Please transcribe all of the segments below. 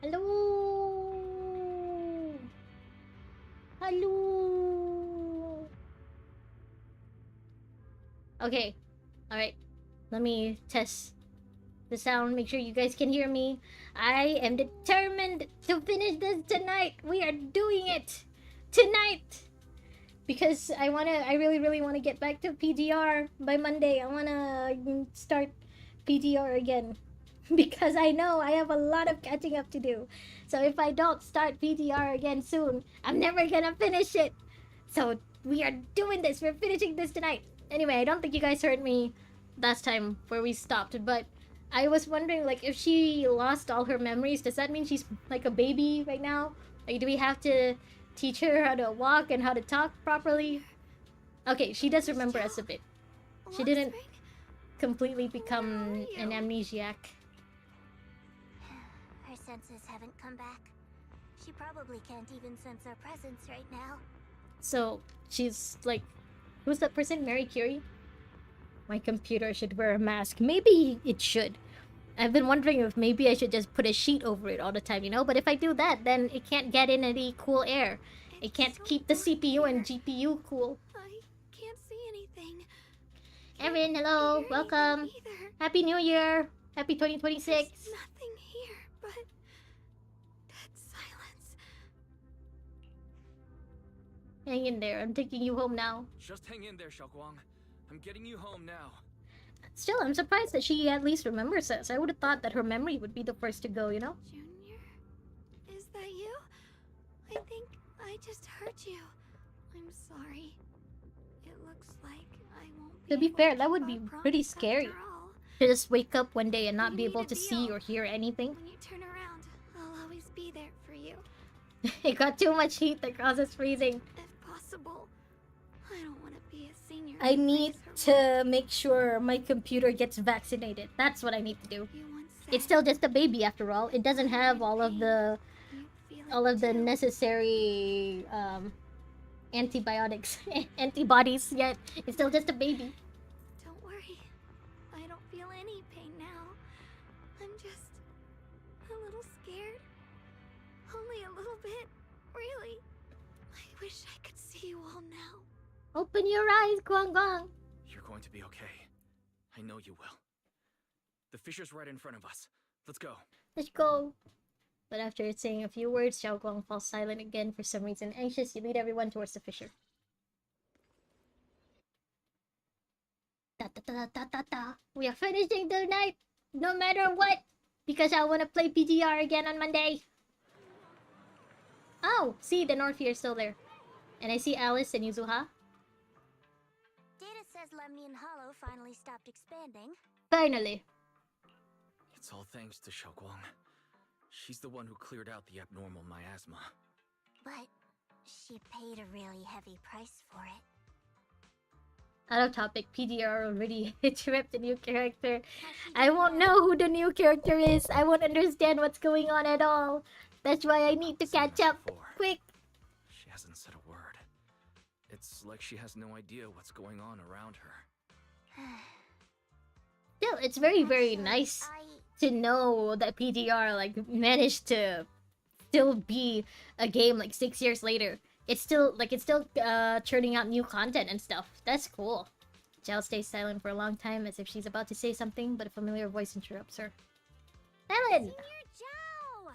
Hello. Hello. Okay. All right. Let me test the sound. Make sure you guys can hear me. I am determined to finish this tonight. We are doing it tonight. Because I really wanna get back to PDR by Monday. I wanna start PDR again. Because I know I have a lot of catching up to do. So if I don't start PDR again soon, I'm never gonna finish it. So we are doing this. We're finishing this tonight. Anyway, I don't think you guys heard me last time where we stopped, but I was wondering like if she lost all her memories, does that mean she's like a baby right now? Like do we have to teach her how to walk and how to talk properly? Okay, she does remember us a bit. She didn't completely become an amnesiac. Her senses haven't come back. She probably can't even sense our presence right now. So she's like, who's that person? Mary Curie? My computer should wear a mask. Maybe it should. I've been wondering if maybe I should just put a sheet over it all the time, you know? But if I do that, then it can't get in any cool air. It can't keep the CPU and GPU cool. I can't see anything. Erin, hello. Welcome. Happy New Year. Happy 2026. There's nothing here but dead silence. Hang in there. I'm taking you home now. Just hang in there, Xiaoguang. I'm getting you home now. Still, I'm surprised that she at least remembers us. I would have thought that her memory would be the first to go, you know? Junior? Is that you? I think I just hurt you. I'm sorry. It looks like I won't be To be able fair, to that keep would our be promise pretty scary. after all. To just wake up one day and not We be need able a to see deal. or hear anything. When you turn around, I'll always be there for you. It got too much heat that causes freezing. If possible. I don't want to be a senior. I who need breaks her to make sure my computer gets vaccinated. That's what I need to do. word. You once said It's still just a baby after all. It doesn't have all of the you'd feel it too. necessary antibiotics antibodies yet. It's still just a baby. Don't worry. I don't feel any pain now. I'm just a little scared. Only a little bit. Really. I wish I could see you all now. Open your eyes, Guang Guang. You're going to be okay. I know you will. The fisher's right in front of us. Let's go. Let's go. But after saying a few words, Xiao Guang falls silent again for some reason. Anxious, you lead everyone towards the fissure. Ta ta ta ta ta ta. We are finishing tonight, no matter what, because I want to play PGR again on Monday. Oh, see, the Northia is still there. And I see Alice and Yuzuha. Data says Lemnian Hollow finally stopped expanding. Finally. It's all thanks to Xiaoguang. She's the one who cleared out the abnormal miasma. But she paid a really heavy price for it. Out of topic, PDR already tripped a new character. I won't know who the new character is. I won't understand what's going on at all. That's why I need to catch up. Quick. She hasn't said a word. It's like she has no idea what's going on around her. Still, it's very nice to know that PDR like managed to still be a game like 6 years later. It's still churning out new content and stuff. That's cool. Zhao stays silent for a long time as if she's about to say something, but a familiar voice interrupts her. Dylan! Senior Zhao!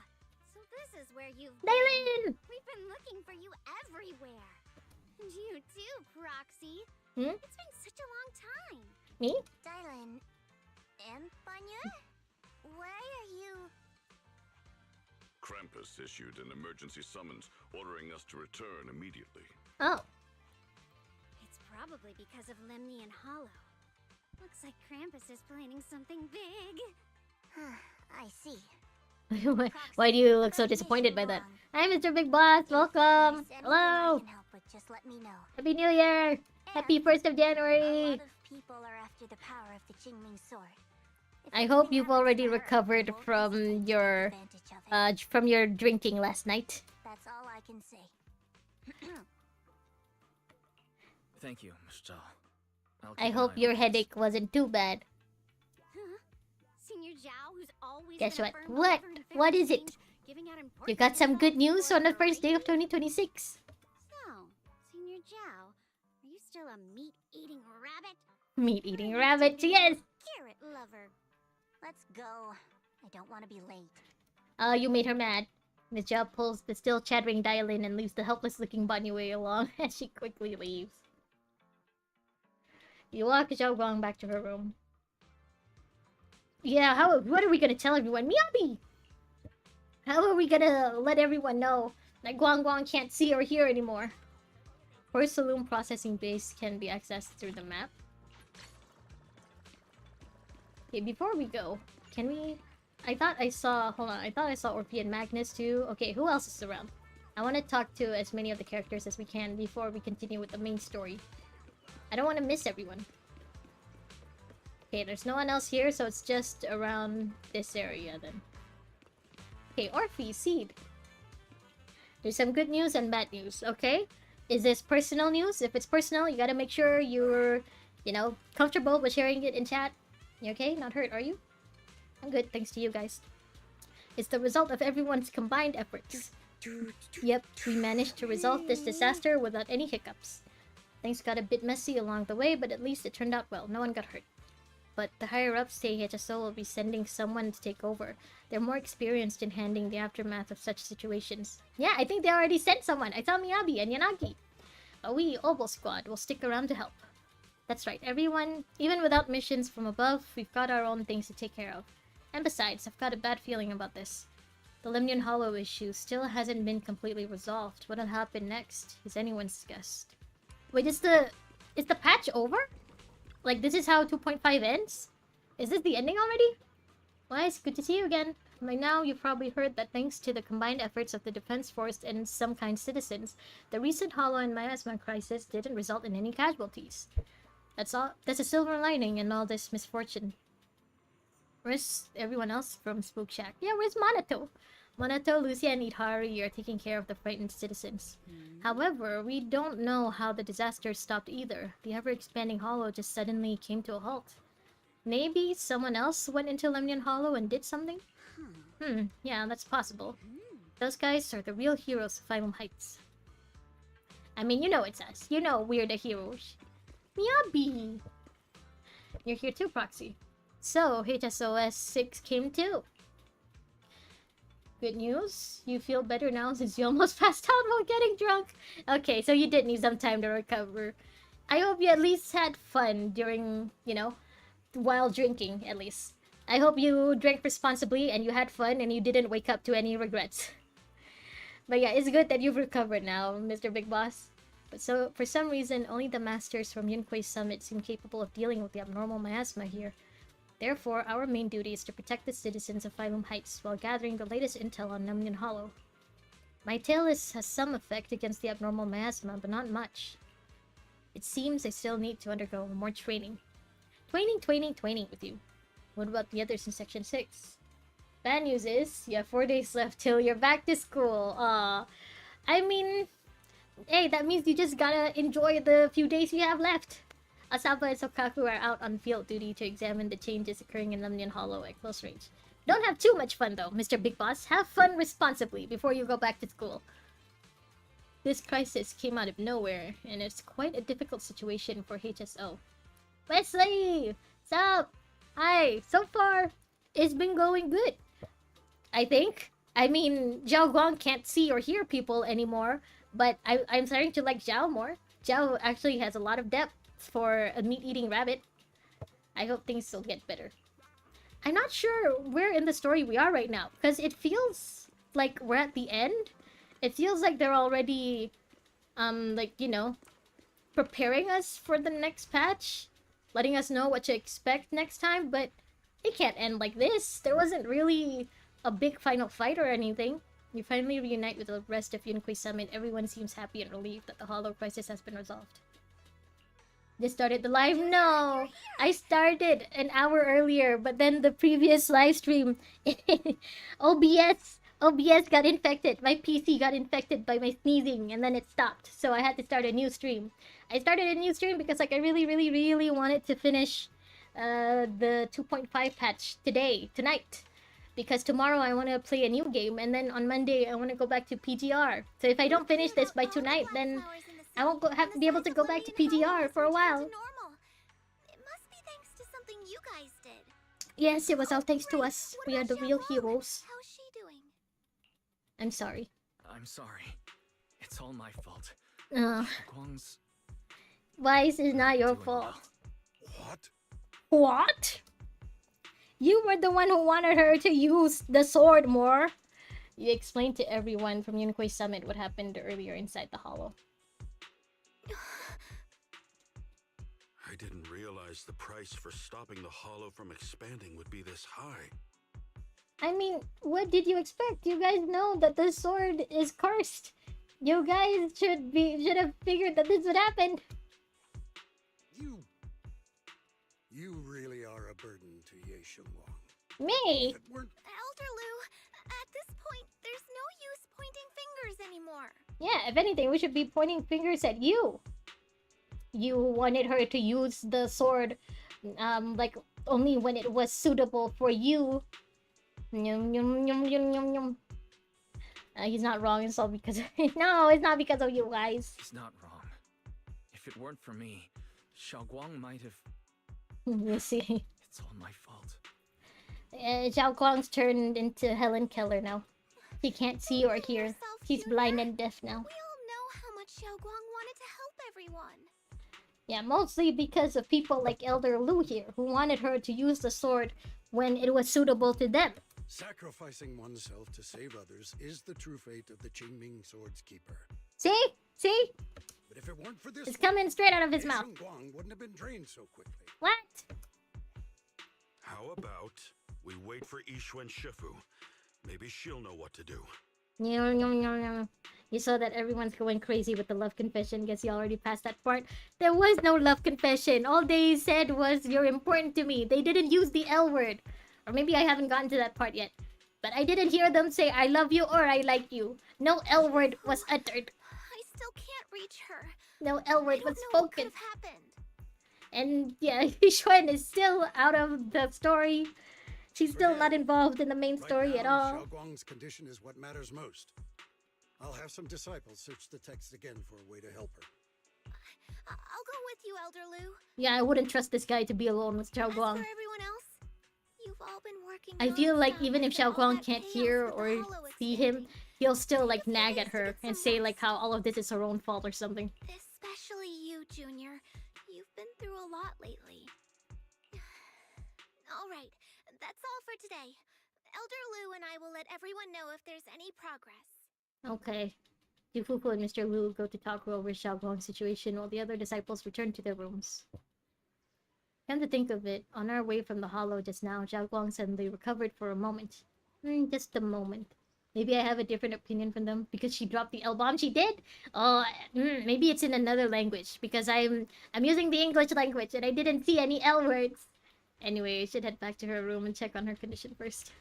So this is where you've Dylan! We've been looking for you everywhere. And you too, Proxy. Hmm? It's been such a long time. Me? Dylan and Banya? Why are you... Krampus issued an emergency summons ordering us to return immediately. Oh. It's probably because of Lemnian Hollow. Looks like Krampus is planning something big. I see. Why do you look so disappointed by that? Hi, Mr. Big Boss. Welcome. Hello. Just let me know. Happy New Year. Happy 1st of A January. lot of people are after the power of the Qingming sword. If I hope anything you've happens already to her, recovered we won't from hesitate to your take advantage of it. from your drinking last night. That's all I can say. Thank you, Miss Zhao. I'll I keep an hope eye your on this. headache wasn't too bad. Huh? Senior Zhao, who's always Guess been a what? firm What? believer in What fair is it? exchange, giving out important You got some good info news for on the a first day of rating? 2026. So, Senior Zhao, are you still a meat-eating rabbit? Meat-eating Or have you rabbit, turned into yes! a carrot lover? Let's go. I don't want to be late. You made her mad. Miss Zhao pulls the still chattering Dialin and leaves the helpless-looking Banyue along as she quickly leaves. You walk Zhao Guang back to her room. Yeah, what are we gonna tell everyone? Miyabi! How are we gonna let everyone know that Guang Guang can't see or hear anymore? First saloon processing base can be accessed through the map. Okay, before we go, can we... I thought I saw... Hold on, I thought I saw Orphe and Magnus too. Okay, who else is around? I want to talk to as many of the characters as we can before we continue with the main story. I don't want to miss everyone. Okay, there's no one else here, so it's just around this area then. Okay, Orphe, Seed. There's some good news and bad news, okay? Is this personal news? If it's personal, you gotta make sure you're, you know, comfortable with sharing it in chat. You okay? Not hurt, are you? I'm good, thanks to you guys. It's the result of everyone's combined efforts. Yep, we managed to resolve this disaster without any hiccups. Things got a bit messy along the way, but at least it turned out well. No one got hurt. But the higher-ups say HSO will be sending someone to take over. They're more experienced in handling the aftermath of such situations. Yeah, I think they already sent someone. I saw Miyabi and Yanagi. But we, Obo Squad, will stick around to help. That's right, everyone. Even without missions from above, we've got our own things to take care of. And besides, I've got a bad feeling about this. The Lemnian Hollow issue still hasn't been completely resolved. What'll happen next is anyone's guess. Wait, is the patch over? Like, this is how 2.5 ends? Is this the ending already? Well, it's good to see you again. By now, you've probably heard that thanks to the combined efforts of the Defense Force and some kind citizens, the recent Hollow and Miasma crisis didn't result in any casualties. That's all. That's a silver lining in all this misfortune. Where's everyone else from Spook Shack? Yeah, where's Monato? Monato, Lucia, and Itari are taking care of the frightened citizens. However, we don't know how the disaster stopped either. The ever-expanding Hollow just suddenly came to a halt. Maybe someone else went into Lemnian Hollow and did something? Yeah, that's possible. Those guys are the real heroes of Phylum Heights. I mean, you know it's us. You know we're the heroes. Miyabi! You're here too, Proxy. So, HSOS 6 came too. Good news? You feel better now since you almost passed out while getting drunk? Okay, so you did need some time to recover. I hope you at least had fun during, you know, while drinking, at least. I hope you drank responsibly and you had fun and you didn't wake up to any regrets. But yeah, it's good that you've recovered now, Mr. Big Boss. But so, for some reason, only the masters from Yunque's summit seem capable of dealing with the abnormal miasma here. Therefore, our main duty is to protect the citizens of Phylum Heights while gathering the latest intel on Lemnian Hollow. My tail has some effect against the abnormal miasma, but not much. It seems I still need to undergo more training. Training with you. What about the others in Section 6? Bad news is, you have 4 days left till you're back to school. I mean, hey, that means you just gotta enjoy the few days you have left. Asaba and Sokaku are out on field duty to examine the changes occurring in Lemnian Hollow at close range. Don't have too much fun though, Mr. Big Boss. Have fun responsibly before you go back to school. This crisis came out of nowhere, and it's quite a difficult situation for HSO. Wesley! Sup? Hi! So far, it's been going good. I think. I mean, Zhao Guang can't see or hear people anymore, but I'm starting to like Zhao more. Zhao actually has a lot of depth for a meat-eating rabbit. I hope things will get better. I'm not sure where in the story we are right now, because it feels like we're at the end. It feels like they're already, like, you know, preparing us for the next patch, letting us know what to expect next time, but it can't end like this. There wasn't really a big final fight or anything. We finally reunite with the rest of Yunque Summit. Everyone seems happy and relieved that the Hollow crisis has been resolved. Just started the live? No! I started an hour earlier, but then the previous live stream, OBS got infected. My PC got infected by my sneezing, and then it stopped. So I had to start a new stream. I started a new stream because like I really wanted to finish the 2.5 patch tonight. because tomorrow I want to play a new game, and then on Monday I want to go back to PGR. So if I don't finish this by tonight, then I won't be able to go back to PGR for a while. It must be thanks to something you guys did. Yes, it was all thanks to us. We are the real heroes. How's she doing? I'm sorry. I'm sorry. It's all my fault. Uh, Guang's why is it not your doing fault? well. What? What? You were the one who wanted her to use the sword more. You explained to everyone from Unicoi Summit what happened earlier inside the hollow. I didn't realize the price for stopping the hollow from expanding would be this high. I mean, what did you expect? You guys know that the sword is cursed. You guys should have figured that this would happen. You really are a burden to Ye Xiongguang. Me? If it weren't Elder Lu, at this point, there's no use pointing fingers anymore. Yeah, if anything, we should be pointing fingers at you. You wanted her to use the sword, like, only when it was suitable for you. Yum, yum, yum, yum, yum, yum. He's not wrong, it's all because... No, it's not because of you guys. He's not wrong. If it weren't for me, Xiaoguang might have... You see. It's all my fault. Zhao Guang's turned into Helen Keller now. He can't see or hear. Yourself, He's Junior. blind and deaf now. We all know how much Xiaoguang wanted to help everyone. Yeah, mostly because of people like Elder Lu here, who wanted her to use the sword when it was suitable to them. sacrificing oneself to save others is the true fate of the Qingming Sword's Keeper. See? See? But if it weren't for this, It's coming straight out of his Ye mouth. Xiongguang wouldn't have been drained so quickly. What? How about we wait for Yixuan Shifu? Maybe she'll know what to do. Yum, yum, yum, yum. You saw that everyone's going crazy with the love confession. Guess you already passed that part. There was no love confession. All they said was, "You're important to me." They didn't use the L word. Or maybe I haven't gotten to that part yet. But I didn't hear them say, "I love you" or "I like you." No L word was uttered. I still can't reach her. No L I word don't was know what could spoken. have happened. And yeah, Xuan is still out of the story. She's still not involved in the main story right at now, all. Xiaoguang's condition is what matters most. I'll have some disciples search the text again for a way to help her. I'll go with you, Elder Lu. Yeah, I wouldn't trust this guy to be alone with Xiao As for Guang. everyone else, you've all been working. I feel like nonstop even if after Xiao all Guang that can't chaos hear with the or hollow see him, expanding. he'll still like Take a few nag days at to her get and some say like rest. how all of this is her own fault or something. Especially you, Junior. You've been through a lot lately. All right, that's all for today. Elder Lu and I will let everyone know if there's any progress. Okay. Yufufu and Mr. Lu go to talk over Xiao Guang's situation while the other disciples return to their rooms. Come to think of it, on our way from the hollow just now, Xiao Guang suddenly recovered for a moment. Just a moment. Maybe I have a different opinion from them because she dropped the L-bomb. She did? Oh, maybe it's in another language because I'm using the English language and I didn't see any L words. Anyway, I should head back to her room and check on her condition first.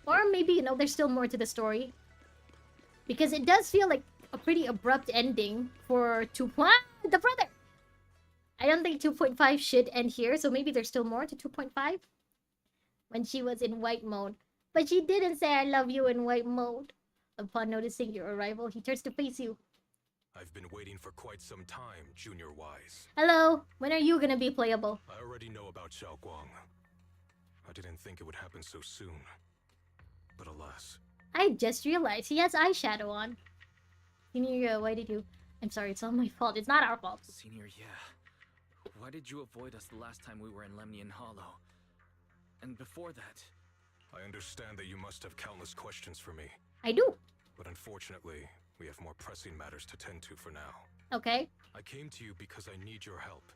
Or maybe, you know, there's still more to the story. Because it does feel like a pretty abrupt ending for 2. The brother! I don't think 2.5 should end here, so maybe there's still more to 2.5? When she was in white mode. But she didn't say "I love you" in white mode. Upon noticing your arrival, he turns to face you. I've been waiting for quite some time, Junior Wise. Hello, when are you gonna be playable? I already know about Xiao Guang. I didn't think it would happen so soon. But alas. I just realized he has eyeshadow on. Senior, why did you... I'm sorry, it's all my fault. It's not our fault. Senior, yeah. Why did you avoid us the last time we were in Lemnian Hollow? And before that... I understand that you must have countless questions for me. I do. But unfortunately, we have more pressing matters to tend to for now. Okay. I came to you because I need your help.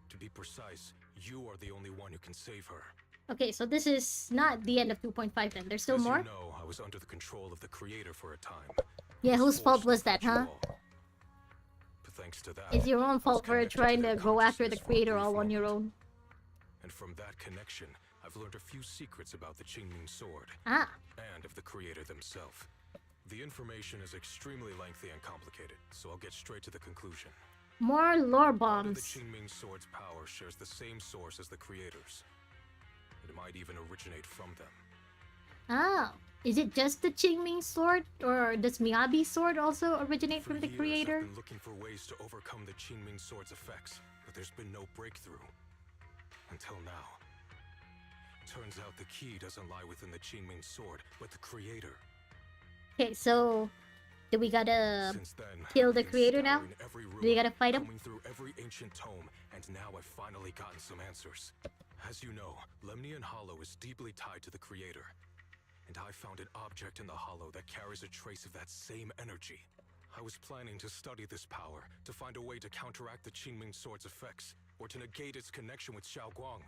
To be precise, you are the only one who can save her. Okay, so this is not the end of 2.5 then. There's still As more? you know, I was under the control of the Creator for a time. Yeah, Was whose fault forced was to that, fight you huh? all. But thanks to that, It's your own fault for connected to trying their to go after the consciousness for a creator brief all on your moment. own. And from that connection, I've learned a few secrets about the Qingming Sword Ah, and of the Creator themselves. The information is extremely lengthy and complicated, so I'll get straight to the conclusion. more lore Part of the bombs. Qingming Sword's power shares the same source as the Creator's. It might even originate from them. Oh, is it just the Qingming sword, or does Miyabi's sword also originate For from the years, creator? I've been looking for ways to overcome the Qingming sword's effects, but there's been no breakthrough. Until now. Turns out the key doesn't lie within the Qingming sword, but the creator. Okay, so do we gotta Since then, kill I've the been creator now? scouring every Do we room, gotta fight him? combing through every ancient tome, and now I've finally gotten some answers. As you know, Lemnian Hollow is deeply tied to the creator. And I found an object in the hollow that carries a trace of that same energy. I was planning to study this power, to find a way to counteract the Qingming sword's effects, or to negate its connection with Xiaoguang.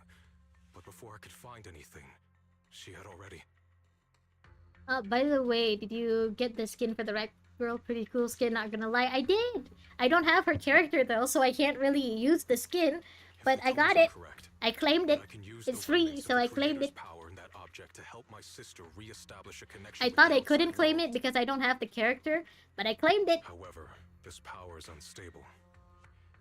But before I could find anything, she had already... By the way, did you get the skin for the right girl? Pretty cool skin, not gonna lie. I did! I don't have her character though, so I can't really use the skin. If But the I got tools are it. correct, I claimed then it. I can use It's the free, remnants of so the I claimed creator's it. power in that object to help my sister re-establish a connection I with thought the I couldn't outside claim world. it because I don't have the character, but I claimed it. However, this power is unstable.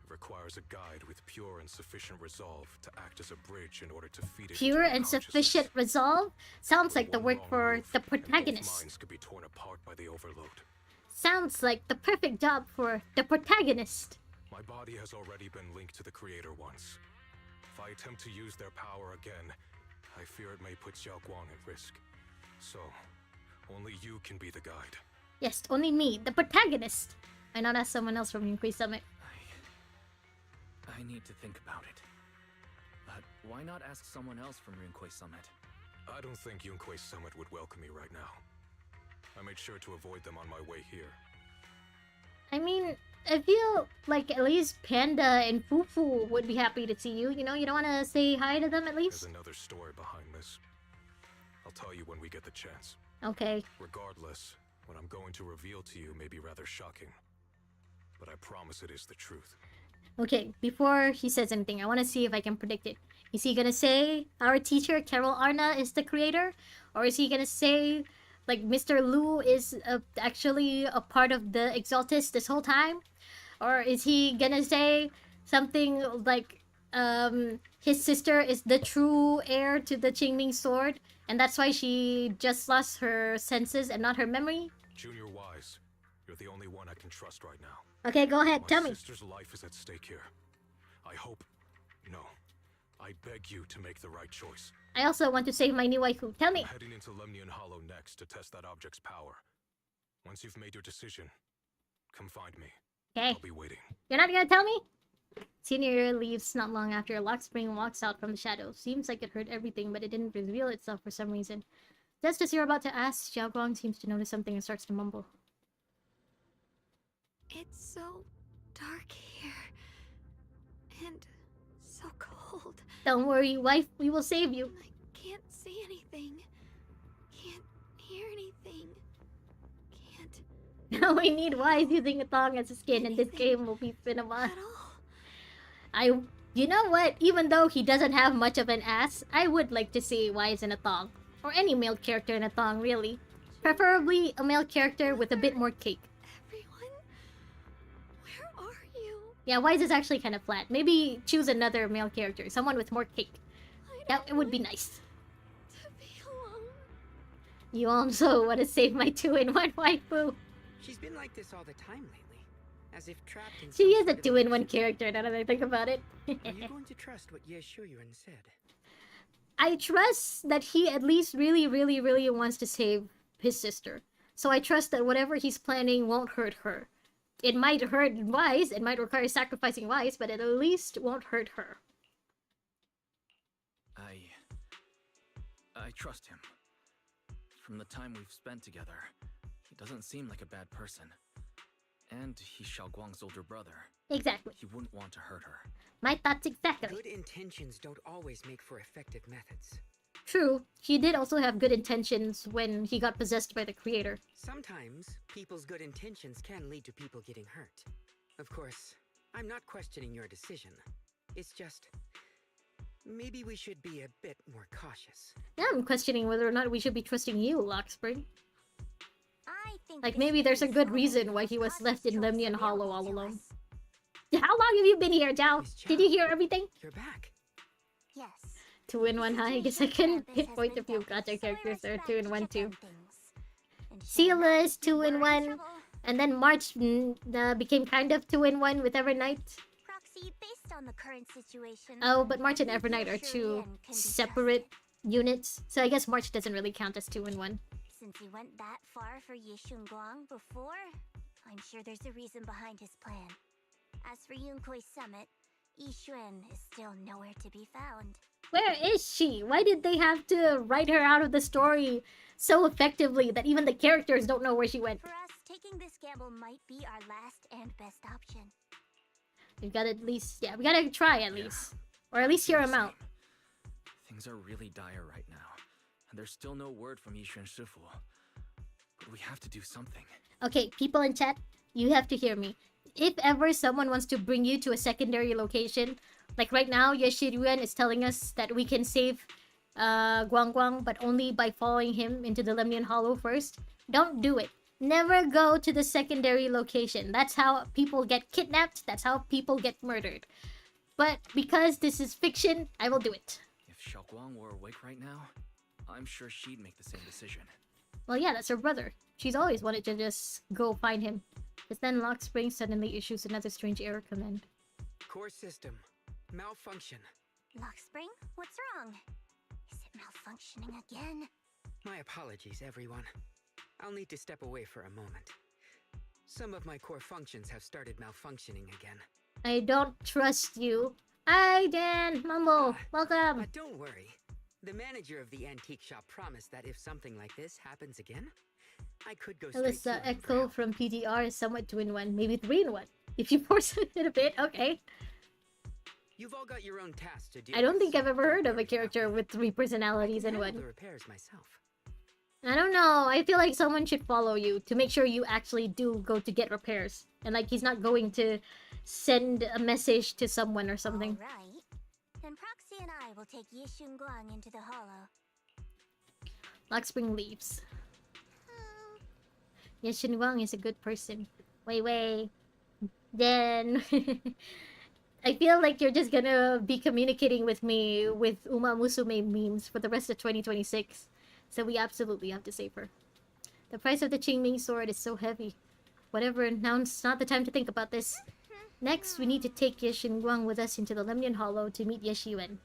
It requires a guide with pure and sufficient resolve to act as a bridge in order to feed it Pure into and her sufficient consciousness. resolve? Sounds But like the one work wrong for move, the and both protagonist. minds could be torn apart by the overload. Sounds like the perfect job for the protagonist. My body has already been linked to the creator once. If I attempt to use their power again, I fear it may put Xiaoguang at risk. So, only you can be the guide. Yes, only me, the protagonist. Why not ask someone else from Yunqui Summit? I need to think about it. But why not ask someone else from Rinquay Summit? I don't think Yunquay Summit would welcome me right now. I made sure to avoid them on my way here. I mean, I feel like at least Panda and Fufu would be happy to see you. You know, you don't want to say hi to them at There's least? another story behind this. I'll tell you when we get the chance. Okay. Regardless, what I'm going to reveal to you may be rather shocking. But I promise it is the truth. Okay, before he says anything, I want to see if I can predict it. Is he gonna say our teacher, Carol Arna, is the creator? Or is he gonna say, like, Mr. Lu is actually a part of the Exaltus this whole time? Or is he gonna say something like, his sister is the true heir to the Qingming sword, and that's why she just lost her senses and not her memory? Junior Wise, you're the only one I can trust right now. Okay, go ahead, My tell me. sister's life is at stake here. I hope... No. I beg you to make the right choice. I also want to save my new waifu. Tell me. I'm heading into Lemnian Hollow next to test that object's power. Once you've made your decision, come find me. Okay. I'll be waiting. You're not gonna tell me? Senior leaves not long after Lockspring walks out from the shadows. Seems like it heard everything, but it didn't reveal itself for some reason. Just as you're about to ask, Xiaoguang seems to notice something and starts to mumble. It's so dark here. And so cold. Don't worry, wife, we will save you. I can't see anything. Can't hear anything. Can't Now we need Wise using a thong as a skin, and this game will be cinema. at all. You know what? Even though he doesn't have much of an ass, I would like to see Wise in a thong. Or any male character in a thong, really. Preferably a male character with a bit more cake. Everyone? Where are you? Yeah, Wise is actually kind of flat. Maybe choose another male character, someone with more cake. I That don't it would be want nice. to be alone. You also want to save my 2-in-1 waifu. She's been like this all the time lately, as if trapped in She some is a sort of 2-in-1 illusion. character, now that I think about it. Are you going to trust what Ye Shuyuan said? I trust that he at least really, really, really wants to save his sister. So I trust that whatever he's planning won't hurt her. It might hurt Wise, it might require sacrificing Wise, but it at least won't hurt her. I trust him. From the time we've spent together, he doesn't seem like a bad person. And he's Xiaoguang's older brother. Exactly. He wouldn't want to hurt her. My thoughts exactly. Good intentions don't always make for effective methods. True, he did also have good intentions when he got possessed by the creator. Sometimes, people's good intentions can lead to people getting hurt. Of course, I'm not questioning your decision. It's just... maybe we should be a bit more cautious. Now I'm questioning whether or not we should be trusting you, Lockspring. I think Like, this maybe there's a place good already reason why he was has left in choice Lemnian Hollow all available to alone. us. How long have you been here, Zhao? Miss Did you Zhao. hear everything? You're back. Yes. 2 in 1, huh? I guess I can pinpoint a few gacha characters that are 2 in 1 too. Sela is 2 in 1. And then March became kind of 2 in 1 with Evernight. Proxy, based on the current situation. Oh, but March and I think Evernight are Yoshu 2 Yen can be separate trusted. units. So I guess March doesn't really count as 2 in 1. Since he went that far for Yishun Guang before, I'm sure there's a reason behind his plan. As for Yunkoi's summit, Yixuan is still nowhere to be found. Where is she? Why did they have to write her out of the story so effectively that even the characters don't know where she went? For us, taking this gamble might be our last and best option. We've got to at least, yeah, we gotta try at least. Or at least hear him out. Things are really dire right now, and there's still no word from Yishuan Shifu. But we have to do something. Okay, people in chat, you have to hear me. If ever someone wants to bring you to a secondary location, like right now, Yoshiruan is telling us that we can save Guang Guang, but only by following him into the Lemnian Hollow first. Don't do it. Never go to the secondary location. That's how people get kidnapped. That's how people get murdered. But because this is fiction, I will do it. If Xiaoguang were awake right now, I'm sure she'd make the same decision. Well, yeah, that's her brother. She's always wanted to just go find him. But then Lock Spring suddenly issues another strange error command. Core system. Malfunction. Lockspring, what's wrong? Is it malfunctioning again? My apologies, everyone. I'll need to step away for a moment. Some of my core functions have started malfunctioning again. I don't trust you. Hi, Dan! Mumble! Welcome! But don't worry. The manager of the antique shop promised that if something like this happens again, I could go straight to Alyssa, him for Echo help. from PDR is somewhat 2 in 1, maybe 3 in 1. If you force it a bit, okay. You've all got your own tasks to do. I don't think I've ever heard of a character with 3 personalities in The one. repairs myself. I don't know. I feel like someone should follow you to make sure you actually do go to get repairs. And like he's not going to send a message to someone or something. Alright. Then Proxy and I will take Yishun Guang into the hollow. Lockspring leaves. Yes, Shinwang is a good person. Wei Wei. Then... I feel like you're just gonna be communicating with me with Uma Musume memes for the rest of 2026. So we absolutely have to save her. The price of the Qingming sword is so heavy. Whatever, now's not the time to think about this. Next, we need to take Yeshin Guang with us into the Lemnian Hollow to meet Yeshiyuan.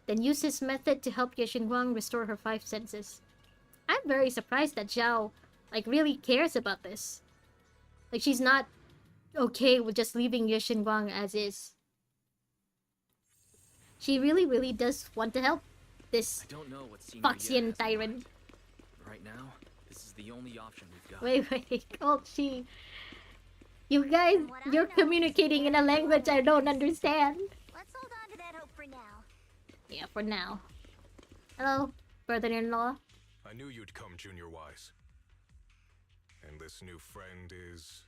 Then use this method to help Yeshin Guang restore her 5 senses. I'm very surprised that Zhao, like, really cares about this. Like, she's not okay with just leaving Yeshin Guang as is. She really, really does want to help this I don't know what Senior Foxian Ye has in tyrant. mind. Right now, this is the only option we've got. Wait, oh, she... You guys, you're communicating in a language I don't understand. Let's hold on to that hope for now. Yeah, for now. Hello, brother-in-law. I knew you'd come, Junior Wise. And this new friend is...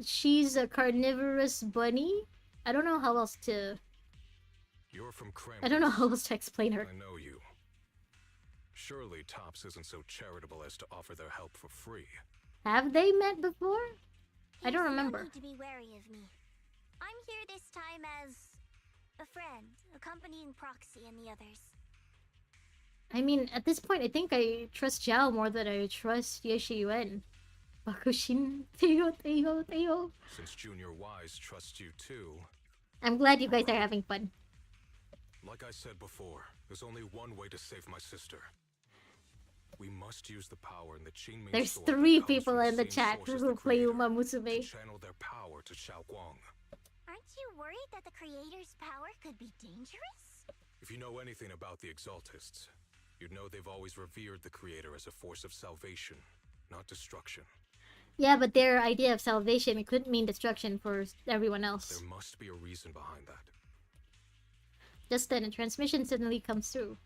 She's a carnivorous bunny. I don't know how else to... You're from Krampus. I don't know how else to explain her. I know you. Surely Tops isn't so charitable as to offer their help for free. Have they met before? I don't He's remember. No need to be wary of me. I'm here this time as a friend, accompanying Proxy and the others. I mean, at this point, I think I trust Zhao more than I trust Yeshiyuan. Bakushin, Teo. Since Junior Wise trusts you too, I'm glad you guys are having fun. like I said before, there's only one way to save my sister. We must use the power in the Qingming There's sword that 3 comes people from in the same chat source as who the play creator, Uma to Musume. channel their power to Xiaoguang. Aren't you worried that the creator's power could be dangerous? If you know anything about the Exaltists, you'd know they've always revered the creator as a force of salvation, not destruction. Yeah, but their idea of salvation couldn't mean destruction for everyone else. There must be a reason behind that. Just then, a transmission suddenly comes through.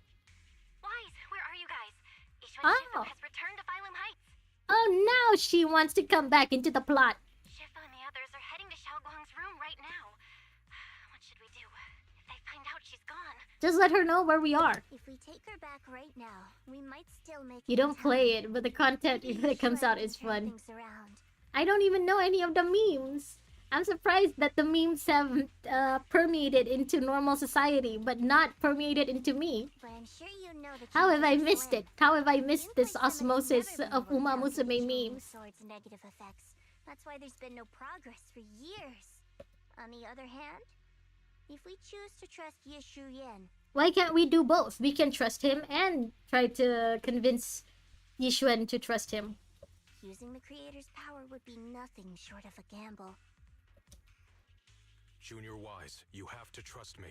Wise, where are you guys? Yishun Oh. Shifu has returned to Phylum Heights. Oh, now she wants to come back into the plot. Shifu and the others are heading to Xiaoguang's room right now. What should we do? If they find out she's gone. Just let her know where we are. If we take her back right now, we might still make You don't play it, but the content that comes out is fun. Things around. I don't even know any of the memes. I'm surprised that the memes have permeated into normal society, but not permeated into me. But I'm sure you know the How truth have is I a missed slim. it? How have I missed this Pinpoint Summit has osmosis never been of able to Uma counter the Musume Changing memes? Sword's negative effects. That's why there's been no progress for years. On the other hand, if we choose to trust Yishu Yen, Why can't we do both? We can trust him and try to convince Yishuan to trust him. using the Creator's power would be nothing short of a gamble. Junior Wise, you have to trust me.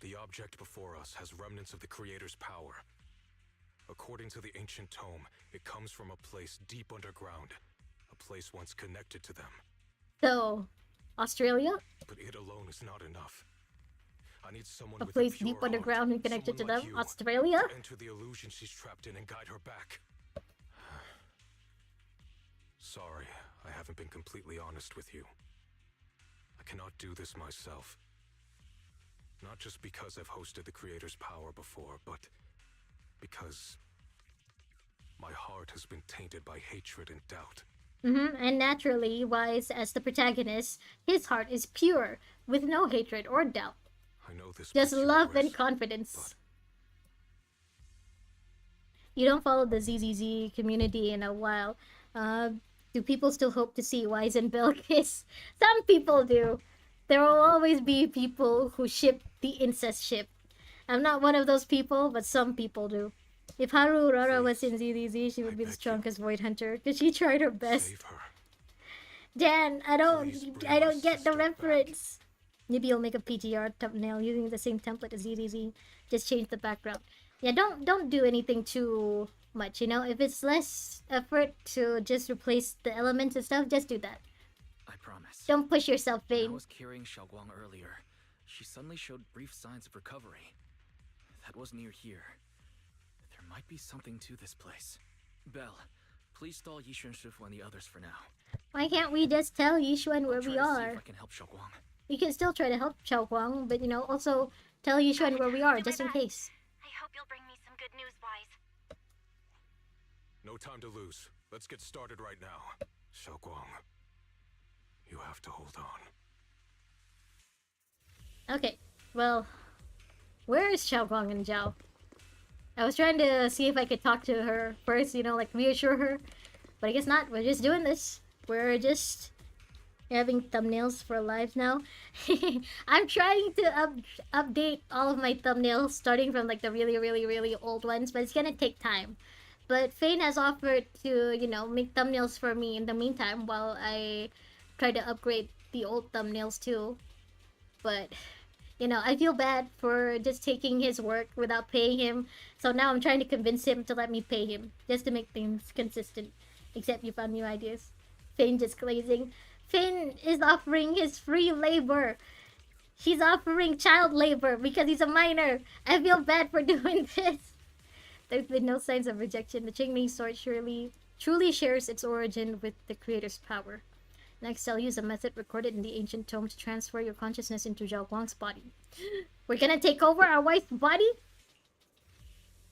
The object before us has remnants of the Creator's power. According to the ancient tome, it comes from a place deep underground, a place once connected to them. So, Australia? But it alone is not enough. I need someone A with place a pure deep underground heart, and connected to someone like them? you, Australia? to enter the illusion she's trapped in and guide her back. Sorry, I haven't been completely honest with you. I cannot do this myself. Not just because I've hosted the Creator's power before, but because my heart has been tainted by hatred and doubt. And naturally, Wise, as the protagonist, his heart is pure, with no hatred or doubt. I know this Just puts you at love and risk, confidence. but You don't follow the ZZZ community in a while. Do people still hope to see Wise and Bell kiss? Some people do. There will always be people who ship the incest ship. I'm not one of those people, but some people do. If Haru Urara was in ZZZ, she would be the beg you. strongest Void Hunter, because she tried her best. save her. Dan, I Please don't bring I my don't get the sister back. reference. Maybe you'll make a PTR thumbnail using the same template as ZZZ. Just change the background. Yeah, don't do anything too much, you know? If it's less effort to just replace the elements and stuff, just do that. I promise. Don't push yourself, When I Vane. was carrying Xiaoguang earlier, she suddenly showed brief signs of recovery. That was near here. There might be something to this place. Belle, please stall Yishun Shifu and the others for now. Why can't we just tell Yishuan where I'll try we to see are? if I can help Xiaoguang. We can still try to help Xiao Guang, but you know, also tell Yishuan where we are, I'll be just in right back. case. I hope you'll bring me some good news, Wise. No time to lose. Let's get started right now. Xiaoguang, you have to hold on. Okay, well, where is Xiao Guang and Zhao? I was trying to see if I could talk to her first, you know, like reassure her. But I guess not. We're just doing this. We're just having thumbnails for live now. I'm trying to update all of my thumbnails, starting from like the really old ones, but it's gonna take time. But Fane has offered to, you know, make thumbnails for me in the meantime while I try to upgrade the old thumbnails too. But you know, I feel bad for just taking his work without paying him. So now I'm trying to convince him to let me pay him, just to make things consistent. Except you found new ideas. Fane just glazing. Fane is offering his free labor. He's offering child labor because he's a minor. I feel bad for doing this. There's been no signs of rejection. The Qingming sword truly shares its origin with the Creator's power. Next, I'll use a method recorded in the ancient tome to transfer your consciousness into Zhao Guang's body. We're gonna take over our wife's body?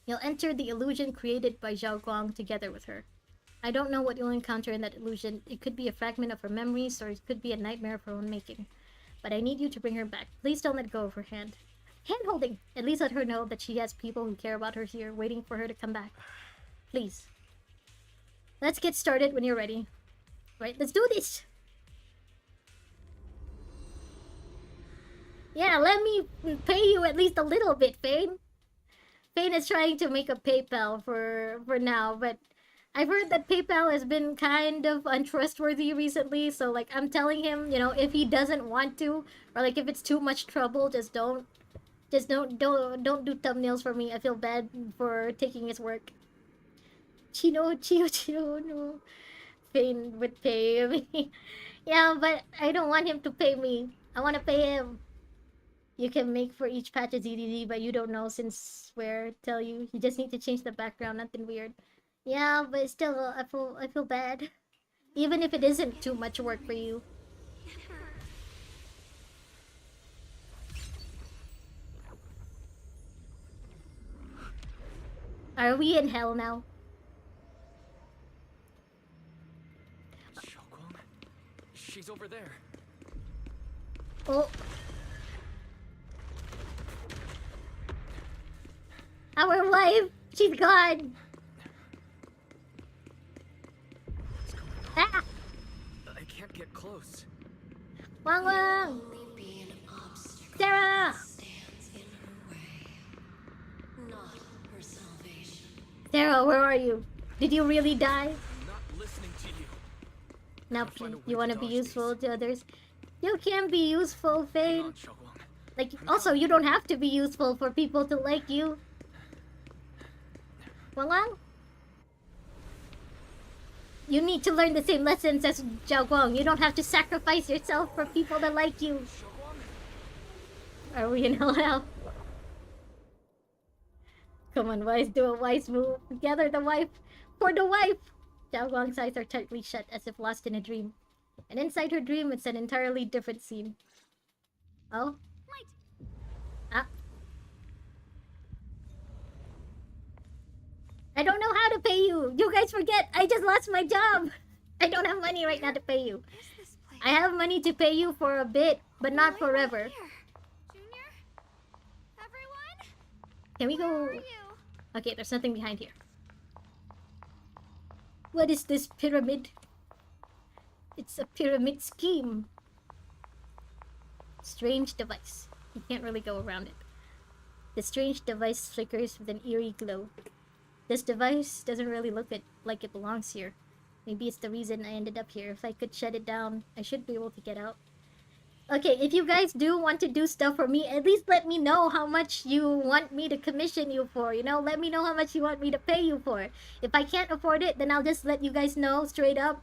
You'll enter the illusion created by Zhao Guang together with her. I don't know what you'll encounter in that illusion. It could be a fragment of her memories, or it could be a nightmare of her own making. But I need you to bring her back. Please don't let go of her hand. Hand-holding! At least let her know that she has people who care about her here, waiting for her to come back. Please. Let's get started when you're ready. Right, let's do this! Yeah, let me pay you at least a little bit, Fane. Fane is trying to make a PayPal for now, but I've heard that PayPal has been kind of untrustworthy recently, so like I'm telling him, you know, if he doesn't want to, or like if it's too much trouble, just don't do thumbnails for me. I feel bad for taking his work. Chino, no. Fane would pay me. Yeah, but I don't want him to pay me. I want to pay him. You can make for each patch a ZDD, but you don't know since where tell you. You just need to change the background, nothing weird. Yeah, but still, I feel bad. Even if it isn't too much work for you. Are we in hell now? Xiaoguang? She's over there. Oh. Our wife! She's gone! What's going on? Ah! I can't get close. Wang Wang! Only be an obstacle Sarah! that stands in her way, not her salvation. Sarah, where are you? Did you really die? I'm not listening to you. Now, find a way you to want to be dodge useful these. to others? You can be useful, Hang Fane. on, Shogwang. Like, I'm also, coming. you don't have to be useful for people to like you. Wang Wang? You need to learn the same lessons as Zhao Guang. You don't have to sacrifice yourself for people to like you. Shogwang? Are we in hell now? Come on, wise, do a wise move. Gather the wife for the wife! Zhao Guang's eyes are tightly shut as if lost in a dream. And inside her dream, it's an entirely different scene. Oh? Might. Ah. I don't know how to pay you! You guys forget, I just lost my job! I don't have money right now to pay you. Is this place? I have money to pay you for a bit, but not Why am I forever. here? Junior? Everyone? Can we Where go... are you? Okay, there's nothing behind here. What is this pyramid? It's a pyramid scheme. Strange device. You can't really go around it. The strange device flickers with an eerie glow. This device doesn't really look like it belongs here. Maybe it's the reason I ended up here. If I could shut it down, I should be able to get out. Okay, if you guys do want to do stuff for me, at least let me know how much you want me to commission you for, you know? Let me know how much you want me to pay you for. If I can't afford it, then I'll just let you guys know straight up.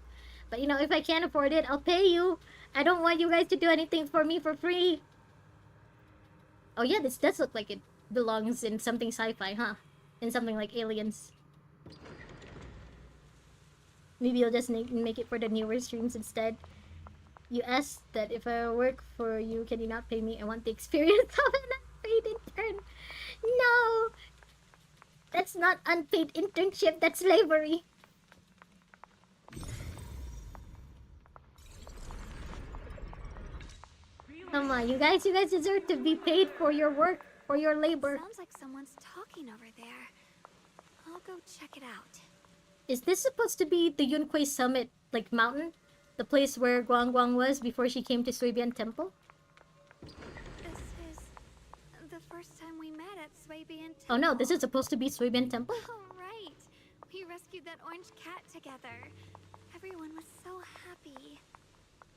But, you know, if I can't afford it, I'll pay you. I don't want you guys to do anything for me for free. Oh yeah, this does look like it belongs in something sci-fi, huh? In something like Aliens. Maybe you'll just make it for the newer streams instead. You asked that if I work for you, can you not pay me? I want the experience of an unpaid intern. No! That's not unpaid internship, that's slavery. Come on, you guys deserve to be paid for your work, for your labor. Sounds like someone's talking over there. I'll go check it out. Is this supposed to be the Yunquei Summit, like mountain? The place where Guang Guang was before she came to Suibian Temple? This is the first time we met at Swabian Temple. Oh no, this is supposed to be Suibian Temple? Oh, right. We rescued that orange cat together. Everyone was so happy.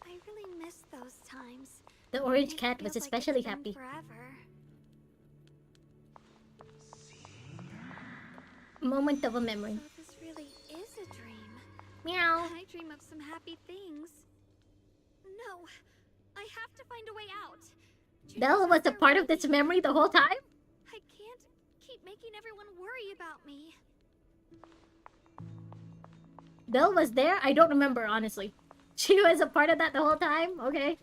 I really miss those times. The orange It cat was feels like especially it's been happy. Forever. Moment of a memory. So this really is a dream. Meow. I dream of some happy things. No, I have to find a way out. Belle was a part of this memory the whole time? I can't keep making everyone worry about me. Belle was there? I don't remember, honestly. She was a part of that the whole time? Okay.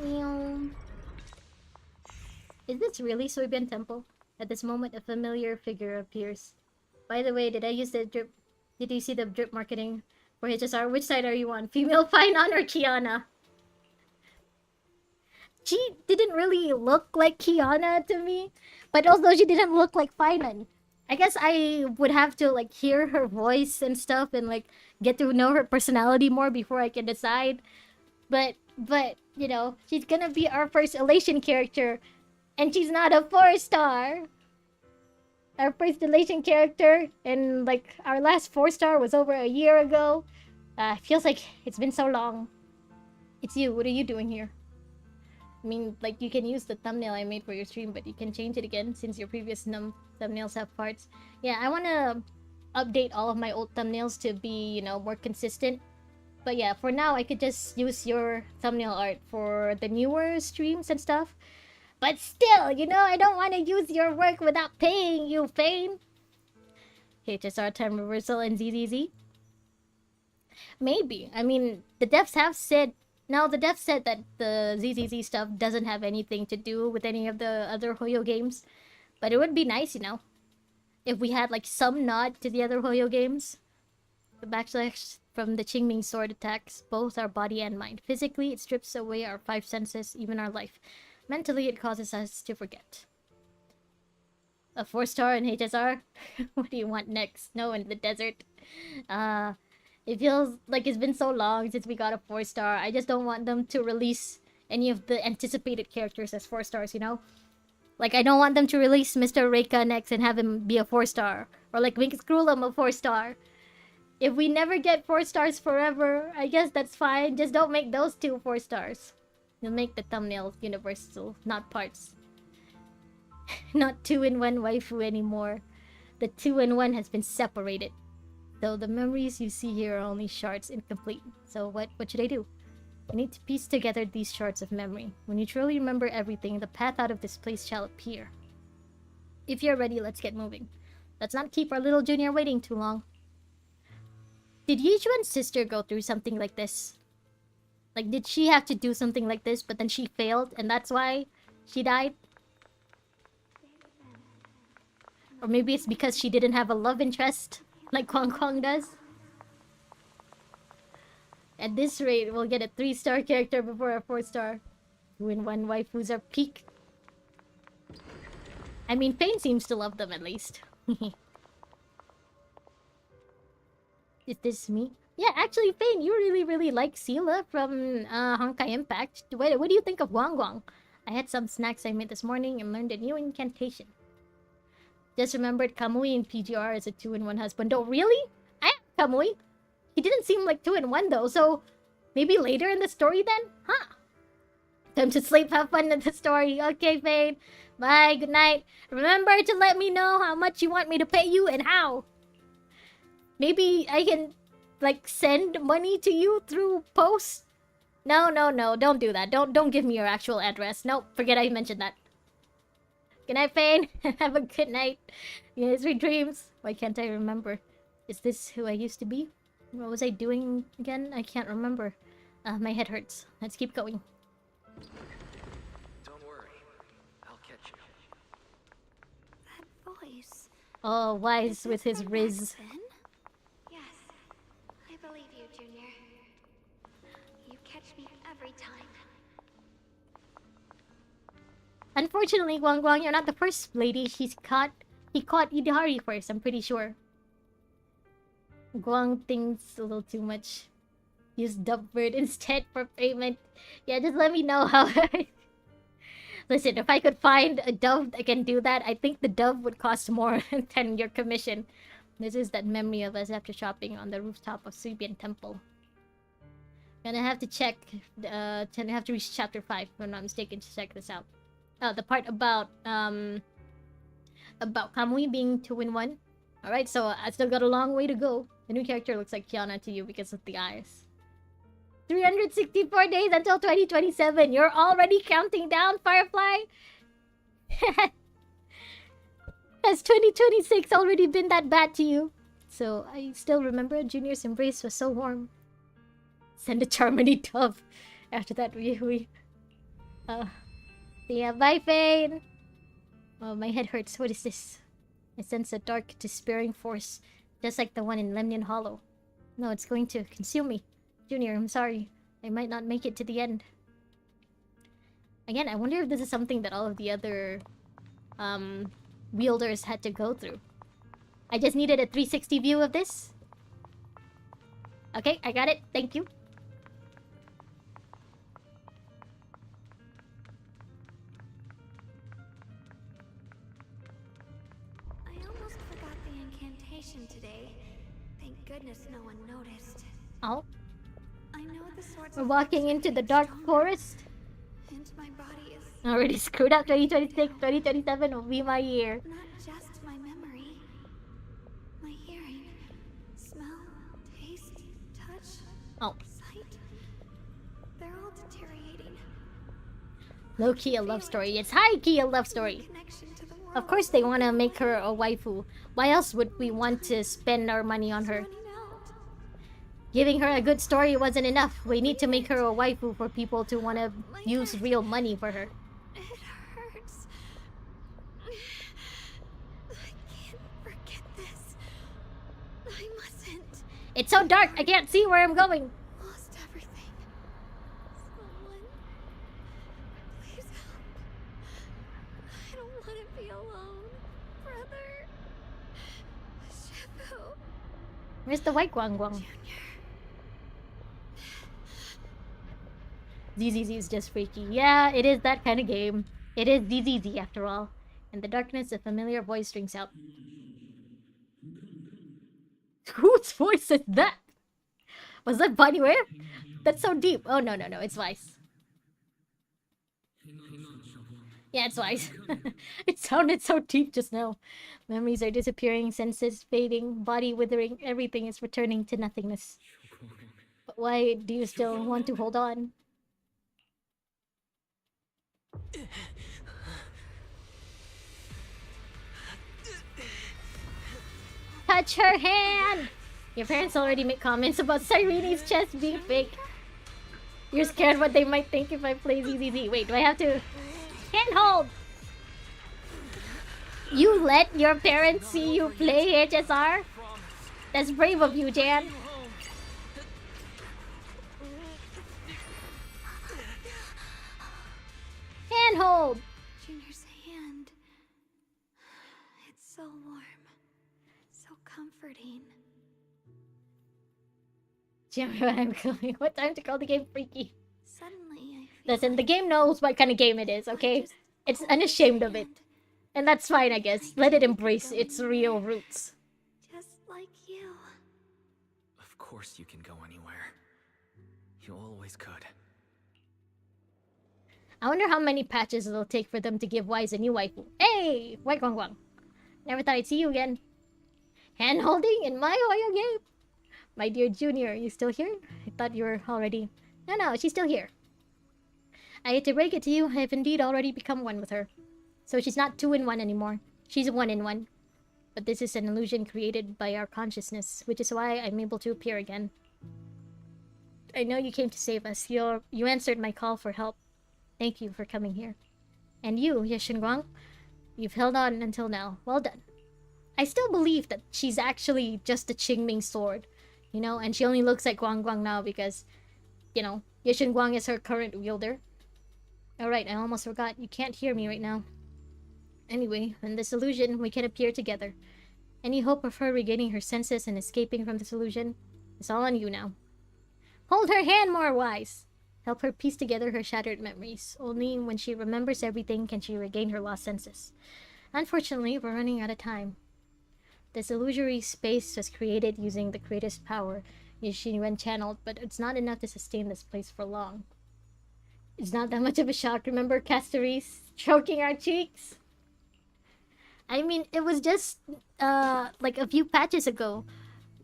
Meow. Is this really Suibian Temple? At this moment, a familiar figure appears. By the way, did I use the drip... Did you see the drip marketing for HSR? Which side are you on? Female Finon or Kiana? She didn't really look like Kiana to me, but also she didn't look like Finon. I guess I would have to like hear her voice and stuff and like get to know her personality more before I can decide. But you know, she's gonna be our first Elation character, and she's not a 4-star. Our first Elation character, and like our last 4-star was over a year ago. Feels like it's been so long. It's you. What are you doing here? I mean, like, you can use the thumbnail I made for your stream, but you can change it again since your previous thumbnails have parts. Yeah, I want to update all of my old thumbnails to be, you know, more consistent. But yeah, for now, I could just use your thumbnail art for the newer streams and stuff. But still, you know, I don't want to use your work without paying you, Fame. HSR time reversal and ZZZ? Maybe. I mean, the devs have said... Now, the devs said that the ZZZ stuff doesn't have anything to do with any of the other Hoyo games. But it would be nice, you know, if we had, like, some nod to the other Hoyo games. The backslash from the Qingming sword attacks both our body and mind. Physically, it strips away our 5 senses, even our life. Mentally, it causes us to forget. A 4-star in HSR? What do you want next? Snow in the desert? It feels like it's been so long since we got a 4-star. I just don't want them to release any of the anticipated characters as 4 stars, you know? Like, I don't want them to release Mr. Reika next and have him be a 4-star. Or like make Skrullum a 4-star. If we never get 4 stars forever, I guess that's fine. Just don't make those 2 4 stars. You'll make the thumbnail universal, not parts. Not 2-in-1 waifu anymore. The 2-in-1 has been separated. So the memories you see here are only shards, incomplete. So what should I do? I need to piece together these shards of memory. When you truly remember everything, the path out of this place shall appear. If you're ready, let's get moving. Let's not keep our little junior waiting too long. Did Yichuan's sister go through something like this? Like, did she have to do something like this, but then she failed, and that's why she died? Or maybe it's because she didn't have a love interest, like Kwang Kwang does? At this rate, we'll get a 3-star character before a 4-star. 2-in-1 waifus are peak. I mean, Pain seems to love them at least. Is this me? Yeah, actually, Pain, you really like Sela from Honkai Impact. What do you think of Guang Guang? I had some snacks I made this morning and learned a new incantation. Just remembered Kamui in PGR as a 2-in-1 husband. Oh, really? I have Kamui. He didn't seem like 2-in-1 though, so maybe later in the story then? Huh? Time to sleep, have fun in the story. Okay, Pain. Bye, good night. Remember to let me know how much you want me to pay you and how. Maybe I can, like, send money to you through post? No, don't do that. Don't give me your actual address. Nope, forget I mentioned that. Good night, Pain. Have a good night. Yeah, sweet dreams. Why can't I remember? Is this who I used to be? What was I doing again? I can't remember. My head hurts. Let's keep going. Don't worry. I'll catch you. That voice. Oh, Wise with his from Riz. back then? Yes, I believe you, Junior. You catch me every time. Unfortunately, Guang Guang, you're not the first lady he caught Idahari first, I'm pretty sure. Guang thinks a little too much. Use Dovebird instead for payment. Yeah, just let me know how... Listen, if I could find a dove that can do that, I think the dove would cost more than your commission. This is that memory of us after shopping on the rooftop of Subian Temple. Gonna have to check, have to reach chapter 5, if I'm not mistaken, to check this out. Oh, the part about Kamui being 2-in-1. Alright, so I still got a long way to go. The new character looks like Kiana to you because of the eyes. 364 days until 2027. You're already counting down, Firefly? Has 2026 already been that bad to you? So, I still remember Junior's embrace was so warm. Send a Charmony dove. After that, yeah, bye, Fane! Oh, my head hurts. What is this? I sense a dark, despairing force, just like the one in Lemnian Hollow. No, it's going to consume me. Junior, I'm sorry. I might not make it to the end. Again, I wonder if this is something that all of the other wielders had to go through. I just needed a 360 view of this. Okay, I got it. Thank you. I almost forgot the incantation today. Thank goodness no one noticed. Oh. I know the swords We're walking into the dark forest. And my body is Already screwed up. 2026, 2027 will be my year. not just my memory. My hearing, smell, taste, touch, Oh. sight. They're all deteriorating. Low-key a love story. It's high-key a love story. Connection to the world. Of course they want to make her a waifu. Why else would we want to spend our money on her? Running out. Giving her a good story wasn't enough. We need to make her a waifu for people to want to use real money for her. It hurts. I can't forget this. I mustn't. It's so dark, I can't see where I'm going. Lost everything. Someone, please help. I don't want to be alone. Brother. Shifu. Where's the white Guang Guang? ZZZ is just freaky. Yeah, it is that kind of game. It is ZZZ after all. In the darkness, a familiar voice rings out. Whose voice is that? Was that Bodyware? That's so deep. Oh, no, it's Vice. Yeah, it's Vice. It sounded so deep just now. Memories are disappearing, senses fading, body withering, everything is returning to nothingness. But why do you still want to hold on? Touch her hand! Your parents already made comments about Cyrene's chest being fake. You're scared what they might think if I play ZZZ. Wait, do I have to... Handhold! You let your parents see you play HSR? That's brave of you, Jan. Handhold! Junior's hand. It's so warm. So comforting. Jimmy, what I'm calling. What time to call the game freaky? Suddenly, I feel Listen, the like game knows what kind of game it is, okay? just It's hold unashamed your of it. hand, And that's fine, I guess. Let it embrace its real roots. just like you. Of course you can go anywhere. You always could. I wonder how many patches it'll take for them to give Wise a new waifu. Hey! White Guang Guang. Never thought I'd see you again. Hand holding in my Hoyo game. My dear Junior, you still here? I thought you were already... No, she's still here. I hate to break it to you, I have indeed already become one with her. So she's not 2-in-1 anymore. She's 1-in-1. But this is an illusion created by our consciousness, which is why I'm able to appear again. I know you came to save us. You answered my call for help. Thank you for coming here. And you, Yeshinguang, you've held on until now. Well done. I still believe that she's actually just a Qingming sword, you know, and she only looks like Guang Guang now because, you know, Yeshinguang is her current wielder. Alright, I almost forgot. You can't hear me right now. Anyway, in this illusion, we can appear together. Any hope of her regaining her senses and escaping from this illusion is all on you now. Hold her hand more, Wise! Help her piece together her shattered memories. Only when she remembers everything can she regain her lost senses. Unfortunately, we're running out of time. This illusory space was created using the creator's power Yushinren channeled, but it's not enough to sustain this place for long. It's not that much of a shock, remember, Castoris choking our cheeks? I mean, it was just, like a few patches ago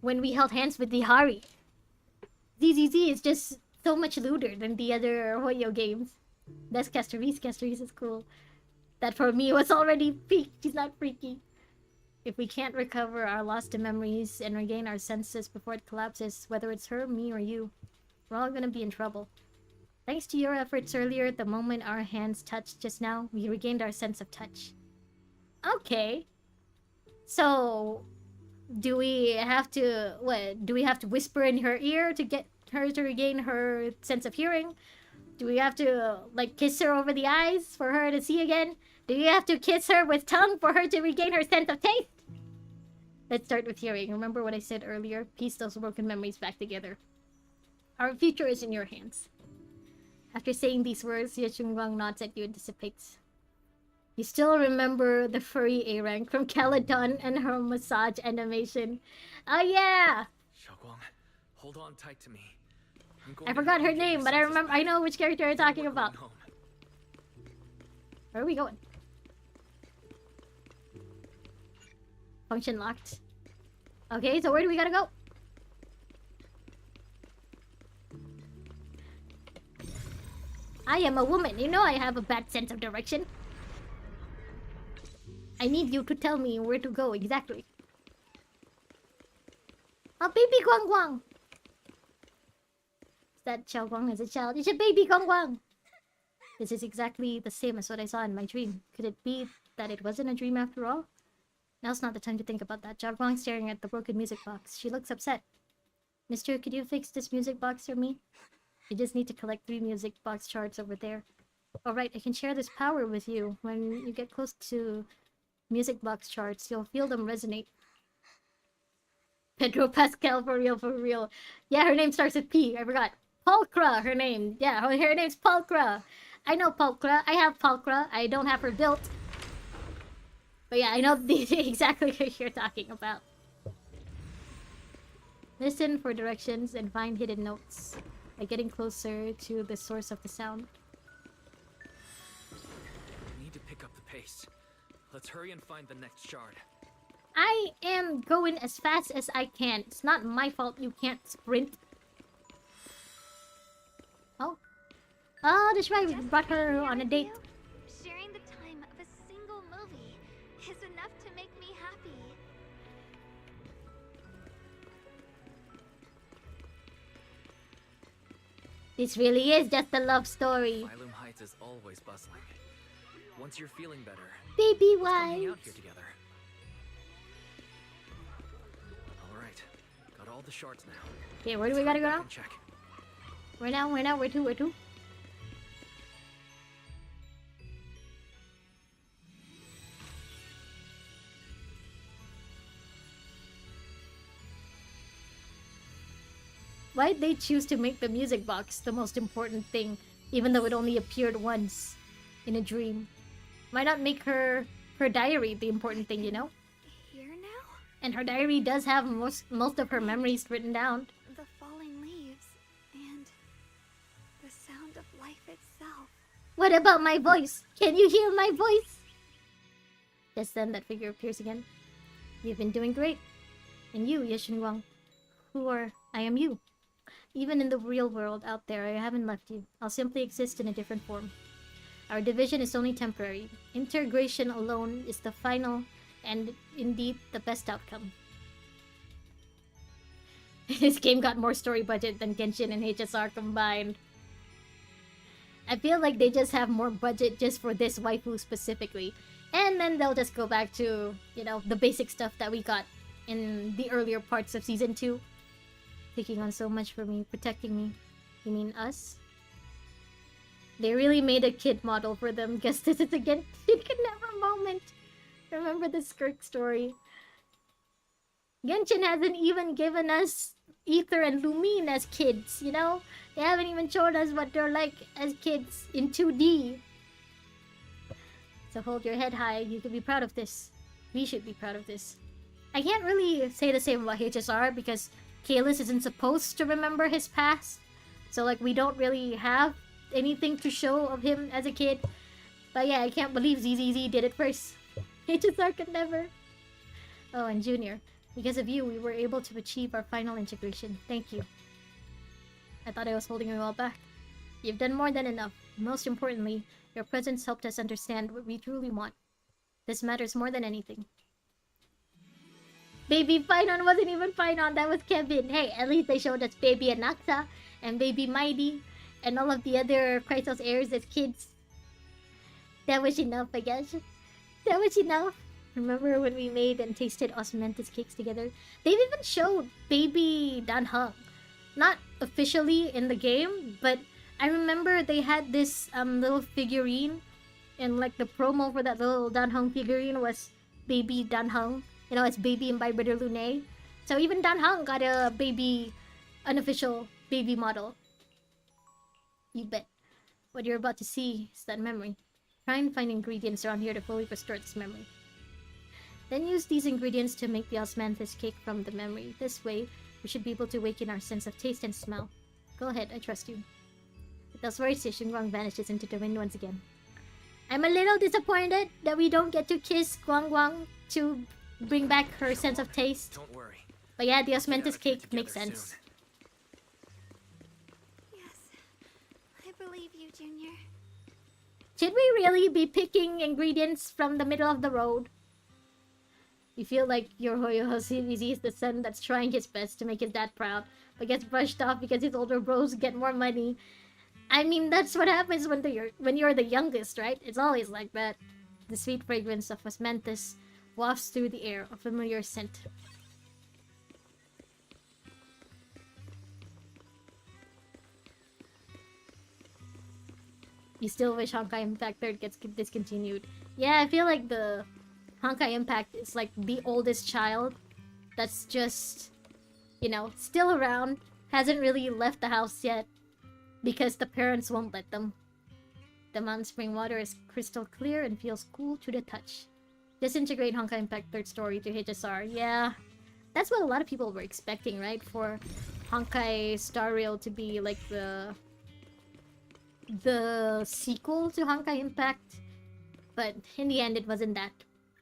when we held hands with the Hari. ZZZ is just so much looter than the other Hoyo games. That's Castoris. Castoris is cool. That for me was already peak. She's not freaky. If we can't recover our lost memories and regain our senses before it collapses, whether it's her, me, or you, we're all gonna be in trouble. Thanks to your efforts earlier, the moment our hands touched just now, we regained our sense of touch. Okay. So, do we have to... what? Do we have to whisper in her ear to get her to regain her sense of hearing? Do we have to, like, kiss her over the eyes for her to see again? Do you have to kiss her with tongue for her to regain her sense of taste? Let's start with hearing. Remember what I said earlier? Piece those broken memories back together. Our future is in your hands. After saying these words, Yechungwang nods at you and dissipates. You still remember the furry A rank from Caledon and her massage animation. Oh yeah! Xiaoguang, hold on tight to me. I forgot her name, but I know which character you're talking about. Where are we going? Function locked. Okay, so where do we gotta go? I am a woman. You know I have a bad sense of direction. I need you to tell me where to go exactly. Oh, baby Guang Guang. Is that Xiao Guang as a child? It's a baby Guang Guang. This is exactly the same as what I saw in my dream. Could it be that it wasn't a dream after all? Now's not the time to think about that. Xiao Guang staring at the broken music box. She looks upset. Mister, could you fix this music box for me? You just need to collect 3 music box charts over there. Alright, I can share this power with you. When you get close to music box charts, you'll feel them resonate. Pedro Pascal, for real, for real. Yeah, her name starts with P. I forgot. Pulcra, her name. Yeah, her name's Pulcra. I know Pulcra. I have Pulcra. I don't have her built. But yeah, I know exactly what you're talking about. Listen for directions and find hidden notes by getting closer to the source of the sound. We need to pick up the pace. Let's hurry and find the next shard. I am going as fast as I can. It's not my fault you can't sprint. Oh. Oh, that's right. We brought her on a date. Sharing the time of a single movie is enough to make me happy. This really is just a love story. Phylum Heights is always bustling. Once you're feeling better, Baby let's come hang out wise. here together. All right, got all the shards now. Okay, where do we gotta go Back now? and check. Where now? Where now? Where to? Where to? Why'd they choose to make the music box the most important thing, even though it only appeared once in a dream? Why not make her diary the important thing, you know? Here now? And her diary does have most of her memories written down. The falling leaves and the sound of life itself. What about my voice? Can you hear my voice? Just then, that figure appears again. You've been doing great. And you, Yeshinguang, I am you. Even in the real world out there, I haven't left you. I'll simply exist in a different form. Our division is only temporary. Integration alone is the final and indeed the best outcome. This game got more story budget than Genshin and HSR combined. I feel like they just have more budget just for this waifu specifically. And then they'll just go back to, you know, the basic stuff that we got in the earlier parts of Season 2. Taking on so much for me, protecting me. You mean us? They really made a kid model for them. Guess this is again never moment. Remember the Skirk story. Genshin hasn't even given us Ether and Lumine as kids, you know? They haven't even shown us what they're like as kids in 2D. So hold your head high. You can be proud of this. We should be proud of this. I can't really say the same about HSR because Kalis isn't supposed to remember his past. So like we don't really have anything to show of him as a kid. But yeah, I can't believe ZZZ did it first. HSR could never. Oh, and Junior. Because of you, we were able to achieve our final integration. Thank you. I thought I was holding you all back. You've done more than enough. Most importantly, your presence helped us understand what we truly want. This matters more than anything. Baby Finon wasn't even Finon, that was Kevin. Hey, at least they showed us Baby Anaxa and Baby Mighty and all of the other Krytos heirs as kids. That was enough, I guess. That was enough. Remember when we made and tasted osmanthus cakes together? They've even showed Baby Danheng. Not officially in the game, but I remember they had this little figurine, and like the promo for that little Danheng figurine was Baby Danheng. You know, it's Baby and by Brother Lune. So even Danheng got a baby, unofficial baby model. You bet. What you're about to see is that memory. Try and find ingredients around here to fully restore this memory. Then use these ingredients to make the osmanthus cake from the memory. This way, we should be able to awaken our sense of taste and smell. Go ahead, I trust you. With those words, Xinguang vanishes into the wind once again. I'm a little disappointed that we don't get to kiss Guang to bring back her sense of taste. Don't worry. But yeah, the We osmanthus gotta get cake makes together sense. soon. Yes, I believe you, Junior. Should we really be picking ingredients from the middle of the road? You feel like your Hoyohoshibizi is the son that's trying his best to make his dad proud, but gets brushed off because his older bros get more money. I mean, that's what happens when you're the youngest, right? It's always like that. The sweet fragrance of osmanthus wafts through the air, a familiar scent. You still wish Honkai Impact 3 gets discontinued. Yeah, I feel like the Honkai Impact is like the oldest child that's just, you know, still around, hasn't really left the house yet because the parents won't let them. The mountain spring water is crystal clear and feels cool to the touch. Disintegrate Honkai Impact 3rd story to HSR. Yeah, that's what a lot of people were expecting, right? For Honkai Star Rail to be like the sequel to Honkai Impact. But in the end, it wasn't that.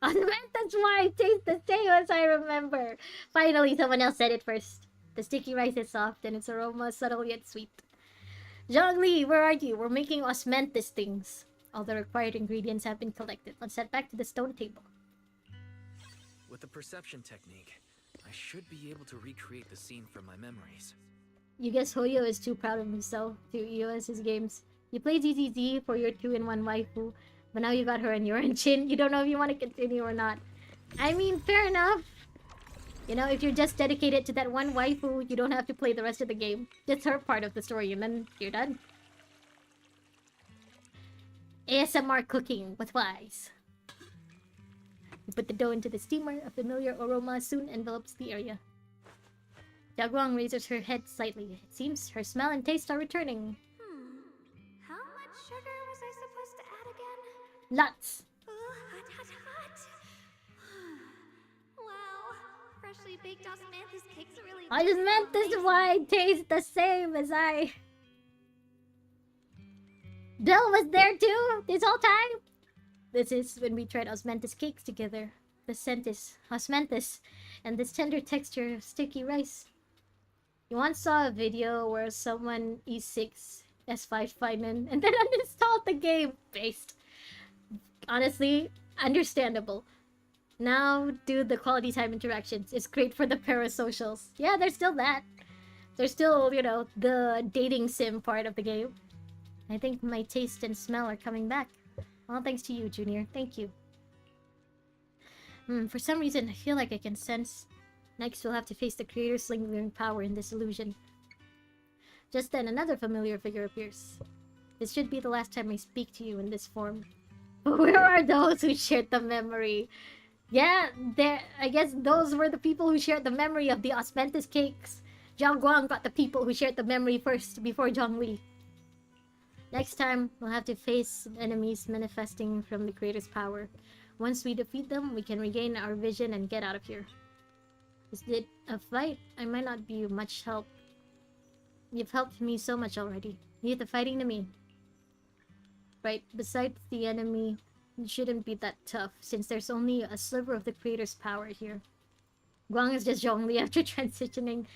That's why it tastes the same as I remember. Finally, someone else said it first. The sticky rice is soft and its aroma is subtle yet sweet. Zhongli, where are you? We're making osmanthus things. All the required ingredients have been collected. Let's head back to the stone table. With the perception technique, I should be able to recreate the scene from my memories. You guess Hoyo is too proud of himself to EOS his games. You played ZZZ for your 2-in-1 waifu, but now you got her in your engine. You don't know if you want to continue or not. I mean, fair enough. You know, if you're just dedicated to that one waifu, you don't have to play the rest of the game. Just her part of the story, and then you're done. ASMR cooking with Wise. You put the dough into the steamer. A familiar aroma soon envelops the area. Jaguang raises her head slightly. It seems her smell and taste are returning. How much sugar was I supposed to add again? Lots. Hot, hot, hot. Wow, freshly baked osmanthus cakes really I just meant this wine tastes the same as I... Bill was there too, this whole time? This is when we tried osmanthus cakes together. The scent is osmanthus, and this tender texture of sticky rice. You once saw a video where someone E6 S5 Finan and then uninstalled the game. Based. Honestly, understandable. Now do the quality time interactions. It's great for the parasocials. Yeah, there's still that. There's still, you know, the dating sim part of the game. I think my taste and smell are coming back. All thanks to you, Junior. Thank you. For some reason, I feel like I can sense next we'll have to face the creator's lingering power in this illusion. Just then, another familiar figure appears. This should be the last time I speak to you in this form. Where are those who shared the memory? Yeah, I guess those were the people who shared the memory of the osmanthus cakes. Zhao Guang got the people who shared the memory first before Zhongli. Next time, we'll have to face enemies manifesting from the creator's power. Once we defeat them, we can regain our vision and get out of here. Is it a fight? I might not be much help. You've helped me so much already. Leave the fighting to me. Right, besides the enemy, it shouldn't be that tough, since there's only a sliver of the creator's power here. Guang is just Zhongli after transitioning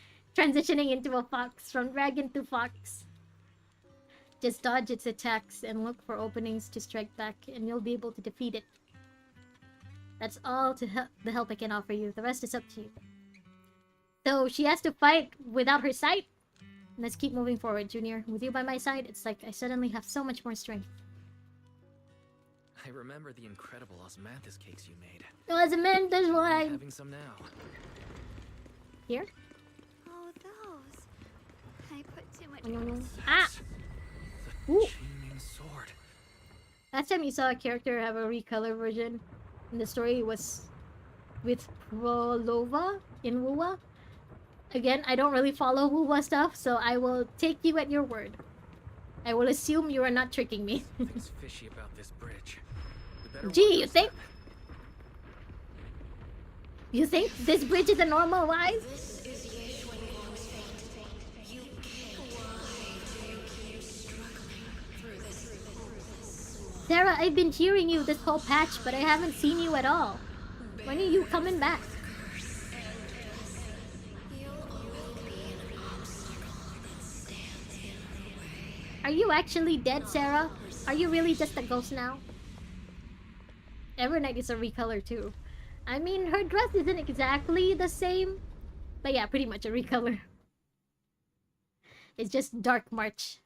into a fox, from dragon to fox. Just dodge its attacks and look for openings to strike back, and you'll be able to defeat it. That's all the help I can offer you. The rest is up to you. So she has to fight without her sight? Let's keep moving forward, Junior. With you by my side, it's like I suddenly have so much more strength. I remember the incredible osmanthus cakes you made. Osmanthus I'm wine! having some now. Here? Oh, those. I put too much... Ah! The Ooh. Chainmail sword. Last time you saw a character have a recolor version, and the story was with Prolova in Wuwa. Again, I don't really follow Wuwa stuff, so I will take you at your word. I will assume you are not tricking me. Something's fishy about this bridge. We better Gee, watch you our think? step. You think this bridge is a normal wise? This is Yeshuan Guang's fate. You can't. Why do you keep struggling through this hopeless swamp? Sarah, I've been hearing you this whole patch, but I haven't seen you at all. When are you coming back? You'll always be an obstacle that stands in her way. Are you actually dead, Sarah? Are you really just a ghost now? Evernight is a recolor too. I mean, her dress isn't exactly the same, but yeah, pretty much a recolor. It's just Dark March.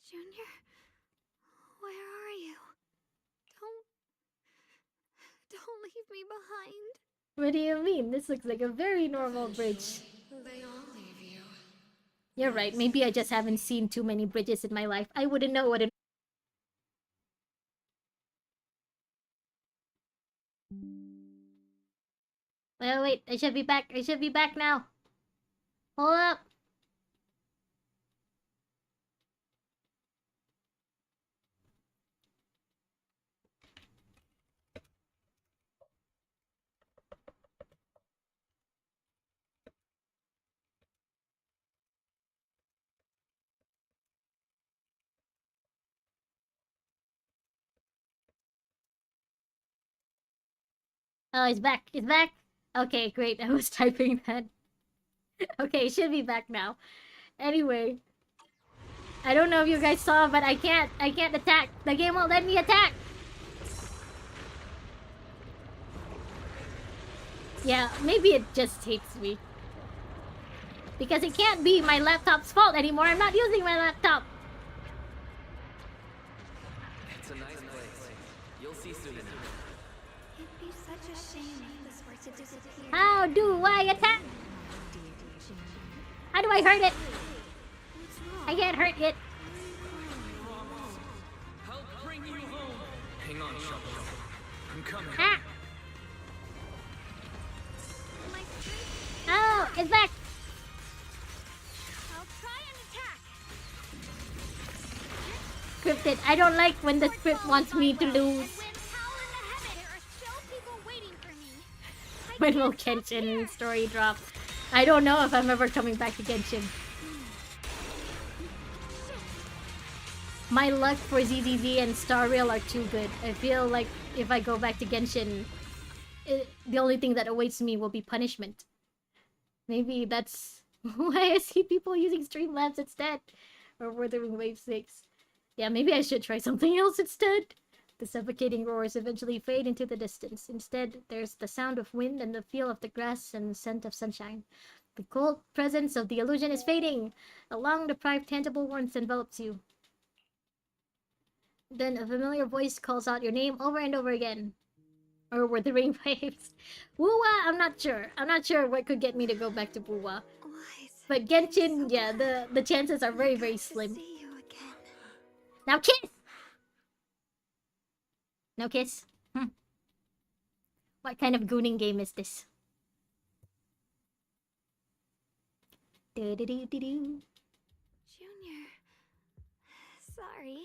Junior, where are you? Don't leave me behind. What do you mean? This looks like a very normal bridge. They all leave you. You're right. Maybe I just haven't seen too many bridges in my life. I wouldn't know what it. Wait, wait. I should be back. I should be back now. Hold up. Oh, it's back. It's back. Okay, great. I was typing that. Okay, should be back now. Anyway, I don't know if you guys saw, but I can't attack. The game won't let me attack. Yeah, maybe it just hates me. Because it can't be my laptop's fault anymore. I'm not using my laptop. It's a nice place. You'll see soon enough. It'd be such a shame if this were to disappear. How do I attack? How do I hurt it? I can't hurt it. Help bring you home. Hang on, Shovel. I'm coming. Ah! My strength. Oh, it's back. I'll try an attack. Scripted. I don't like when the script wants me to lose. When will Genshin story drop? I don't know if I'm ever coming back to Genshin. My luck for ZZZ and Star Rail are too good. I feel like if I go back to Genshin, the only thing that awaits me will be punishment. Maybe that's why I see people using Streamlabs instead. Or Wuthering Wave 6. Yeah, maybe I should try something else instead. The suffocating roars eventually fade into the distance. Instead, there's the sound of wind and the feel of the grass and the scent of sunshine. The cold presence of the illusion is fading. A long deprived tangible warmth envelops you. Then a familiar voice calls out your name over and over again. Or were the rain waves? Wuwa, I'm not sure. I'm not sure what could get me to go back to Wuwa. But Genshin, yeah, the chances are very, very slim. Now kiss! No kiss? What kind of gooning game is this? Do-do-do-do-do. Junior. Sorry.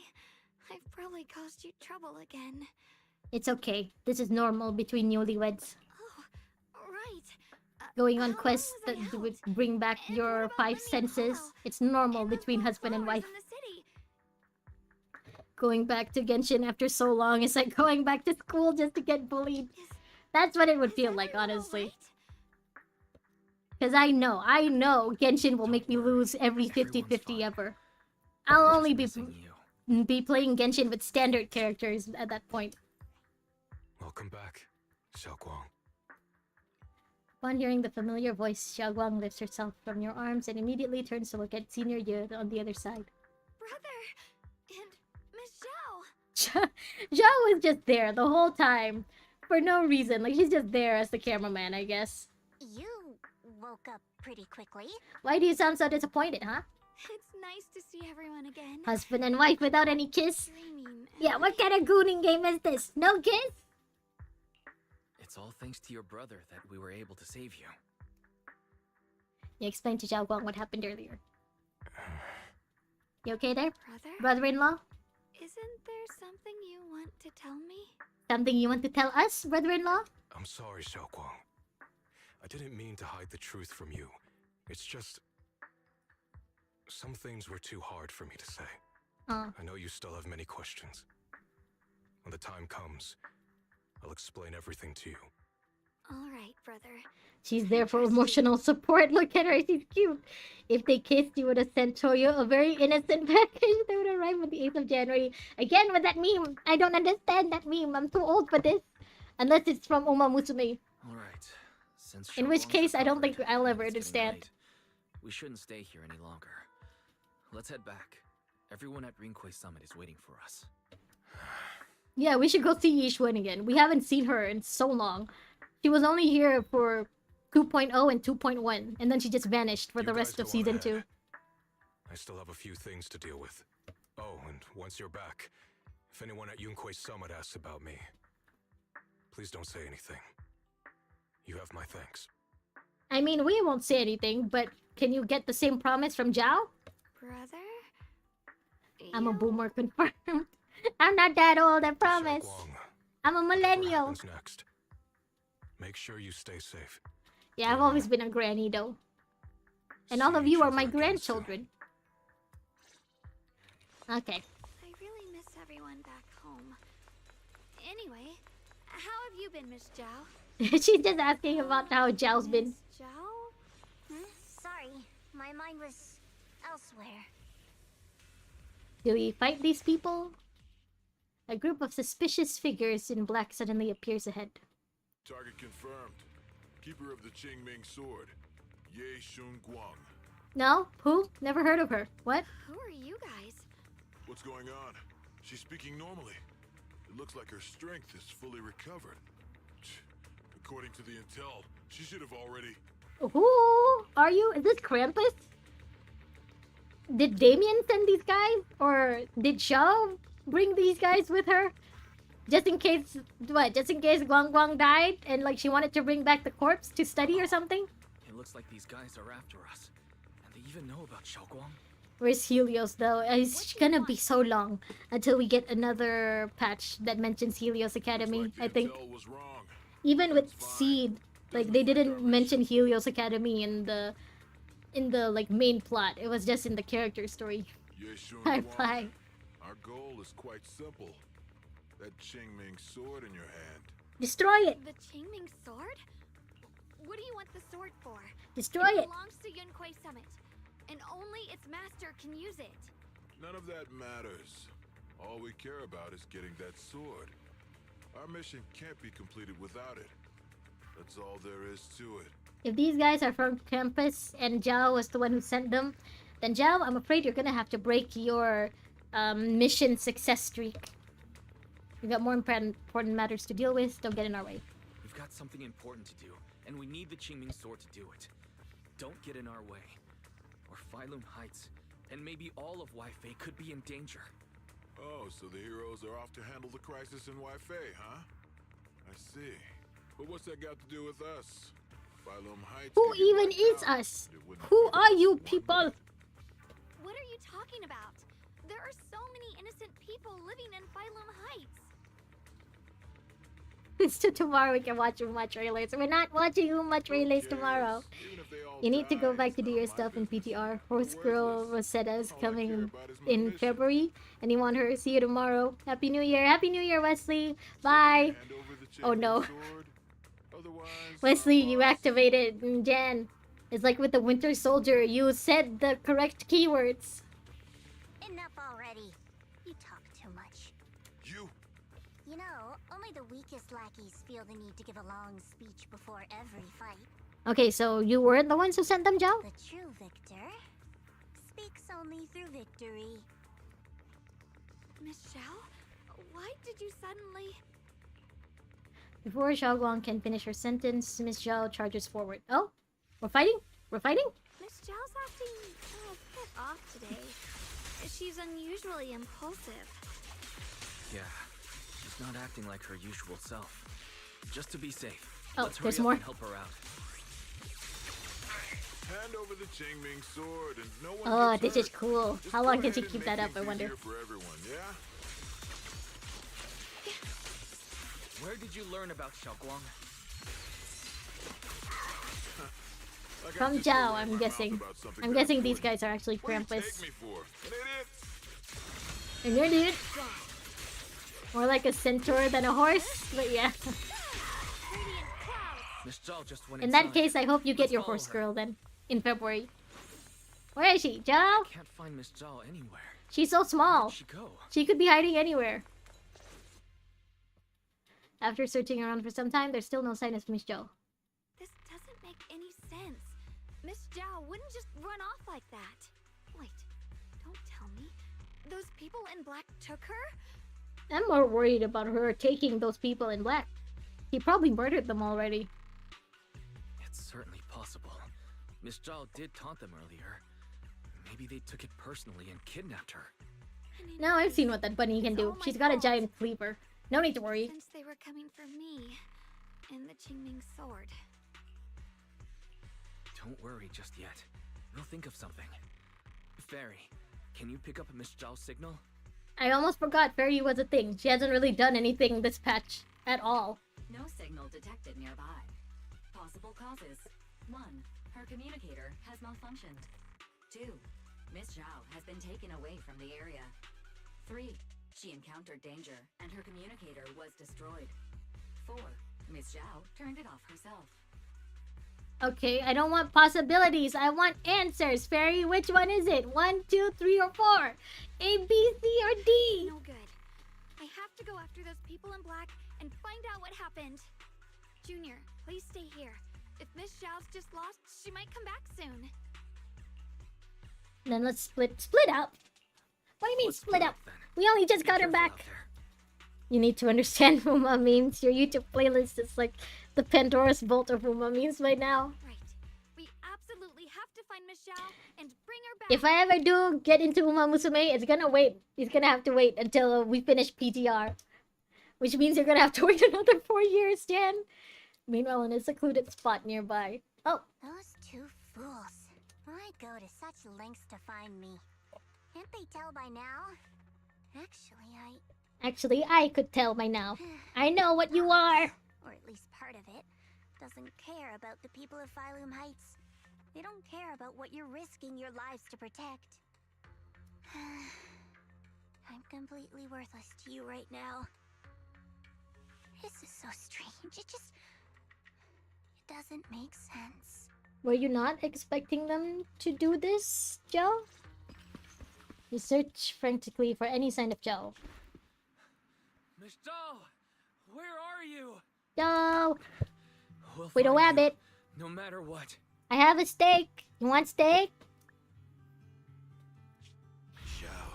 I've probably caused you trouble again. It's okay. This is normal between newlyweds. Oh, right. Going on How quests long that was I would out? bring back And your what about 5 Lemmy and senses. Hollow? It's normal And those between little husband and flowers wife. in the city? Going back to Genshin after so long is like going back to school just to get bullied. Is, That's what it would is feel like, everyone honestly. alright? Because I know Genshin will make me lose every 50-50 ever. I'll We're only just be missing you. playing Genshin with standard characters at that point. Welcome back, Xiaoguang. Upon hearing the familiar voice, Xiaoguang lifts herself from your arms and immediately turns to look at Senior Ye on the other side. Brother! And Miss Zhao! Zhao was just there the whole time. For no reason. Like, she's just there as the cameraman, I guess. You woke up pretty quickly. Why do you sound so disappointed, huh? It's nice to see everyone again. Husband and wife without any kiss? Dreaming. Yeah, what kind of gooning game is this? No kiss? It's all thanks to your brother that we were able to save you. You explained to Zhao Guang what happened earlier. You okay there? Brother? Brother-in-law? Isn't there something you want to tell me? Something you want to tell us, brother-in-law? I'm sorry, Xiaoguang. I didn't mean to hide the truth from you. It's just... some things were too hard for me to say. Oh. I know you still have many questions. When the time comes, I'll explain everything to you. Alright, brother. She's there for emotional support. Look at her, she's cute. If they kissed, you would have sent Toyo a very innocent package that would arrive on the 8th of January. Again with that meme. I don't understand that meme. I'm too old for this. Unless it's from Uma Musume. Alright. Since In which Xiaoguang's case, I don't think recovered I'll and ever it's getting understand. late, we shouldn't stay here any longer. Let's head back. Everyone at Rinquay Summit is waiting for us. Yeah, we should go see Yishuan again. We haven't seen her in so long. She was only here for 2.0 and 2.1, and then she just vanished for You the guys rest of go on Season ahead. 2. I still have a few things to deal with. Oh, and once you're back, if anyone at Yunquei Summit asks about me, please don't say anything. You have my thanks. I mean, we won't say anything, but can you get the same promise from Zhao? Brother? I'm a boomer confirmed. I'm not that old, I promise. Xiaoguang, I'm a whatever millennial. happens next, make sure you stay safe. Yeah, I've always been a granny though. And all See of you each are my other again soon. grandchildren. Okay. I really miss everyone back home. Anyway, how have you been, Miss Zhao? She's just asking about how Zhao's been. Miss Zhao? Sorry, my mind was elsewhere. Do we fight these people? A group of suspicious figures in black suddenly appears ahead. Target confirmed. Keeper of the Qingming sword, Ye Shun Guang. No? Who? Never heard of her. What? Who are you guys? What's going on? She's speaking normally. It looks like her strength is fully recovered. According to the intel, she should have already... Who are you? Is this Krampus? Did Damien send these guys? Or did Xiao bring these guys with her? Just in case, what? Just in case Guang Guang died and like she wanted to bring back the corpse to study or something? It looks like these guys are after us. And they even know about Xiaoguang. Where's Helios though? It's gonna be so long until we get another patch that mentions Helios Academy, I think. Even with Seed, like they didn't mention Helios Academy in the like main plot. It was just in the character story. I reply. Our goal is quite simple. That Qingming sword in your hand. Destroy it! The Qingming sword? What do you want the sword for? Destroy it! It belongs to Yunquei Summit, and only its master can use it. None of that matters. All we care about is getting that sword. Our mission can't be completed without it. That's all there is to it. If these guys are from campus and Zhao was the one who sent them, then Zhao, I'm afraid you're gonna have to break your mission success streak. We got more important matters to deal with. Don't get in our way. We've got something important to do, and we need the Qingming sword to do it. Don't get in our way. Or Phylum Heights, and maybe all of Waifei could be in danger. Oh, so the heroes are off to handle the crisis in Waifei, huh? I see. But what's that got to do with us? Phylum Heights. Who even is us? Who are you people? What are you talking about? There are so many innocent people living in Phylum Heights. So tomorrow we can watch Uma trailers. We're not watching Uma trailers tomorrow. You need to go back to do your stuff in PTR. Horse Girl Rosetta is coming in February. Anyone her? See you tomorrow. Happy New Year. Happy New Year, Wesley. Bye. Oh no. Wesley, you activated Jan. It's like with the Winter Soldier. You said the correct keywords. Enough already. You talk too much. You know, only the weakest lackeys feel the need to give a long speech before every fight. Okay, so you weren't the ones who sent them, Zhao? The true victor speaks only through victory. Miss Zhao, why did you suddenly... Before Xiaoguang can finish her sentence, Miss Zhao charges forward. Oh? We're fighting? We're fighting? Miss Zhao's acting a bit off today. She's unusually impulsive. Yeah, she's not acting like her usual self. Just to be safe, oh, let's hurry there's up more. and help her out. Hand over the Qingming sword and no one Oh, gets this is hurt. cool. Just How go long can ahead she and keep make that up, I things wonder? easier for everyone, yeah? Where did you learn about Xiaoguang? Like I From just go Zhao, running I'm my mouth guessing. about something I'm that guessing these important. guys are actually What do you Krampus. take me for? An idiot? And you're dude. More like a centaur than a horse, but yeah. Miss Zhao just went In that inside. case, I hope you get Let's your follow horse her. girl then. In February. Where is she? Zhao? Can't find Miss Zhao anywhere. She's so small. Where'd she go? She could be hiding anywhere. After searching around for some time, there's still no sign of Miss Zhao. This doesn't make any sense. Miss Zhao wouldn't just run off like that. Wait, don't tell me. Those people in black took her? I'm more worried about her taking those people in black. He probably murdered them already. It's certainly possible. Miss Zhao did taunt them earlier. Maybe Maybe they took it personally and kidnapped her. Now I've seen what that bunny can do. She's got a giant cleaver. No need to worry. Since they were coming for me and the Qingming sword. Don't worry just yet. We'll think of something. Fairy, can you pick up Miss Zhao's signal? I almost forgot Fairy was a thing. She hasn't really done anything this patch at all. No signal detected nearby. Possible causes. 1. Her communicator has malfunctioned. 2. Miss Zhao has been taken away from the area. 3. She encountered danger and her communicator was destroyed. 4. Miss Zhao turned it off herself. Okay, I don't want possibilities. I want answers. Fairy, which one is it? 1, 2, 3, or 4? A, B, C, or D? No good. I have to go after those people in black and find out what happened. Junior, please stay here. If Miss Zhao's just lost, she might come back soon. Then let's split up. What do you mean Let's split up? then. We only just got her Careful back. out there. You need to understand Uma memes. Your YouTube playlist is like the Pandora's vault of Uma memes right now. Right. We absolutely have to find Miss Zhao and bring her back. If I ever do get into Uma Musume, it's gonna wait. It's gonna have to wait until we finish PTR. Which means you're gonna have to wait another 4 years, Dan. Meanwhile, in a secluded spot nearby. Oh, Those two fools. Why go to such lengths to find me? Can't they tell by now? actually, I could tell by now. I know what you are. Or at least part of it, doesn't care about the people of Phylum Heights. They don't care about what you're risking your lives to protect. I'm completely worthless to you right now. This is so strange. It doesn't make sense. Were you not expecting them to do this, Joe? You search frantically for any sign of Joe. Miss Zhao, where are you? Joe! We'll Wait a find you, rabbit. no matter what. I have a steak. You want steak? Zhao,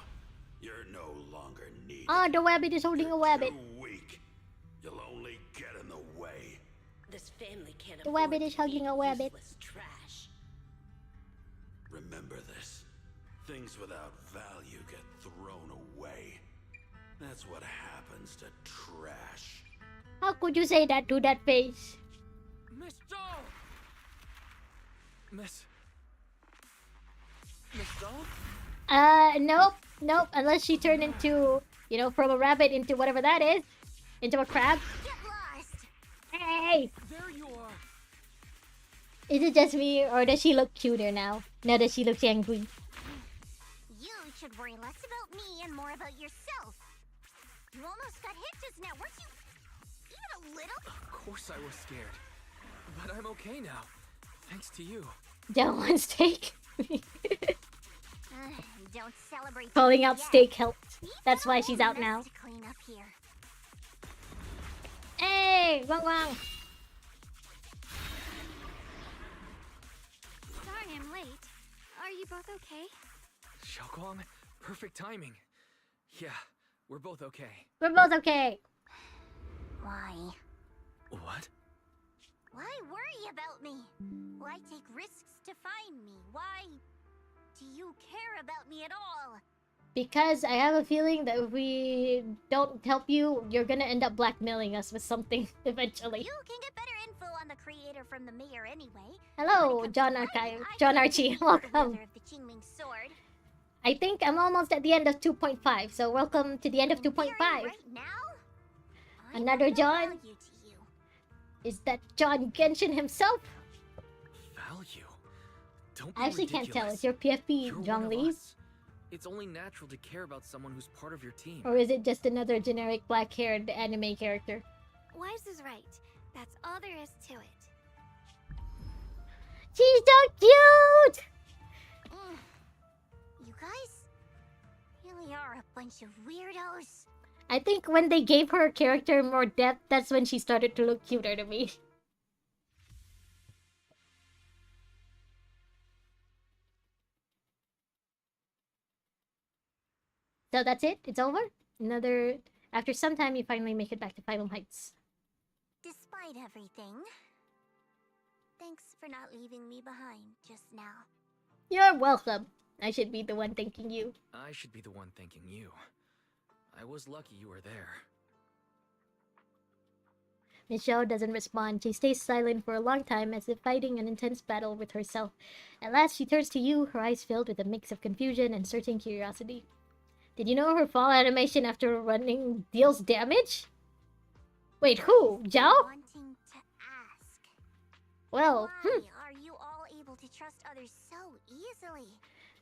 you're no longer needed. Oh, the rabbit is holding a rabbit. Too weak. You'll only get in the way. This family can't The afford rabbit to is hugging feed a rabbit. useless trash. Remember this. Things without value get thrown away. That's what happens to trash. How could you say that to that face? Miss Zhao! Miss Zhao? Nope. Unless she turned into, from a rabbit into whatever that is. Into a crab. Get lost! Hey! There you are! Is it just me, or does she look cuter now? Now that she looks angry. You should worry less about me and more about yourself. You almost got hit just now, weren't you? Even a little? Of course I was scared. But I'm okay now. Thanks to you. Don't want steak. Don't celebrate. Calling out yet. steak helped. We've That's got a why whole she's out mess now. to clean up here. Hey! Wang. Sorry I'm late. Are you both okay? Xiaoguang, perfect timing. Yeah, we're both okay. We're both okay. Why? What? Why worry about me? Why take risks to find me? Why do you care about me at all? Because I have a feeling that if we don't help you, you're gonna end up blackmailing us with something eventually. You can get better info on the creator from the mayor anyway. Hello, When it comes John to Archive. fighting, I John can't Archie, be the welcome. wielder of the Qingming sword. I think I'm almost at the end of 2.5, so welcome to the end of In theory, 2.5. right now, I'm Another of no John? value to you. Is that John Genshin himself? Value? Don't be I actually can't tell. ridiculous. Is your PFP You're one Zhong of Li? us. It's only natural to care about someone who's part of your team. Or is it just another generic black-haired anime character? Wise is right. That's all there is to it. She's so cute! You guys really are a bunch of weirdos. I think when they gave her character more depth, that's when she started to look cuter to me. So that's it? It's over? After some time, you finally make it back to Phylum Heights. Despite everything, thanks for not leaving me behind just now. You're welcome. I should be the one thanking you. I should be the one thanking you. I was lucky you were there. Miss Zhao doesn't respond. She stays silent for a long time as if fighting an intense battle with herself. At last, she turns to you, her eyes filled with a mix of confusion and certain curiosity. Did you know her fall animation after running deals damage? Wait, who? Zhao? Wanting to ask. Well, Why are you all able to trust others so easily?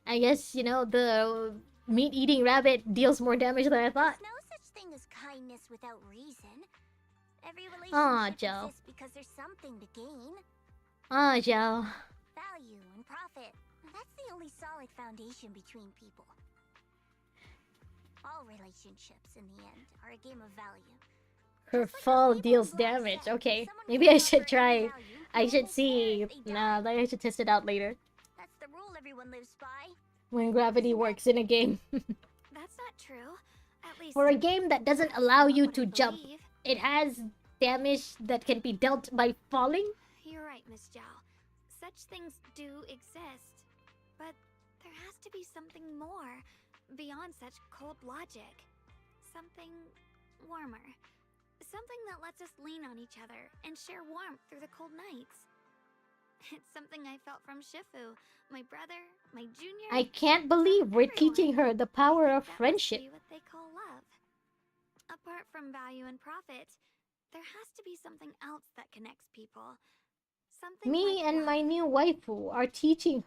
I guess, you know, the meat-eating rabbit deals more damage than I thought. There's no such thing as kindness without reason. Every Aw, relationship Zhao. exists because there's something to gain. Ah, Zhao. Value and profit. That's the only solid foundation between people. All relationships, in the end, are a game of value. Her fall deals damage. Okay, maybe I should try. I should see. Nah, I should test it out later. That's the rule everyone lives by. When gravity works in a game. That's not true. At least For a game that doesn't allow you to jump, believe. it has damage that can be dealt by falling? You're right, Miss Zhao. Such things do exist. But there has to be something more beyond such cold logic. Something warmer. Something that lets us lean on each other and share warmth through the cold nights. It's something I felt from Shifu, my brother, my junior. I can't believe we're teaching her the power of That must friendship. be what they call love. Apart from value and profit, there has to be something else that connects people. Something Me like and love. my new waifu are teaching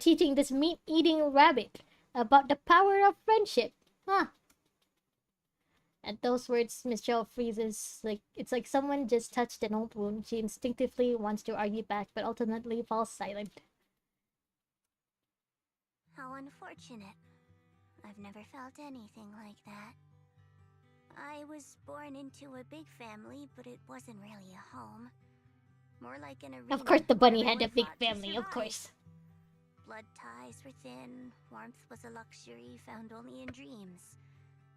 teaching this meat-eating rabbit about the power of friendship. Huh. At those words, Miss Zhao freezes. It's like someone just touched an old wound. She instinctively wants to argue back, but ultimately falls silent. How unfortunate. I've never felt anything like that. I was born into a big family, but it wasn't really a home. More like an arena. Of course, the bunny where had a everyone big fought to family, of survive. course. Blood ties were thin, warmth was a luxury found only in dreams.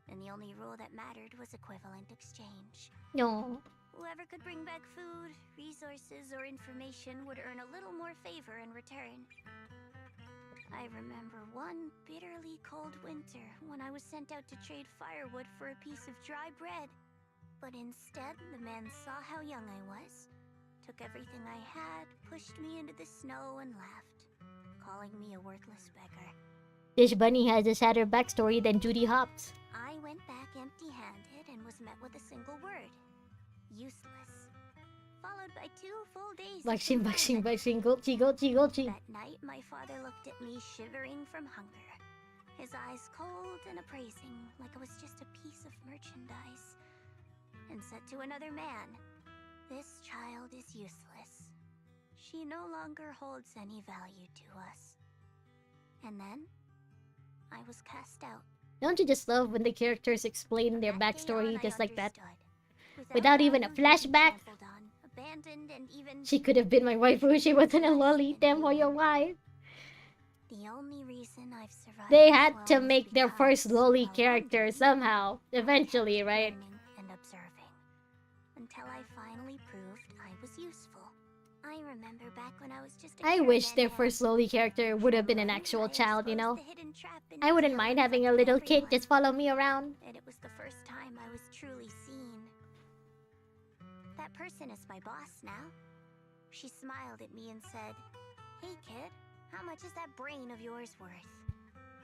And the only rule that mattered was equivalent exchange. No. Whoever could bring back food, resources, or information would earn a little more favor in return. I remember one bitterly cold winter when I was sent out to trade firewood for a piece of dry bread. But instead, the man saw how young I was, took everything I had, pushed me into the snow, and left, calling me a worthless beggar. This bunny has a sadder backstory than Judy Hopps. I went back empty-handed and was met with a single word. Useless. Followed by 2 full days of Bakshing, bakshing, confinement. bakshing, gulchi, gulchi, gulchi. That night, my father looked at me shivering from hunger. His eyes cold and appraising, like I was just a piece of merchandise. And said to another man, "This child is useless. She no longer holds any value to us." And then, I was cast out. Don't you just love when the characters explain their From that day backstory on, I just like that? understood. Without even a value, you'd be flashback? trampled on, abandoned, and even She could have been my waifu if she wasn't a lolly. Damn Hoyo, why? the only reason I've survived. They this had long to is make their because, first lolly while character wandering, somehow. I Eventually, kept right? learning and observing, until I finally proved I was useful. I remember back when I was just a I wish their caravan first hand. lolly character would have been an Luckily, actual I child, you exposed know? the hidden trap in I wouldn't the mind talents having a of little kid everyone. just follow me around. And it was the first time I was truly seen. That person is my boss now. She smiled at me and said, "Hey kid, how much is that brain of yours worth?"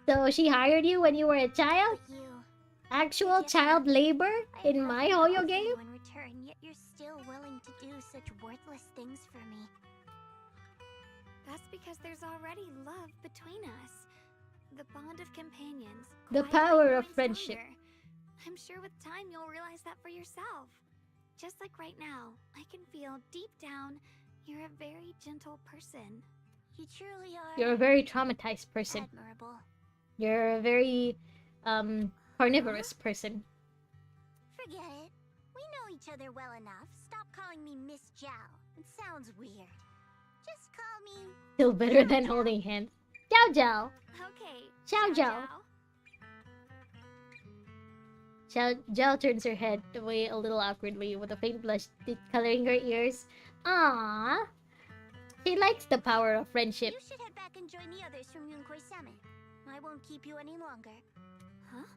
So she hired you when you were a child? But you, Actual child labor I have in my nothing to Hoyo offer game? you in return, yet you're still willing to do such worthless things for me. That's because there's already love between us. The bond of companions. The quietly power of growing friendship. stronger. I'm sure with time you'll realize that for yourself. Just like right now, I can feel deep down you're a very gentle person. You truly are You're a very traumatized person. admirable. You're a very, carnivorous person. Forget it. We know each other well enough. Stop calling me Miss Zhao. It sounds weird. Just call me... Still better than holding hands. Jiao Jiao! Okay. Xiao Zhao. Jiao turns her head away a little awkwardly with a faint blush coloring her ears. Aww. She likes the power of friendship. You should head back and join the others from Yunkoi Salmon. I won't keep you any longer. Huh?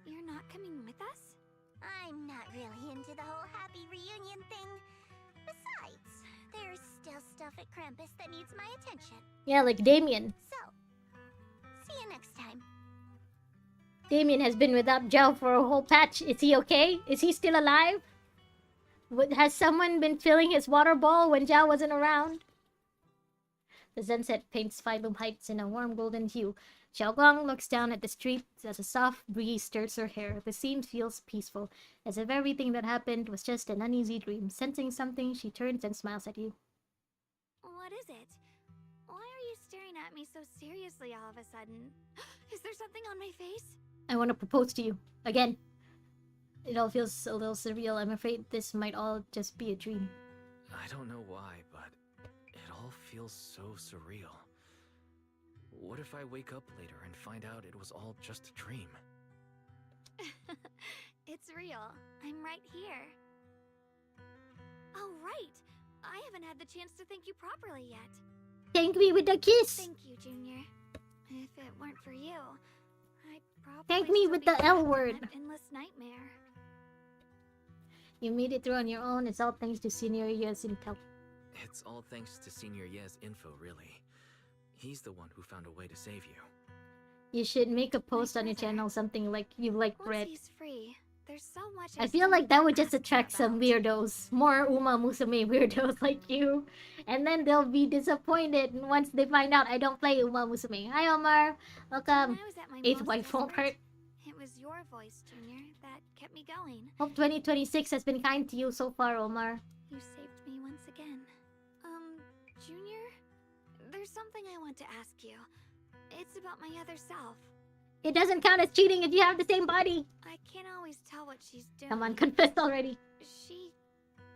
You're not coming with us? I'm not really into the whole happy reunion thing. Besides, there's still stuff at Krampus that needs my attention. Yeah, like Damien. So, see you next time. Damien has been without Zhao for a whole patch. Is he okay? Is he still alive? Has someone been filling his water ball when Zhao wasn't around? The sunset paints Filum Heights in a warm golden hue. Xiaoguang looks down at the street as a soft breeze stirs her hair. The scene feels peaceful, as if everything that happened was just an uneasy dream. Sensing something, she turns and smiles at you. What is it? Why are you staring at me so seriously all of a sudden? Is there something on my face? I want to propose to you. Again. It all feels a little surreal. I'm afraid this might all just be a dream. I don't know why, but it all feels so surreal. What if I wake up later and find out it was all just a dream? It's real. I'm right here. Oh, right. I haven't had the chance to thank you properly yet. Thank me with a kiss! Thank you, Junior. If it weren't for you, I'd probably thank me still with be the L trapped in word. that endless nightmare. You made it through on your own. It's all thanks to Senior Ye's intel. It's all thanks to Senior Ye's info, really. He's the one who found a way to save you. You should make a post on your channel, something like you like bread. Once he's free, there's so much I still feel like need that to would just ask him attract some about. weirdos. More Uma Musume weirdos like you. And then they'll be disappointed once they find out I don't play Uma Musume. Hi Omar! Welcome! When I was at my 8th most wife won't hurt. desperate, it was your voice, Junior, that kept me going. Hope 2026 has been kind to you so far, Omar. You saved me once again. Junior? There's something I want to ask you. It's about my other self. It doesn't count as cheating if you have the same body. I can't always tell what she's doing. Come on, confess already. She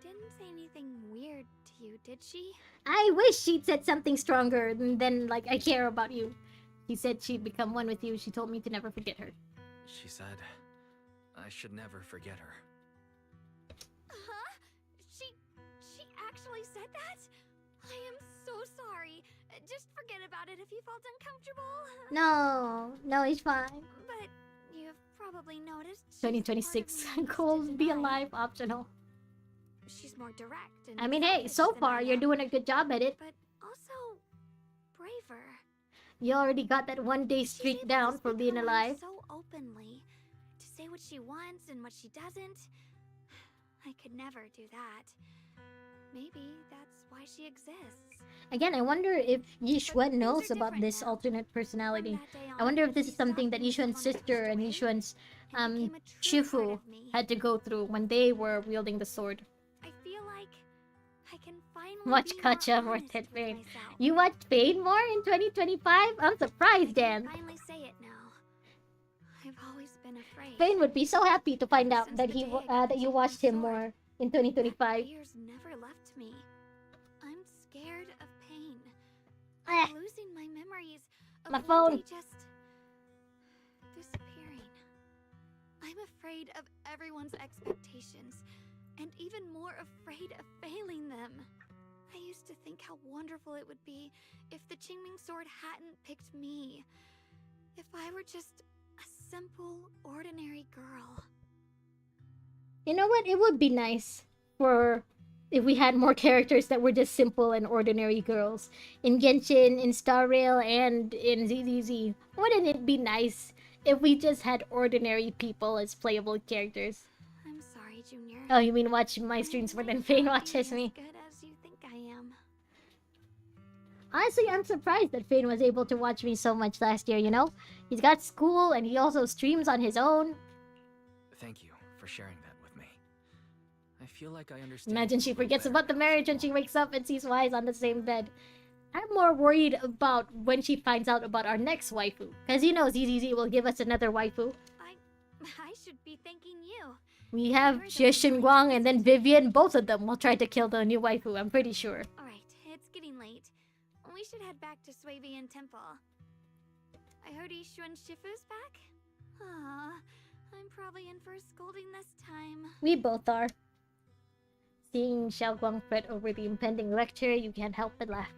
didn't say anything weird to you, did she? I wish she'd said something stronger than like, I care about you. She said she'd become one with you. She told me to never forget her. She said I should never forget her. Huh? She actually said that? I am so sorry. Just forget about it if you felt uncomfortable. No, it's fine. But you've probably noticed 2026 she's goals be alive optional. She's more direct and I mean, hey, selfish so than far I you're am, doing a good job at it. but also braver. You already got that 1-day She's streak able down to for speak being her mind alive. so openly, to say what she wants and what she doesn't. I could never do that. Maybe that's why she exists. Again, I wonder if Yishuan things knows are about different this now. alternate personality. From that day I wonder on, if this she is something stopped that being Yishuan's someone I sister and pushed away Yishuan's and became a true part Shifu of me. had to go through when they were wielding the sword. I feel like I can finally Watch be more Kacha or honest Ted with Fane. myself. You watched Fane more in 2025? I'm surprised, Dan. Finally say it now. I've always been afraid. Fane would be so happy to find out Since that the he day I got that you the watched him sword, more in that 2025. fear's never left me. I'm scared of pain. Ah. I'm losing my memories of My one phone. day just disappearing. I'm afraid of everyone's expectations, and even more afraid of failing them. I used to think how wonderful it would be if the Qingming sword hadn't picked me. If I were just a simple, ordinary girl. You know what? It would be nice for if we had more characters that were just simple and ordinary girls. In Genshin, in Star Rail, and in ZZZ. Wouldn't it be nice if we just had ordinary people as playable characters? I'm sorry, Junior. Oh, you mean watch my streams more than Fane watches me? As good as you think I am. Honestly, I'm surprised that Fane was able to watch me so much last year, you know? He's got school and he also streams on his own. Thank you for sharing that with me. I feel like I understand. Imagine you she a little forgets better about the now, marriage when she wakes up and sees Wise on the same bed. I'm more worried about when she finds out about our next waifu. Because you know ZZZ will give us another waifu. I should be thanking you. We have Xie Xinguang and then Vivian. Both of them will try to kill the new waifu, I'm pretty sure. Alright, it's getting late. We should head back to Suevian Temple. I heard Yishuan Shifu's back? Aw, I'm probably in for a scolding this time. We both are. Seeing Xiao Guang fret over the impending lecture, you can't help but laugh.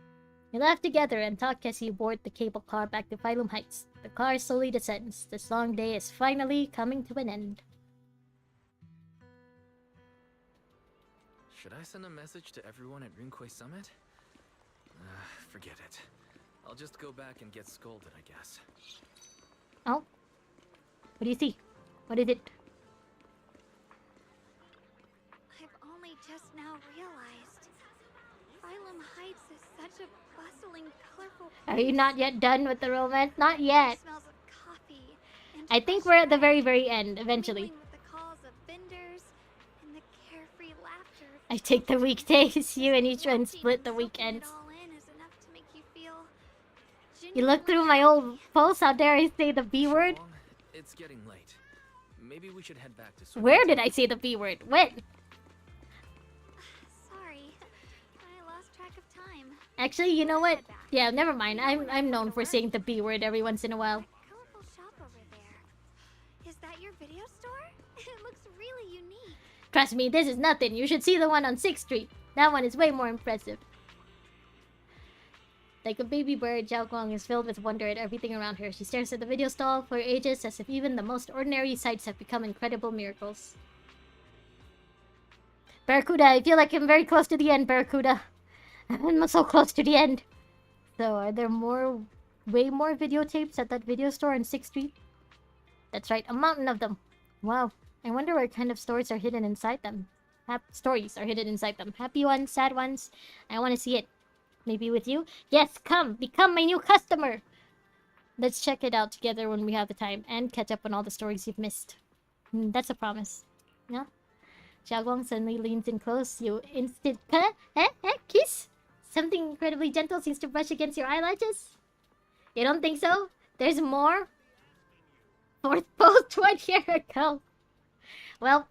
You laugh together and talk as you board the cable car back to Phylum Heights. The car slowly descends. This long day is finally coming to an end. Should I send a message to everyone at Rinkway Summit? Forget it. I'll just go back and get scolded, I guess. Oh. What do you see? What is it? I've only just now realized Phylum Heights is such a bustling, colorful place. Are you not yet done with the romance? Not yet. It smells of coffee and I think fresh we're at the bread, very end, eventually. mingling with the calls of vendors and the carefree laughter of I take the weekdays, you and each one waltzing split and the soaking weekends. it all in is enough to make you feel You look genuinely through my happy. old posts, how dare I say the B word? Shalom, it's getting late. Maybe we should head back to Where did I say the B word? When? Sorry, I lost track of time. Actually, you know what? Yeah, never mind. I'm known for saying the B word every once in a while. Colorful shop over there. Is that your video store? It looks really unique. Trust me, this is nothing. You should see the one on 6th Street. That one is way more impressive. Like a baby bird, Zhao Guang is filled with wonder at everything around her. She stares at the video stall for ages as if even the most ordinary sights have become incredible miracles. Barracuda, I feel like I'm very close to the end, Barracuda. I'm so close to the end. So, are there way more videotapes at that video store on 6th Street? That's right, a mountain of them. Wow, I wonder what kind of stories are hidden inside them. Stories are hidden inside them. Happy ones, sad ones. I want to see it. Maybe with you? Yes, come! Become my new customer! Let's check it out together when we have the time and catch up on all the stories you've missed. That's a promise. Yeah? Xiaoguang suddenly leans in close. You instant... Kiss? Something incredibly gentle seems to brush against your eyelashes? You don't think so? There's more? Fourth post 1 year ago. Well,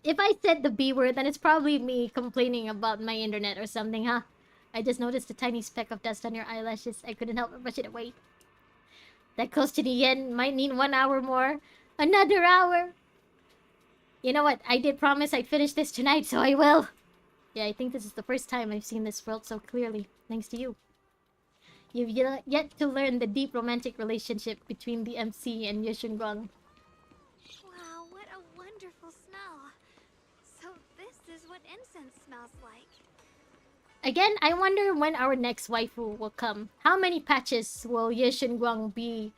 if I said the B word, then it's probably me complaining about my internet or something, huh? I just noticed a tiny speck of dust on your eyelashes. I couldn't help but brush it away. That close to the end might need 1 hour more. Another hour! You know what? I did promise I'd finish this tonight, so I will. Yeah, I think this is the first time I've seen this world so clearly, thanks to you. You've yet to learn the deep romantic relationship between the MC and Yushun Guang. Wow, what a wonderful smell. So this is what incense smells like. Again, I wonder when our next waifu will come. How many patches will Yushun Guang be,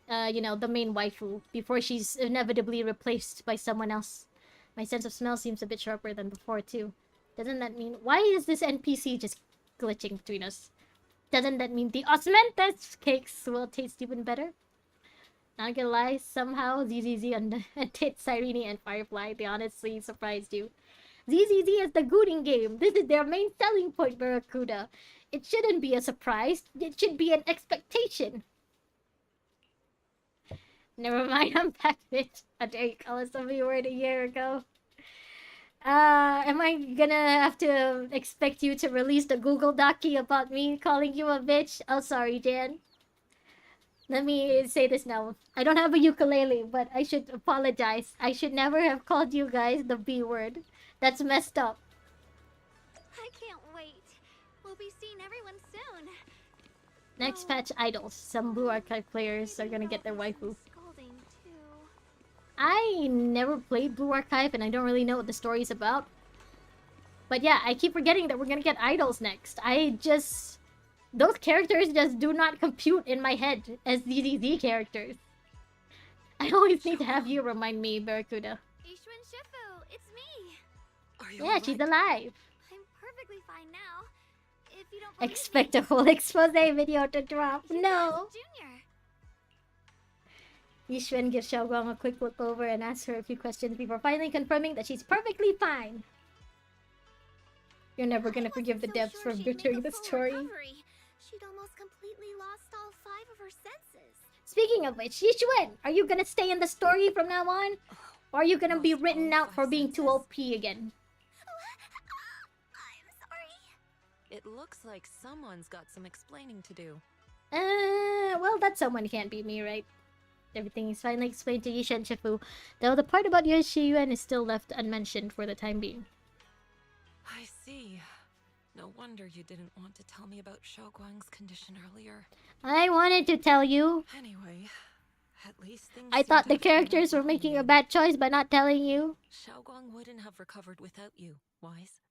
the main waifu before she's inevitably replaced by someone else? My sense of smell seems a bit sharper than before, too. Doesn't that mean... Why is this NPC just glitching between us? Doesn't that mean the osmanthus cakes will taste even better? Not gonna lie, somehow ZZZ and Sirene and Firefly, they honestly surprised you. ZZZ is the gooting game. This is their main selling point, Barracuda. It shouldn't be a surprise. It should be an expectation. Never mind, I'm back, bitch. There you call us somebody word a year ago. Am I gonna have to expect you to release the Google Docie about me calling you a bitch? Oh, sorry, Jan. Let me say this now. I don't have a ukulele, but I should apologize. I should never have called you guys the B word. That's messed up. I can't wait. We'll be seeing everyone soon. Next patch, idols. Some Blue Archive players are gonna get their waifu. Scolding too. I never played Blue Archive, and I don't really know what the story's about. But yeah, I keep forgetting that we're gonna get idols next. Those characters just do not compute in my head as ZZZ characters. I always need to have you remind me, Barracuda. Ishwin Shifu, it's me. Are you Yeah, alright? she's alive. I'm perfectly fine now. If you don't believe Expect me, a whole expose video to drop. you No! ask Junior. Yishun gives Xiaoguang a quick look over and asks her a few questions before finally confirming that she's perfectly fine. You're never gonna forgive the devs for butchering the story. Recovery. She'd almost completely lost all 5 of her senses. Speaking of which, Yishun, are you gonna stay in the story from now on? Or are you gonna be written out for being too OP again? I'm sorry. It looks like someone's got some explaining to do. Well, that someone can't be me, right? Everything is finally explained to Yisha and Shifu, though the part about Yuan is still left unmentioned for the time being. I see. No wonder you didn't want to tell me about Xiaoguang's condition earlier. I wanted to tell you. Anyway, at least things I seem thought to the have turned out characters were well in making the a end. bad choice by not telling you. Xiaoguang wouldn't have recovered without you, Wise.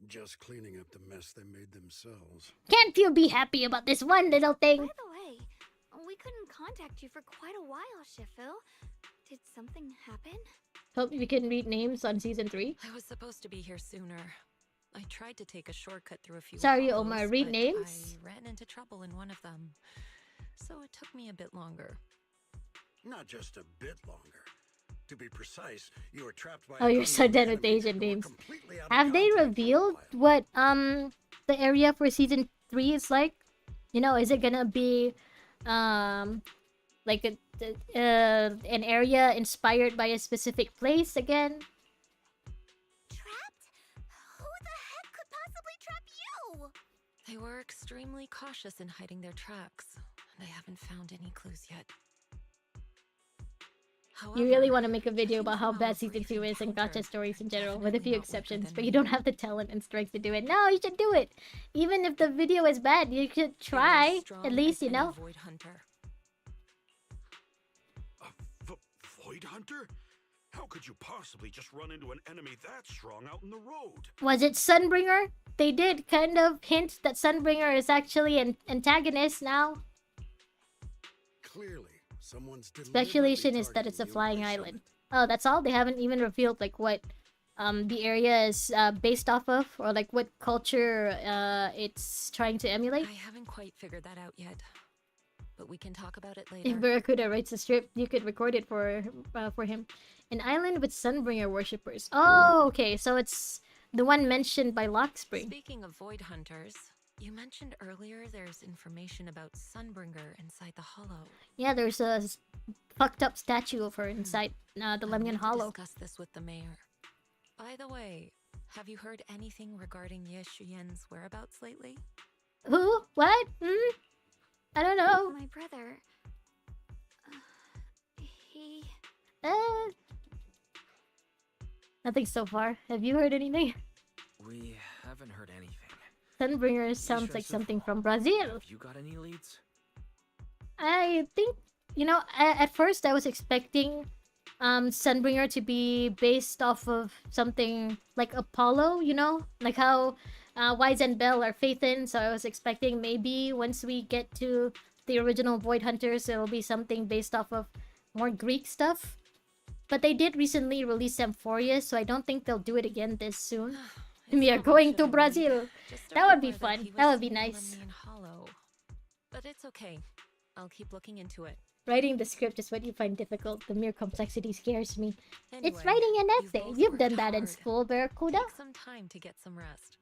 Just cleaning up the mess they made themselves. Can't you be happy about this one little By thing? the way, we couldn't contact you for quite a while, Shifu. Did something happen? Hope we can read names on season 3. I was supposed to be here sooner. I tried to take a shortcut through a few Sorry, hollows, Omar, read but names? I ran into trouble in one of them. So it took me a bit longer. Not just a bit longer. To be precise, you were trapped by Oh, you're so unknown done with enemies Asian who were names. completely out of Have they contact for a revealed while. what the area for season 3 is like? You know, is it gonna be like an area inspired by a specific place again? Trapped? Who the heck could possibly trap you? They were extremely cautious in hiding their tracks, and I haven't found any clues yet. However, You really want to make a video judging about how from bad our season brief 2 is and encounter, gacha stories in general, with a definitely few not weaker exceptions, than but you me. don't have the talent and strength to do it. No, you should do it. Even if the video is bad, you should You are try, strong at least, as you any know? Void hunter. A Void Hunter? How could you possibly just run into an enemy that strong out in the road? Was it Sunbringer? They did kind of hint that Sunbringer is actually an antagonist now. Clearly, someone's Speculation is that it's a flying island. Oh, that's all? They haven't even revealed like what the area is based off of, or like what culture it's trying to emulate. I haven't quite figured that out yet, but we can talk about it If later. Barracuda writes a script, you could record it for him. An island with Sunbringer worshippers. Oh, okay, so it's the one mentioned by Lockspring. Speaking of Void hunters, you mentioned earlier there's information about Sunbringer inside the Hollow. Yeah, there's a fucked up statue of her inside the I'll Lemnian need to Hollow. discuss this with the mayor. By the way, have you heard anything regarding Ye Shuyen's whereabouts lately? Who? What? I don't know. My brother. He. Nothing so far. Have you heard anything? We haven't heard anything. Sunbringer sounds like something from Brazil. Have you got any leads? I think, you know, at first I was expecting Sunbringer to be based off of something like Apollo, you know? Like how Wise and Bell are Phaethon, so I was expecting maybe once we get to the original Void Hunters, it'll be something based off of more Greek stuff. But they did recently release Amphoria, so I don't think they'll do it again this soon. We are going to Brazil. That would be fun. That would be nice. Hollow. But it's okay. I'll keep looking into it. Writing the script is what you find difficult. The mere complexity scares me. Anyway, It's writing an essay. both You've worked done that in hard. school, Barracuda. Take some time to get some rest.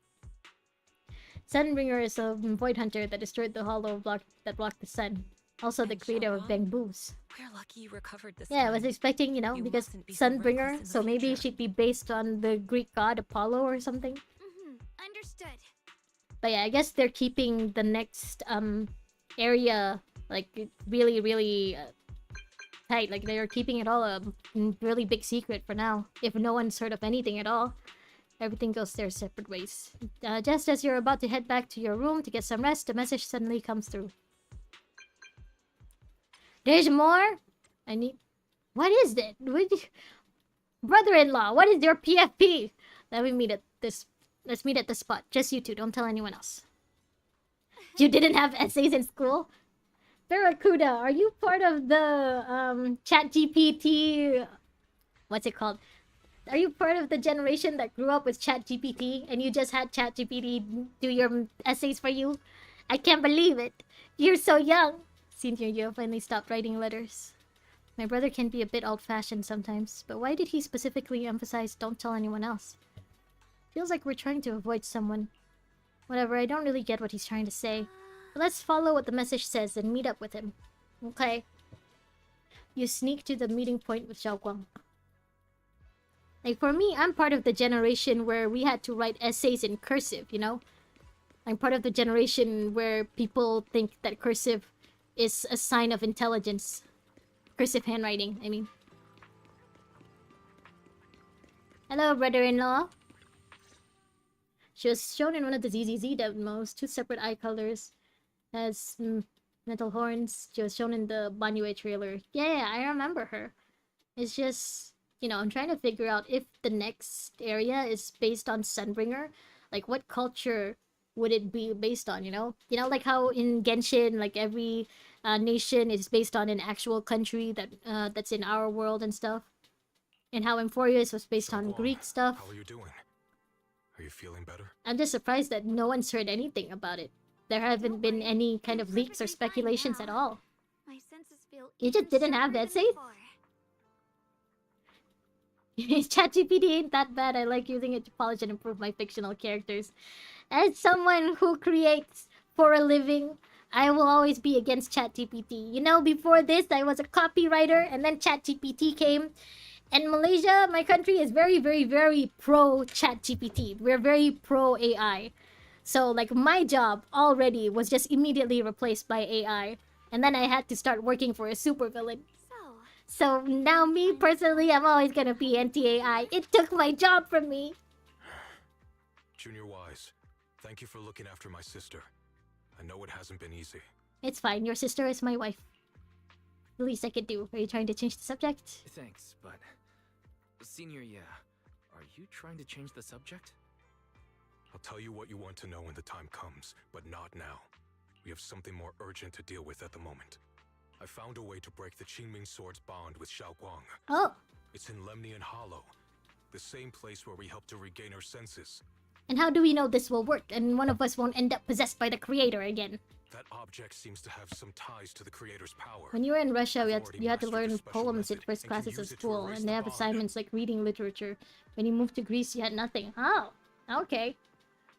Sunbringer is a void hunter that destroyed the hollow that blocked the sun. Also the And creator of Xiaoguang? Bang Boos. We're lucky you recovered this Yeah, I time. was expecting, you know, You because mustn't be so reckless Sunbringer, in the so maybe future. she'd be based on the Greek god Apollo or something. Understood. But yeah, I guess they're keeping the next area like really, really tight. Like they're keeping it all a really big secret for now. If no one's heard of anything at all, everything goes their separate ways. Just as you're about to head back to your room to get some rest, a message suddenly comes through. There's more? I need... What is it? Brother-in-law, what is your PFP? Let me meet at this... Let's meet at the spot. Just you two. Don't tell anyone else. You didn't have essays in school? Barracuda, are you part of the ChatGPT... What's it called? Are you part of the generation that grew up with ChatGPT and you just had ChatGPT do your essays for you? I can't believe it. You're so young. Senior year finally stopped writing letters. My brother can be a bit old-fashioned sometimes, but why did he specifically emphasize don't tell anyone else? Feels like we're trying to avoid someone. Whatever, I don't really get what he's trying to say. But let's follow what the message says and meet up with him. Okay. You sneak to the meeting point with Xiaoguang. Like, for me, I'm part of the generation where we had to write essays in cursive, you know? I'm part of the generation where people think that cursive is a sign of intelligence. Cursive handwriting, I mean. Hello, brother-in-law. She was shown in one of the ZZZ demos, two separate eye colors, has metal horns. She was shown in the Banyue trailer. Yeah, I remember her. It's just, I'm trying to figure out if the next area is based on Sunbringer. Like, what culture would it be based on, you know? Like how in Genshin, like every nation is based on an actual country that's in our world and stuff. And how Emphorius was based on Greek stuff. How are you doing? Are you feeling better? I'm just surprised that no one's heard anything about it. There haven't been any kind of leaks or speculations at all. My senses feel You just didn't have that safe? ChatGPT ain't that bad. I like using it to polish and improve my fictional characters. As someone who creates for a living, I will always be against ChatGPT. Before this, I was a copywriter, and then ChatGPT came. And Malaysia, my country, is very, very, very pro ChatGPT. We're very pro AI. So, like, my job already was just immediately replaced by AI. And then I had to start working for a supervillain. So now me personally, I'm always gonna be anti-AI. It took my job from me. Junior Wise, thank you for looking after my sister. I know it hasn't been easy. It's fine. Your sister is my wife. The least I could do. Are you trying to change the subject? Thanks, but... Senior, yeah. Are you trying to change the subject? I'll tell you what you want to know when the time comes, but not now. We have something more urgent to deal with at the moment. I found a way to break the Qingming Sword's bond with Xiaoguang. Oh. It's in Lemnian Hollow, the same place where we helped to regain our senses. And how do we know this will work and one of us won't end up possessed by the creator again? That object seems to have some ties to the creator's power. When you were in Russia, you had to learn poems in first classes of school, and they have assignments like reading literature. When you moved to Greece, you had nothing. Oh, okay.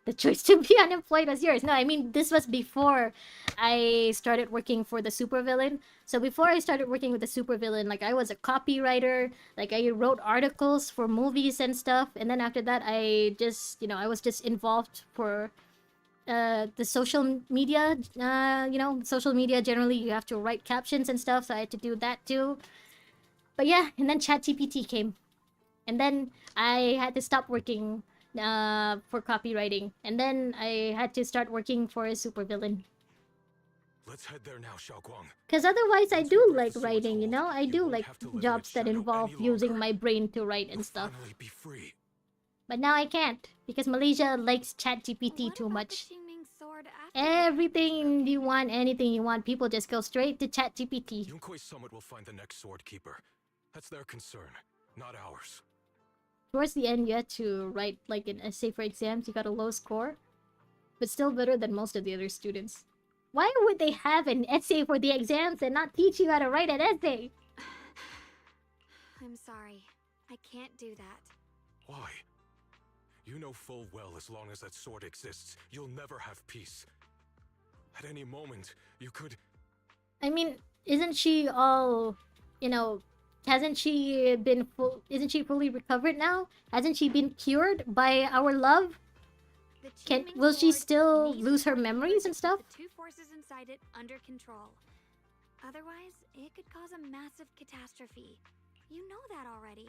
The choice to be unemployed was yours. No, I mean, this was before I started working for the supervillain. So before I started working with the supervillain, like, I was a copywriter. Like, I wrote articles for movies and stuff. And then after that, I just, I was just involved for the social media. Social media, generally, you have to write captions and stuff. So I had to do that too. But yeah, and then ChatGPT came. And then I had to stop working for copywriting, and then I had to start working for a supervillain. Let's head there now, Xiaoguang. Because otherwise, I do like writing. I do like jobs that involve using my brain to write and stuff. Be free. But now I can't because Malaysia likes ChatGPT too much. Everything you want, anything you want, people just go straight to ChatGPT. Yunkuei Summit will find the next sword keeper. That's their concern, not ours. Towards the end, you had to write like an essay for exams. You got a low score, but still better than most of the other students. Why would they have an essay for the exams and not teach you how to write an essay? I'm sorry. I can't do that. Why? You know full well as long as that sword exists, you'll never have peace. At any moment, you could... I mean, isn't she all, hasn't she been isn't she fully recovered now? Hasn't she been cured by our love? Will she still lose her memories and stuff? The two forces inside it under control. Otherwise, it could cause a massive catastrophe. You know that already.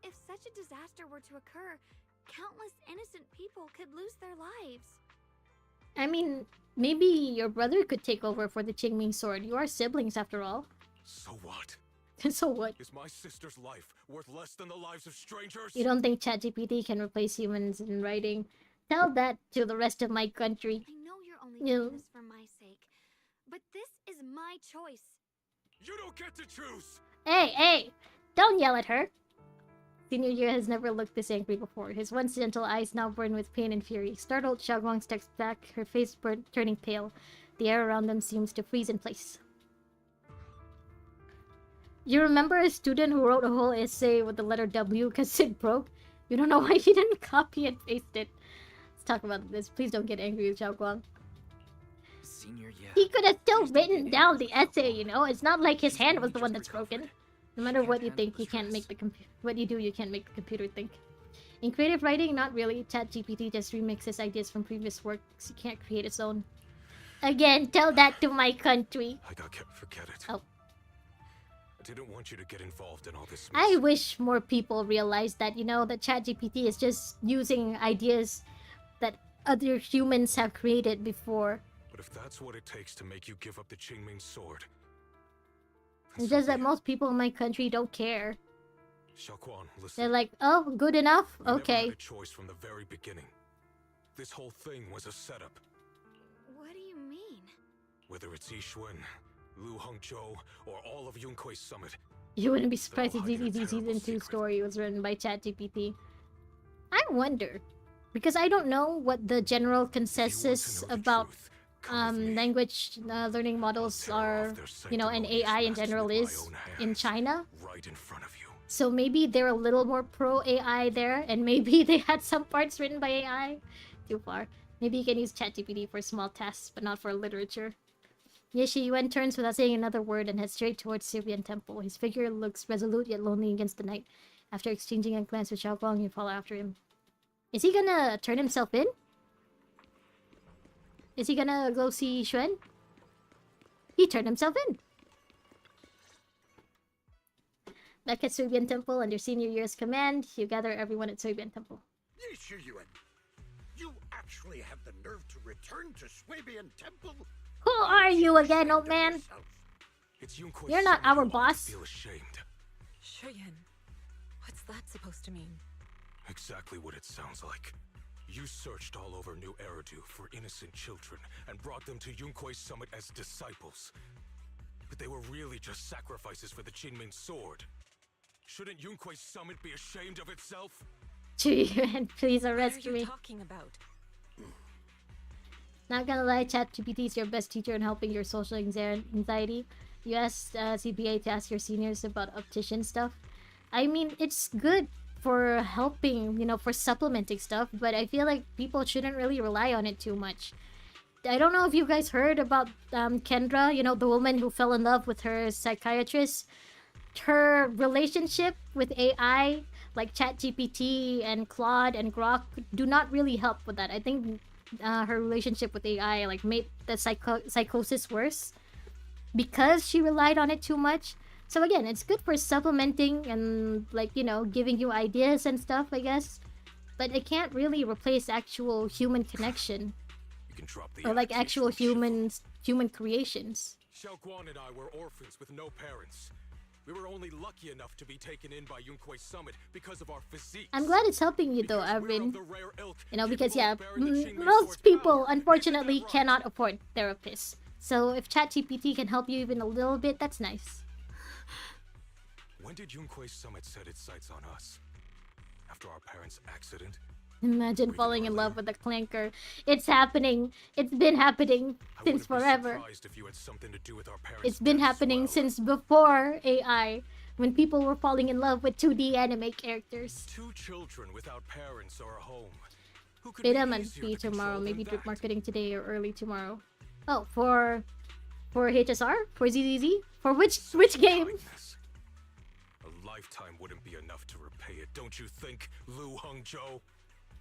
If such a disaster were to occur, countless innocent people could lose their lives. I mean, maybe your brother could take over for the Qingming Sword. You are siblings after all. So what? So what? Is my sister's life worth less than the lives of strangers? You don't think ChatGPT can replace humans in writing? Tell that to the rest of my country. I know you're only doing this for my sake, but this is my choice. You don't get to choose! Hey! Don't yell at her! Senior Year has never looked this angry before. His once gentle eyes now burn with pain and fury. Startled, Xiaoguang steps back, her face turning pale. The air around them seems to freeze in place. You remember a student who wrote a whole essay with the letter W because it broke? You don't know why he didn't copy and paste it. Let's talk about this. Please don't get angry with Xiaoguang. Senior, yeah. He could have still written down the essay, It's not like his hand was the one that's broken. No matter what you think, you can't make the what you do, you can't make the computer think. In creative writing, not really. ChatGPT just remixes ideas from previous works. You can't create its own. Again, tell that to my country. Forget it. Oh. I didn't want you to get involved in all this mess. I wish more people realized that, that ChatGPT is just using ideas that other humans have created before. But if that's what it takes to make you give up the Qingming sword, It's just that most people in my country don't care. Xiaoquan, listen. They're like, oh, good enough? We Okay. never had a choice from the very beginning. This whole thing was a setup. What do you mean? Whether it's Yixuan, Lu Hongzhou, or all of Yunkui's summit. You wouldn't be surprised if ZZZ Season 2 story was written by ChatGPT. I wonder. Because I don't know what the general consensus about language learning models are, you know, and AI in general is in China. Right in front of you. So maybe they're a little more pro AI there, and maybe they had some parts written by AI. Too far. Maybe you can use ChatGPT for small tasks, but not for literature. Yeshi Yuan turns without saying another word and heads straight towards Sibian Temple. His figure looks resolute yet lonely against the night. After exchanging a glance with Xiaoguang, you follow after him. Is he gonna turn himself in? Is he gonna go see Xuan? He turned himself in! Back at Suibian Temple, under Senior Year's command, you gather everyone at Suibian Temple. Yuan, you actually have the nerve to return to Swabian Temple? Who are you again, old man? It's Yunkui's You're not summit our who ought to boss. Feel ashamed. Shuyan, what's that supposed to mean? Exactly what it sounds like. You searched all over New Eridu for innocent children and brought them to Yunkui's summit as disciples. But they were really just sacrifices for the Qingming sword. Shouldn't Yunkui's summit be ashamed of itself? Yuan, please arrest What are you me. talking about? Not gonna lie, ChatGPT is your best teacher in helping your social anxiety. You asked CBA to ask your seniors about optician stuff. I mean, it's good for helping, you know, for supplementing stuff, but I feel like people shouldn't really rely on it too much. I don't know if you guys heard about Kendra, you know, the woman who fell in love with her psychiatrist. Her relationship with AI, like ChatGPT and Claude and Grok, do not really help with that. I think her relationship with AI like made the psychosis worse because she relied on it too much. So again, it's good for supplementing and, like, you know, giving you ideas and stuff, I guess. But it can't really replace actual human connection. You can drop the Or like attitude actual from human creations. Xiaoguan and I were orphans with no parents. We were only lucky enough to be taken in by Yunkui's summit because of our physiques. I'm glad it's helping you though, Because we're of Arvin. the rare ilk You know, because capable yeah, of bearing the Qingming most sword's people power. unfortunately Isn't that right? cannot afford therapists. So if ChatGPT can help you even a little bit, that's nice. When did Yunkui's summit set its sights on us? After our parents' accident? Imagine falling in love with a clanker. It's happening. It's been happening I since wouldn't be forever. surprised if you had something to do with our parents' It's been deaths as happening well. since before AI, when people were falling in love with 2D anime characters. Two children without parents or a home. Who could Beta be might easier be to tomorrow, control maybe than drip that? marketing today or early tomorrow. Oh, for HSR? For ZZZ? For which game? Kindness. A lifetime wouldn't be enough to repay it, don't you think, Lu Hongzhou?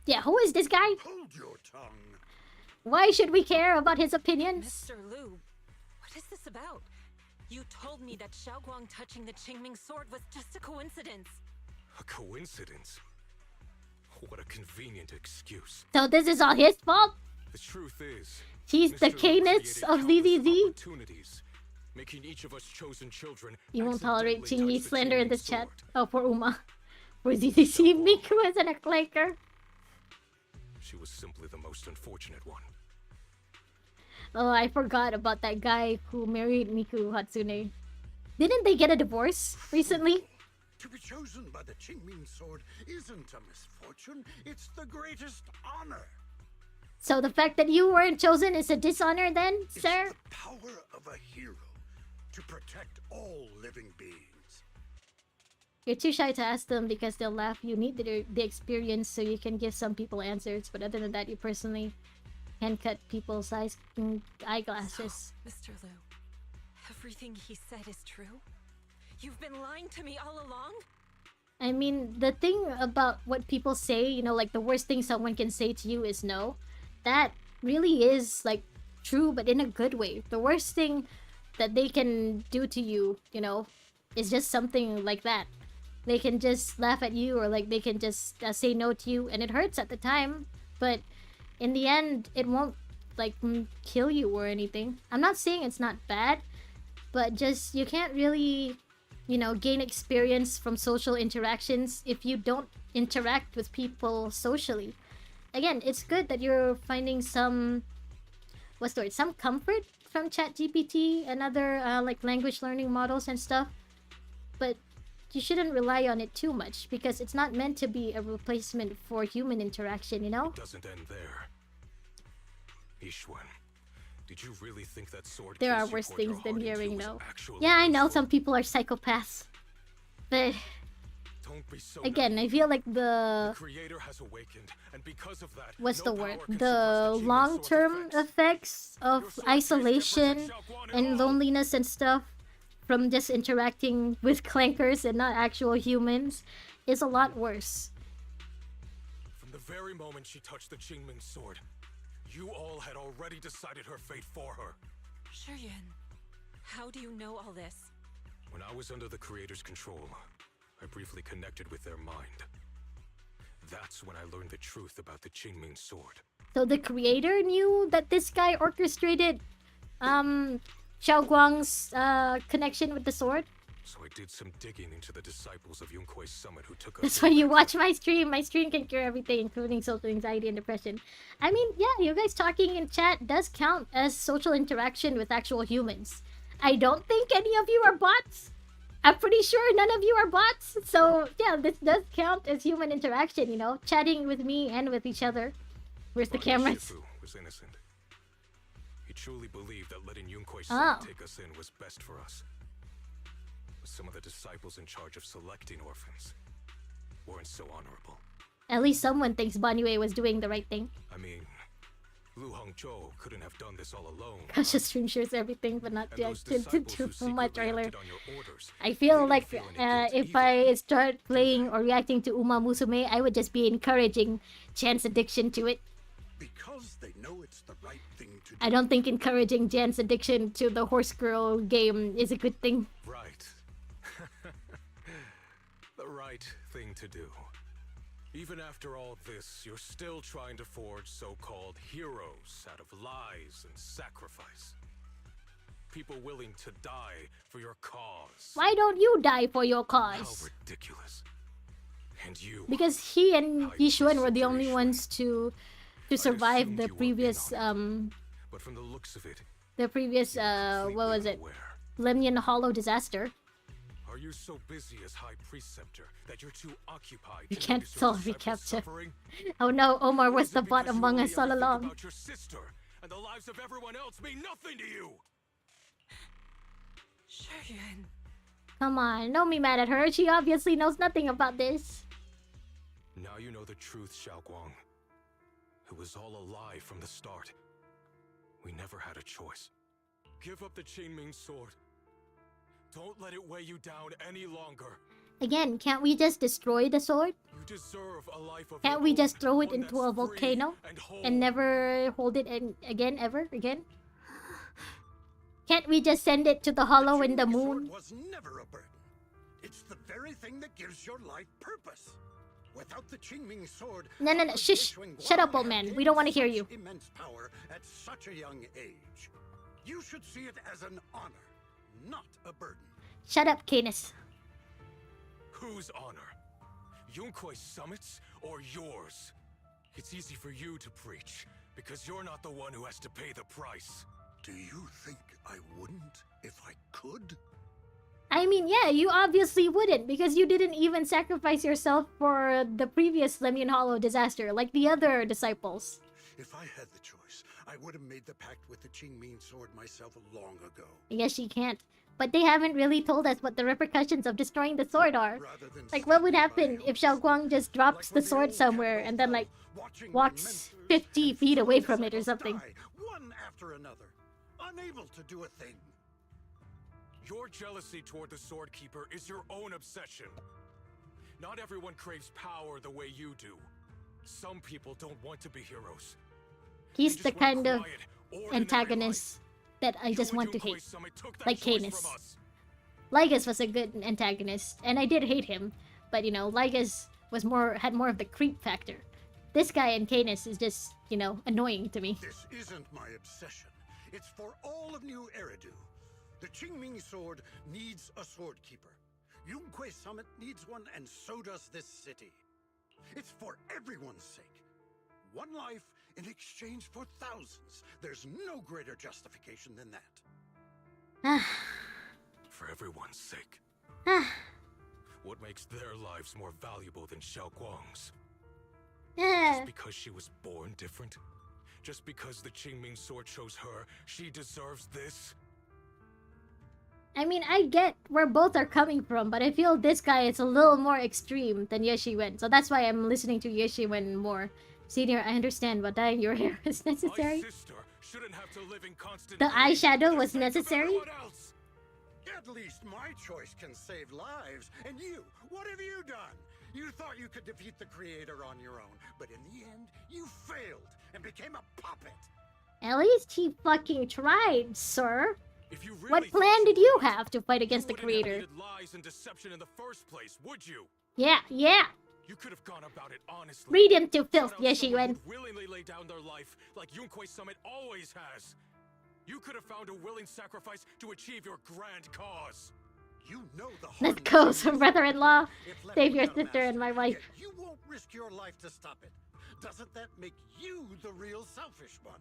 Yeah, who is this guy? Hold your tongue. Why should we care about his opinions? Mr. Liu, what is this about? You told me that Xiaoguang touching the Qingming sword was just a coincidence. A coincidence? What a convenient excuse. So this is all his fault? The truth is, He's the Mr. Liu Canis created of countless ZZZ? opportunities, making each of us chosen children You won't tolerate accidentally Chingy touch the slander in Qingming this chat. sword. Oh, for Uma. For ZZC, Miku isn't a clanker. She was simply the most unfortunate one. Oh, I forgot about that guy who married Miku Hatsune. Didn't they get a divorce recently? To be chosen by the Qingming sword isn't a misfortune, it's the greatest honor. So the fact that you weren't chosen is a dishonor then, sir? It's the power of a hero to protect all living beings. You're too shy to ask them because they'll laugh. You need the experience so you can give some people answers. But other than that, you personally can cut people's eyeglasses. Mr. Liu, everything he said is true? You've been lying to me all along? I mean, the thing about what people say, you know, like the worst thing someone can say to you is no. That really is, like, true, but in a good way. The worst thing that they can do to you, you know, is just something like that. They can just laugh at you, or like they can just say no to you, and it hurts at the time. But in the end, it won't like kill you or anything. I'm not saying it's not bad, but just you can't really, you know, gain experience from social interactions if you don't interact with people socially. Again, it's good that you're finding some, what's the word, some comfort from ChatGPT and other like language learning models and stuff, but you shouldn't rely on it too much because it's not meant to be a replacement for human interaction, you know? It doesn't end there. Ishwan, did you really think that sword There are case you worse poured your things than heart into hearing, was though. actually Yeah, I know useful? some people are psychopaths, but Don't be so again, I naive. feel like The creator has awakened, and because of that, what's no the word? power can The suppress the long-term effects of isolation and loneliness and stuff from just interacting with clankers and not actual humans is a lot worse. From the very moment she touched the Qingming sword, you all had already decided her fate for her. Shuyuan, how do you know all this? When I was under the creator's control, I briefly connected with their mind. That's when I learned the truth about the Qingming sword. So the creator knew that this guy orchestrated Xiao Guang's connection with the sword. So I did some digging into the disciples of Yunkui's summit who took us. That's why you watch my stream. My stream can cure everything, including social anxiety and depression. I mean, yeah, you guys talking in chat does count as social interaction with actual humans. I don't think any of you are bots. I'm pretty sure none of you are bots. So, yeah, this does count as human interaction, you know? Chatting with me and with each other. Where's the cameras? Shifu was innocent. He truly believed that letting Yunkui's Oh. son take us in was best for us. But some of the disciples in charge of selecting orphans weren't so honorable. At least someone thinks Ban Yue was doing the right thing. I mean, Lu Hongzhou couldn't have done this all alone. Gosh, the stream shares everything, but not And those too disciples who much secretly earlier. acted on your orders, I feel they like don't feel any guilt if I start playing or reacting to Uma Musume, I would just be encouraging Jan's addiction to it. Because they know it's the right thing to do. I don't think encouraging Jan's addiction to the horse girl game is a good thing. Right. The right thing to do. Even after all this, you're still trying to forge so-called heroes out of lies and sacrifice. People willing to die for your cause. Why don't you die for your How cause? ridiculous. And you... Because he and Yishuan were the only ones to survive the previous But from the looks of it, what was it? Lemnian Hollow disaster. are you so busy as High Preceptor that you're too occupied You to can't notice your solve disciples recapture. suffering? Oh no, Omar was the Is it bot because you among only us all ever think along. about your sister, and the lives of everyone else mean nothing to you? Shuyuan. Come on, don't be mad at her. She obviously knows nothing about this. Now you know the truth, Xiao Guang. It was all a lie from the start. We never had a choice. Give up the Qingming sword. Don't let it weigh you down any longer. Again, can't we just destroy the sword? You deserve a life of Can't your we own, just throw it one into a that's free volcano and whole. and never hold it again, ever again? Can't we just send it to the hollow in the Qingming moon? sword was never a burden. It's the very thing that gives your life purpose. Without the Qingming sword, No, no, no, our shush. Yishuan Shut up, Guang old had man. We gained don't want to hear such you. Immense power at such a young age. You should see it as an honor, not a burden. Shut up, Canis. Whose honor? Yunkui's summits or yours? It's easy for you to preach, because you're not the one who has to pay the price. Do you think I wouldn't if I could? I mean, yeah, you obviously wouldn't, because you didn't even sacrifice yourself for the previous Lemnian Hollow disaster, like the other disciples. If I had the choice, I would have made the pact with the Qingming sword myself long ago. I guess you can't. But they haven't really told us what the repercussions of destroying the sword are. Like, what would happen if Xiao Guang just drops the sword somewhere and then, like, walks 50 feet away from it or something? One after another, unable to do a thing. Your jealousy toward the Sword Keeper is your own obsession. Not everyone craves power the way you do. Some people don't want to be heroes. He's They the just want kind of quiet, ordinary antagonist that I You just and want to Yunkui's hate. summit took that Like choice Canis. from us. Lygus was a good antagonist, and I did hate him. But, you know, Lygus was had more of the creep factor. This guy in Canis is just, you know, annoying to me. This isn't my obsession. It's for all of New Eridu. The Qingming sword needs a sword keeper. Yunque Summit needs one, and so does this city. It's for everyone's sake. One life in exchange for thousands. There's no greater justification than that. For everyone's sake. What makes their lives more valuable than Xiao Guang's? Just because she was born different? Just because the Qingming sword chose her, she deserves this? I mean, I get where both are coming from, but I feel this guy is a little more extreme than Yeshiwen. So that's why I'm listening to Yeshiwen more. Senior, I understand, but dyeing your hair is necessary. My sister shouldn't have to live in constant The pain eyeshadow for was the sake of necessary? everyone else. At least my choice can save lives. And you, what have you done? You thought you could defeat the creator on your own, but in the end, you failed and became a puppet. At least he fucking tried, sir. If you really What thought plan you did were you right, have to fight against the you wouldn't have creator? needed lies and deception in the first place, would you? Yeah. You could have gone about it honestly. Read him to filth, Sought out someone Yeshiwen. who'd willingly lay down their life like Yunque Summit always has. You could have found a willing sacrifice to achieve your grand cause. You know the Let's go, some brother-in-law. Save your without a sister and my master, wife. yet you won't risk your life to stop it. Doesn't that make you the real selfish one?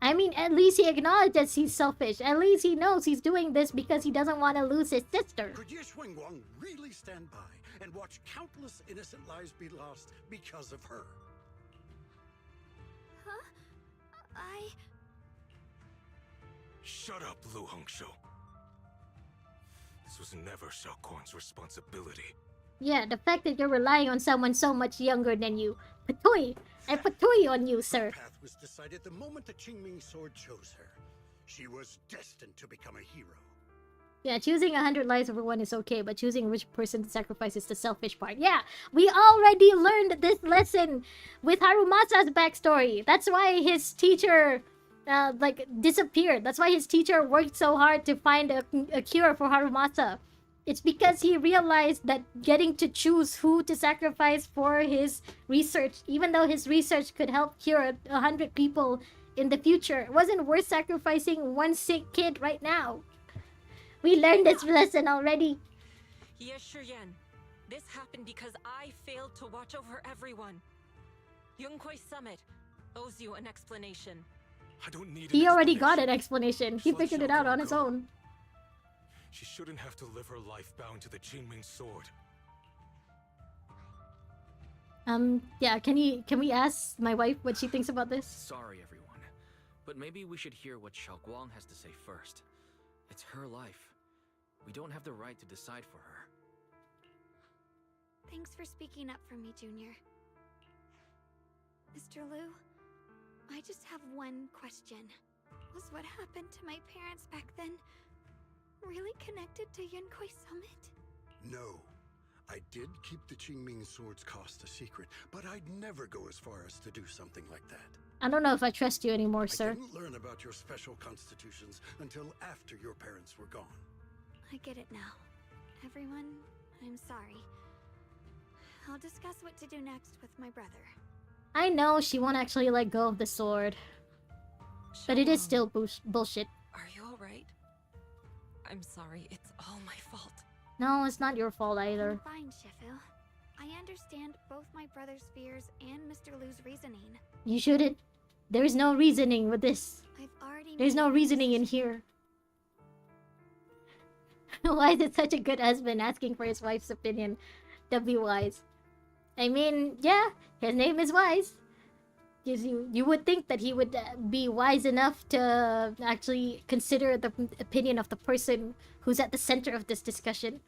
I mean, at least he acknowledges he's selfish. At least he knows he's doing this because he doesn't want to lose his sister. Could Ye Guang really stand by and watch countless innocent lives be lost because of her? Huh? Shut up, Lu Hongshou. This was never Xiao Guang's responsibility. Yeah, the fact that you're relying on someone so much younger than you. Patui! I patui on you, sir. Her path was decided the moment the Qingming sword chose her. She was destined to become a hero. Yeah, choosing 100 lives over one is okay, but choosing which person to sacrifice is the selfish part. Yeah, we already learned this lesson with Harumasa's backstory. That's why his teacher, disappeared. That's why his teacher worked so hard to find a cure for Harumasa. It's because he realized that getting to choose who to sacrifice for his research, even though his research could help cure 100 people in the future, it wasn't worth sacrificing one sick kid right now. We learned this lesson already. Yes, Shiyan. This happened because I failed to watch over everyone. Yunque Summit owes you an explanation. I don't need He an already got explanation. an explanation. He Just let figured it Xiao out on Guang his go. own. She shouldn't have to live her life bound to the Qingming sword. Yeah, can we ask my wife what she thinks about this? Sorry, everyone, but maybe we should hear what Xiao Guang has to say first. It's her life. We don't have the right to decide for her. Thanks for speaking up for me, Junior. Mr. Liu, I just have one question. Was what happened to my parents back then really connected to Yunque Summit? No. I did keep the Qingming sword's cost a secret, but I'd never go as far as to do something like that. I don't know if I trust you anymore, I sir. didn't learn about your special constitutions until after your parents were gone. I get it now. Everyone, I'm sorry. I'll discuss what to do next with my brother. I know she won't actually let go of the sword, but it is still bullshit. Are you alright? I'm sorry, it's all my fault. No, it's not your fault either. I'm fine, Shifu. I understand both my brother's fears and Mr. Liu's reasoning. You shouldn't. There's no reasoning with this. I've already There's made no my reasoning in decision. here. Why is it such a good husband asking for his wife's opinion? W Wise. I mean, yeah, his name is Wise. You would think that he would be wise enough to actually consider the opinion of the person who's at the center of this discussion.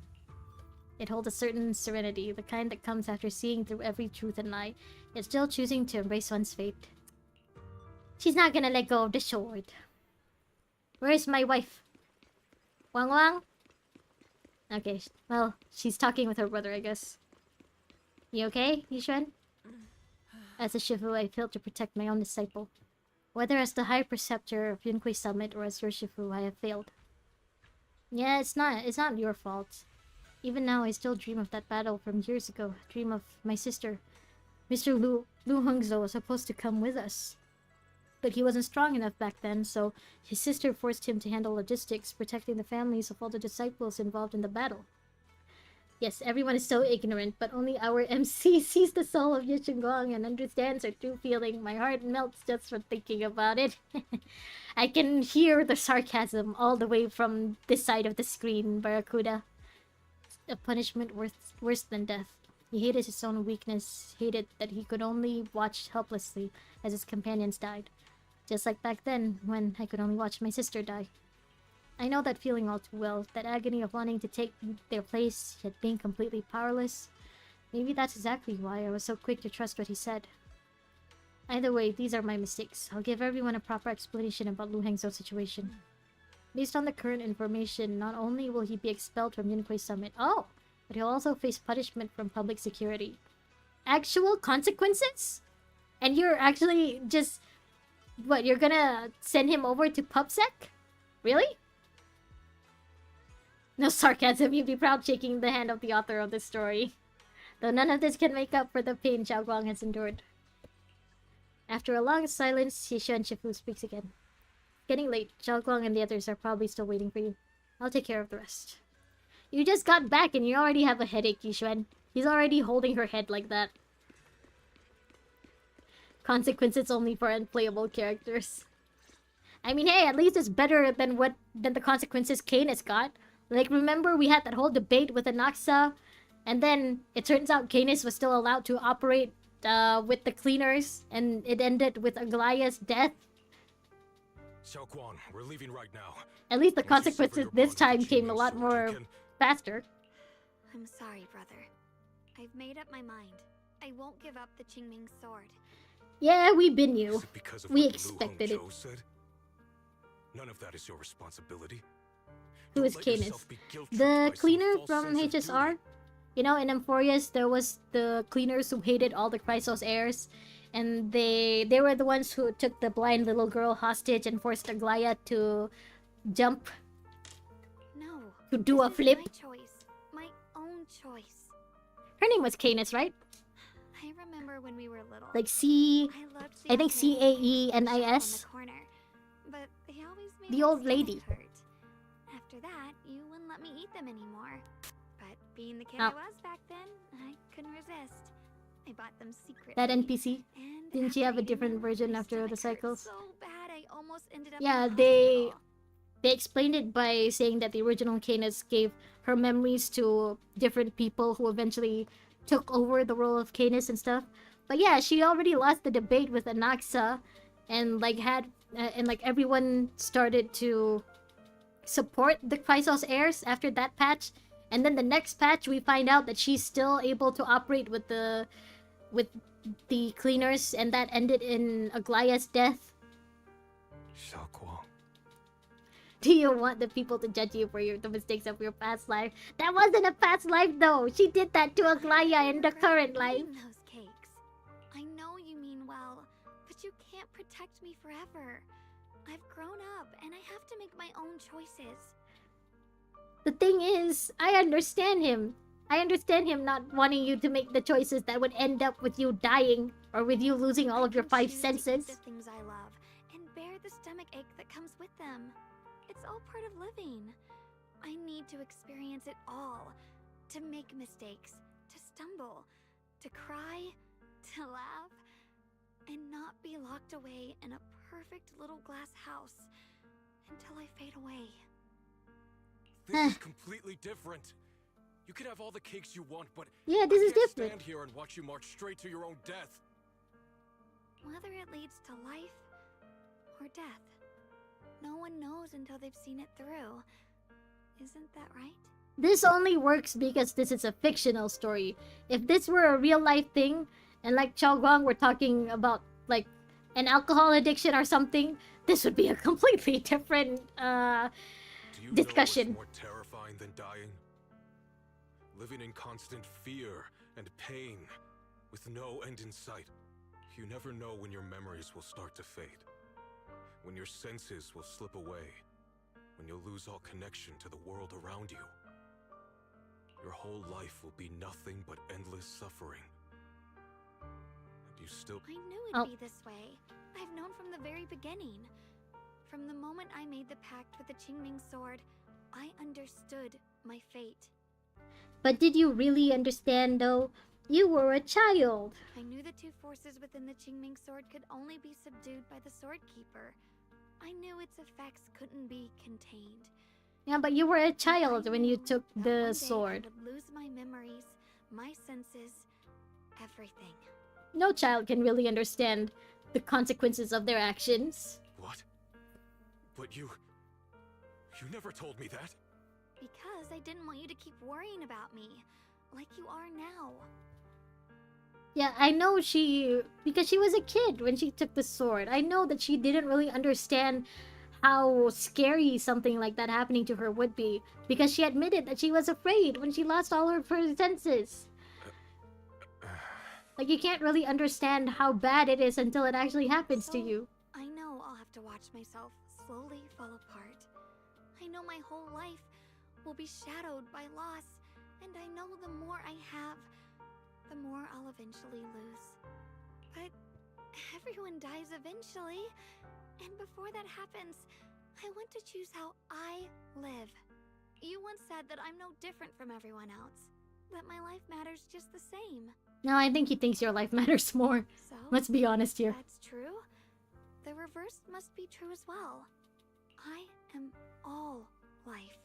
It holds a certain serenity, the kind that comes after seeing through every truth and lie, yet still choosing to embrace one's fate. She's not gonna let go of the sword. Where's my wife? Wang Wang? Okay, well, she's talking with her brother, I guess. You okay, Yishuan? As a Shifu, I failed to protect my own disciple. Whether as the High Preceptor of Yunque Summit or as your Shifu, I have failed. Yeah, it's not your fault. Even now, I still dream of that battle from years ago. Dream of my sister. Mr. Lu Hengzhou was supposed to come with us. But he wasn't strong enough back then, so his sister forced him to handle logistics, protecting the families of all the disciples involved in the battle. Yes, everyone is so ignorant, but only our MC sees the soul of Yichengong and understands her true feeling. My heart melts just from thinking about it. I can hear the sarcasm all the way from this side of the screen, Barracuda. A punishment worse than death. He hated his own weakness, hated that he could only watch helplessly as his companions died. Just like back then, when I could only watch my sister die. I know that feeling all too well, that agony of wanting to take their place, yet being completely powerless. Maybe that's exactly why I was so quick to trust what he said. Either way, these are my mistakes. I'll give everyone a proper explanation about Lu Hengzhou's situation. Based on the current information, not only will he be expelled from Yunquei Summit, but he'll also face punishment from public security. Actual consequences? And you're actually just... What, you're gonna send him over to PubSec? Really? No sarcasm, you'd be proud shaking the hand of the author of this story. Though none of this can make up for the pain Xiao Guang has endured. After a long silence, Yishuan Shifu speaks again. Getting late, Xiao Guang and the others are probably still waiting for you. I'll take care of the rest. You just got back and you already have a headache, Yishuan. He's already holding her head like that. Consequences only for unplayable characters. I mean, hey, at least it's better than the consequences Kane has got. Like, remember we had that whole debate with Anaxa, and then it turns out Canis was still allowed to operate with the cleaners, and it ended with Aglaya's death. Xiao Guang, we're leaving right now. At least the consequences this time came a lot more faster. I'm sorry, brother. I've made up my mind. I won't give up the Qingming sword. Yeah, we been you. We What expected Lu it. Hengzhou said? None of that is your responsibility. Who is Don't let Canis? yourself be guilt-tripped The by some cleaner false from sense of HSR? duty. You know, in Amphorius, there was the cleaners who hated all the Chrysos heirs. And they were the ones who took the blind little girl hostage and forced Aglaya to jump. No. To do a This is flip. my choice. My own choice. Her name was Canis, right? I remember when we were little. Like C... I loved I think seeing little things on the CAENIS. corner, but they always made The my old stomach lady. hurt. After that, you wouldn't let me eat them anymore. But being the kid Oh. I was back then, I couldn't resist. I bought them secretly. That NPC? And Didn't she have a after eating different them, version my after the stomach hurt cycles? so bad I almost ended up Yeah, in the they hospital. explained it by saying that the original Canis gave her memories to different people who eventually took over the role of Canis and stuff. But yeah, she already lost the debate with Anaxa, and like everyone started to support the Chrysos heirs after that patch. And then the next patch, we find out that she's still able to operate with the cleaners, and that ended in Aglaya's death. Xiao Guang. Do you want the people to judge you for the mistakes of your past life? That wasn't a past life, though. She did that to Aglaya in the current life. Eating those cakes. I know you mean well, but you can't protect me forever. I've grown up, and I have to make my own choices. The thing is, I understand him. I understand him not wanting you to make the choices that would end up with you dying or with you losing all of your five Choose to eat senses. the things I love, and bear the stomach ache that comes with them. It's all part of living. I need to experience it all. To make mistakes, to stumble, to cry, to laugh, and not be locked away in a perfect little glass house until I fade away. This is completely different. You can have all the cakes you want, but Yeah, this I is can't different. stand here and watch you march straight to your own death. Whether it leads to life or death, no one knows until they've seen it through. Isn't that right? This only works because this is a fictional story. If this were a real life thing, and like Chao Guang were talking about like an alcohol addiction or something, this would be a completely different Do you discussion. know what's more terrifying than dying? Living in constant fear and pain, with no end in sight. You never know when your memories will start to fade. When your senses will slip away. When you'll lose all connection to the world around you. Your whole life will be nothing but endless suffering. you still... I knew Oh. it'd be this way. I've known from the very beginning. From the moment I made the pact with the Qingming sword, I understood my fate. But did you really understand, though? You were a child. I knew the two forces within the Qingming sword could only be subdued by the sword keeper. I knew its effects couldn't be contained. Yeah, but you were a And I child when you knew took that the one day sword. I would lose my memories, my senses, everything. No child can really understand the consequences of their actions. What? But you never told me that. Because I didn't want you to keep worrying about me, like you are now. Yeah, I know because she was a kid when she took the sword. I know that she didn't really understand how scary something like that happening to her would be. Because she admitted that she was afraid when she lost all of her senses. Like, you can't really understand how bad it is until it actually happens to you. I know I'll have to watch myself slowly fall apart. I know my whole life will be shadowed by loss, and I know the more I have, the more I'll eventually lose. But everyone dies eventually, and before that happens, I want to choose how I live. You once said that I'm no different from everyone else, that my life matters just the same. No, I think he thinks your life matters more. So, Let's be honest here. that's true. The reverse must be true as well. I am all life.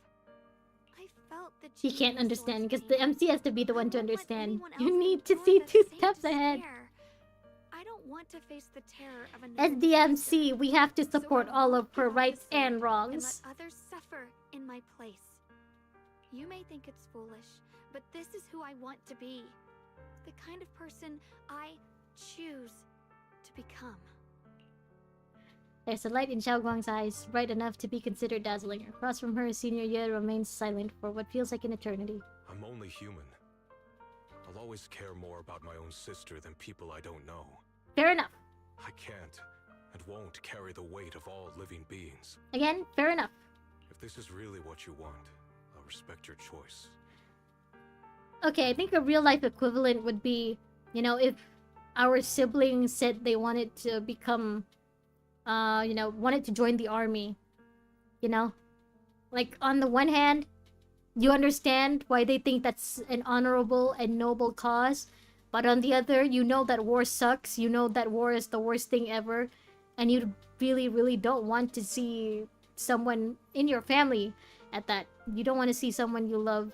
I felt the He can't Qingming understand sword's because the pain. MC has to be the I one to won't let understand. anyone You else need to endure see the 2 same steps ahead. despair. I don't want to face the terror of another As the disaster. MC, we have to So I support all won't of her give up the rights sword and and wrongs. let others suffer in my place. You may think it's foolish, but this is who I want to be. The kind of person I choose to become. There's a light in Xiao Guang's eyes, bright enough to be considered dazzling. Across from her, Senior Ye remains silent for what feels like an eternity. I'm only human. I'll always care more about my own sister than people I don't know. Fair enough. I can't and won't carry the weight of all living beings. Again, fair enough. If this is really what you want, I'll respect your choice. Okay, I think a real life equivalent would be, you know, if our siblings said they wanted to become, wanted to join the army. You know? Like, on the one hand, you understand why they think that's an honorable and noble cause. But on the other, you know that war sucks. You know that war is the worst thing ever. And you really, really don't want to see someone in your family at that. You don't want to see someone you love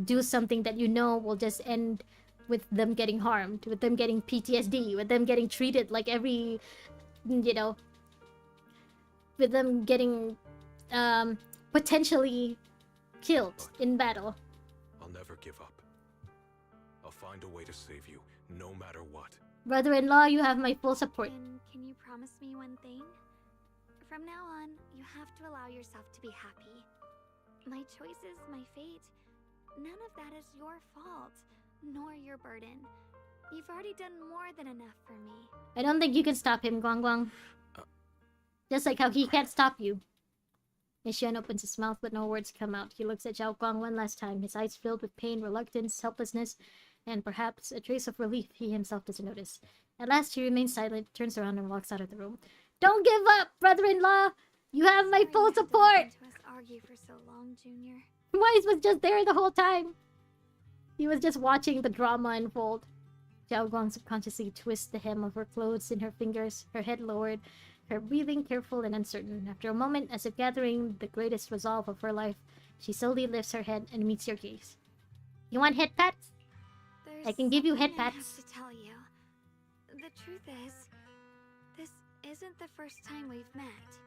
do something that you know will just end with them getting harmed, with them getting PTSD, with them getting treated like every, with them getting potentially killed in battle. I'll never give up. I'll find a way to save you, no matter what. Brother-in-law, you have my full support. And can you promise me one thing? From now on, you have to allow yourself to be happy. My choices, my fate, none of that is your fault, nor your burden. You've already done more than enough for me. I don't think you can stop him, Guang Guang. Just like how he can't stop you. Nishan opens his mouth, but no words come out. He looks at Zhao Guang one last time, his eyes filled with pain, reluctance, helplessness, and perhaps a trace of relief he himself doesn't notice. At last, he remains silent, turns around, and walks out of the room. Don't give up, brother-in-law! You have my full support! To us argue for so long, Junior. Wise was just there the whole time. He was just watching the drama unfold. Zhao Guang subconsciously twists the hem of her clothes in her fingers, her head lowered, her breathing careful and uncertain. After a moment, as if gathering the greatest resolve of her life, she slowly lifts her head and meets your gaze. You want head pats? There's I can give you head something I have pats. to tell you. The truth is, this isn't the first time we've met.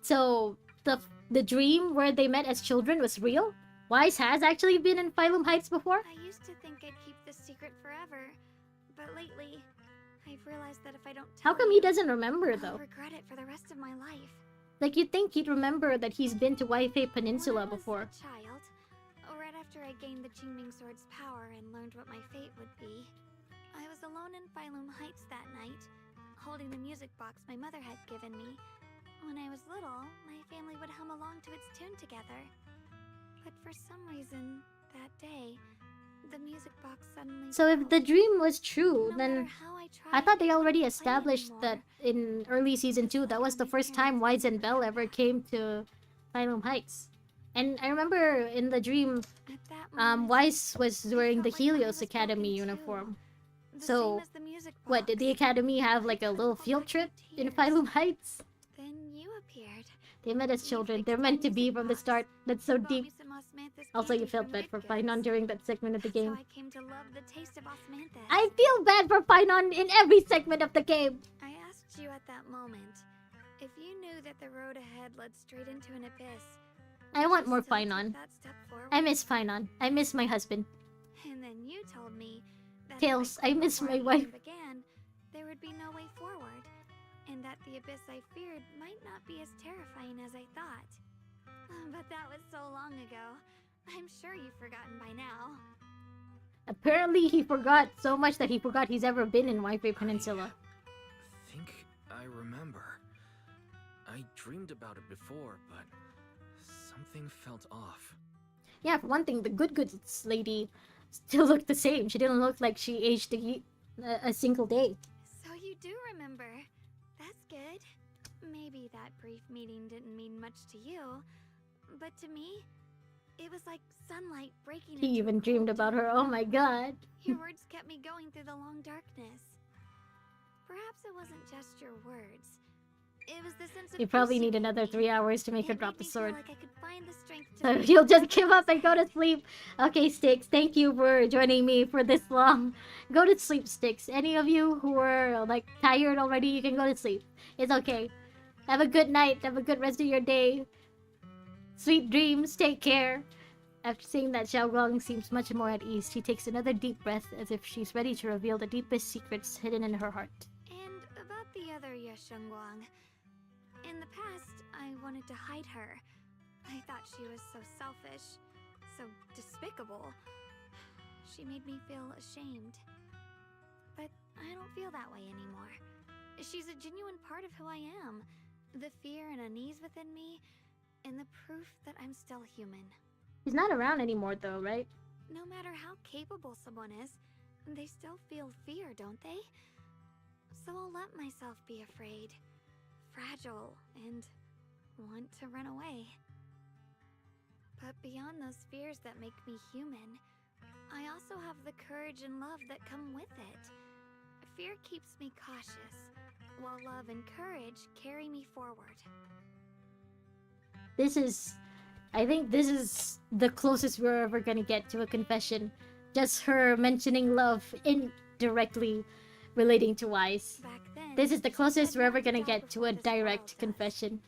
So, the dream where they met as children was real? Wise has actually been in Phylum Heights before? I used to think I'd keep this secret forever, but lately, I've realized that if I don't tell How come you, he doesn't remember, I'll though? regret it for the rest of my life. Like, you'd think he'd remember that he's been to Waifei Peninsula When I was before. a child, right after I gained the Qingming Sword's power and learned what my fate would be, I was alone in Phylum Heights that night, holding the music box my mother had given me. When I was little, my family would hum along to its tune together. But for some reason, that day, the music music box suddenly So if the broke. dream was true, No then matter how I tried, I thought they it already wouldn't play established that anymore. in early season 2, Just that like was how the my first time parents Wise would and never Belle come ever back. came to Phylum Heights. And I remember in the dream, At that moment, Wise was I wearing the felt like I Helios was Academy broken too. uniform. The same So, as the music box. what, did the Academy have I like a couldn't little hold field back my trip in tears. Phylum Heights? Then you appeared. They met as You children. fixed They're my meant to be music from the box. start. That's so You bought deep. me some osmanthus Also, you candy felt from bad for Good Finon Goods. during that segment of the That's how game. I came to love the taste of osmanthus. I feel bad for Finon in every segment of the game. I asked you at that moment if you knew that the road ahead led straight into an abyss. I would want you more still take Finon. that step forward? I miss Finon. I miss my husband. And then you told me that Tails, if I I quit miss before my I wife. even began, there would be no way forward, and that the abyss I feared might not be as terrifying as I thought. But that was so long ago. I'm sure you've forgotten by now. Apparently, he forgot so much that he forgot he's ever been in Wi-Fi Peninsula. I think I remember. I dreamed about it before, but something felt off. Yeah, for one thing, the Good Goods lady still looked the same. She didn't look like she aged a single day. So you do remember. That's good. Maybe that brief meeting didn't mean much to you, but to me, it was like sunlight breaking He into even a dreamed cold about her. dark Oh my room. god. Your words kept me going through the long darkness. Perhaps it wasn't just your words. It was the sense of You probably peace need gave another me. 3 hours to make her It drop made the me feel sword. like I could find the strength to So face you'll just whatever give up and go to lies sleep. Okay, Sticks, thank you for joining me for this long. Go to sleep, Sticks. Any of you who are like tired already, you can go to sleep. It's okay. Have a good night. Have a good rest of your day. Sweet dreams. Take care. After saying that, Xiao Guang seems much more at ease. She takes another deep breath as if she's ready to reveal the deepest secrets hidden in her heart. And about the other Yeshengguang. In the past, I wanted to hide her. I thought she was so selfish, so despicable. She made me feel ashamed. But I don't feel that way anymore. She's a genuine part of who I am. The fear and unease within me, and the proof that I'm still human. She's not around anymore though, right? No matter how capable someone is, they still feel fear, don't they? So I'll let myself be afraid, fragile, and want to run away. But beyond those fears that make me human, I also have the courage and love that come with it. Fear keeps me cautious, while love and courage carry me forward. I think this is the closest we're ever gonna get to a confession. Just her mentioning love indirectly relating to Wise. Back then, This is the closest I'd we're ever want to gonna die get to before a this world direct does. confession.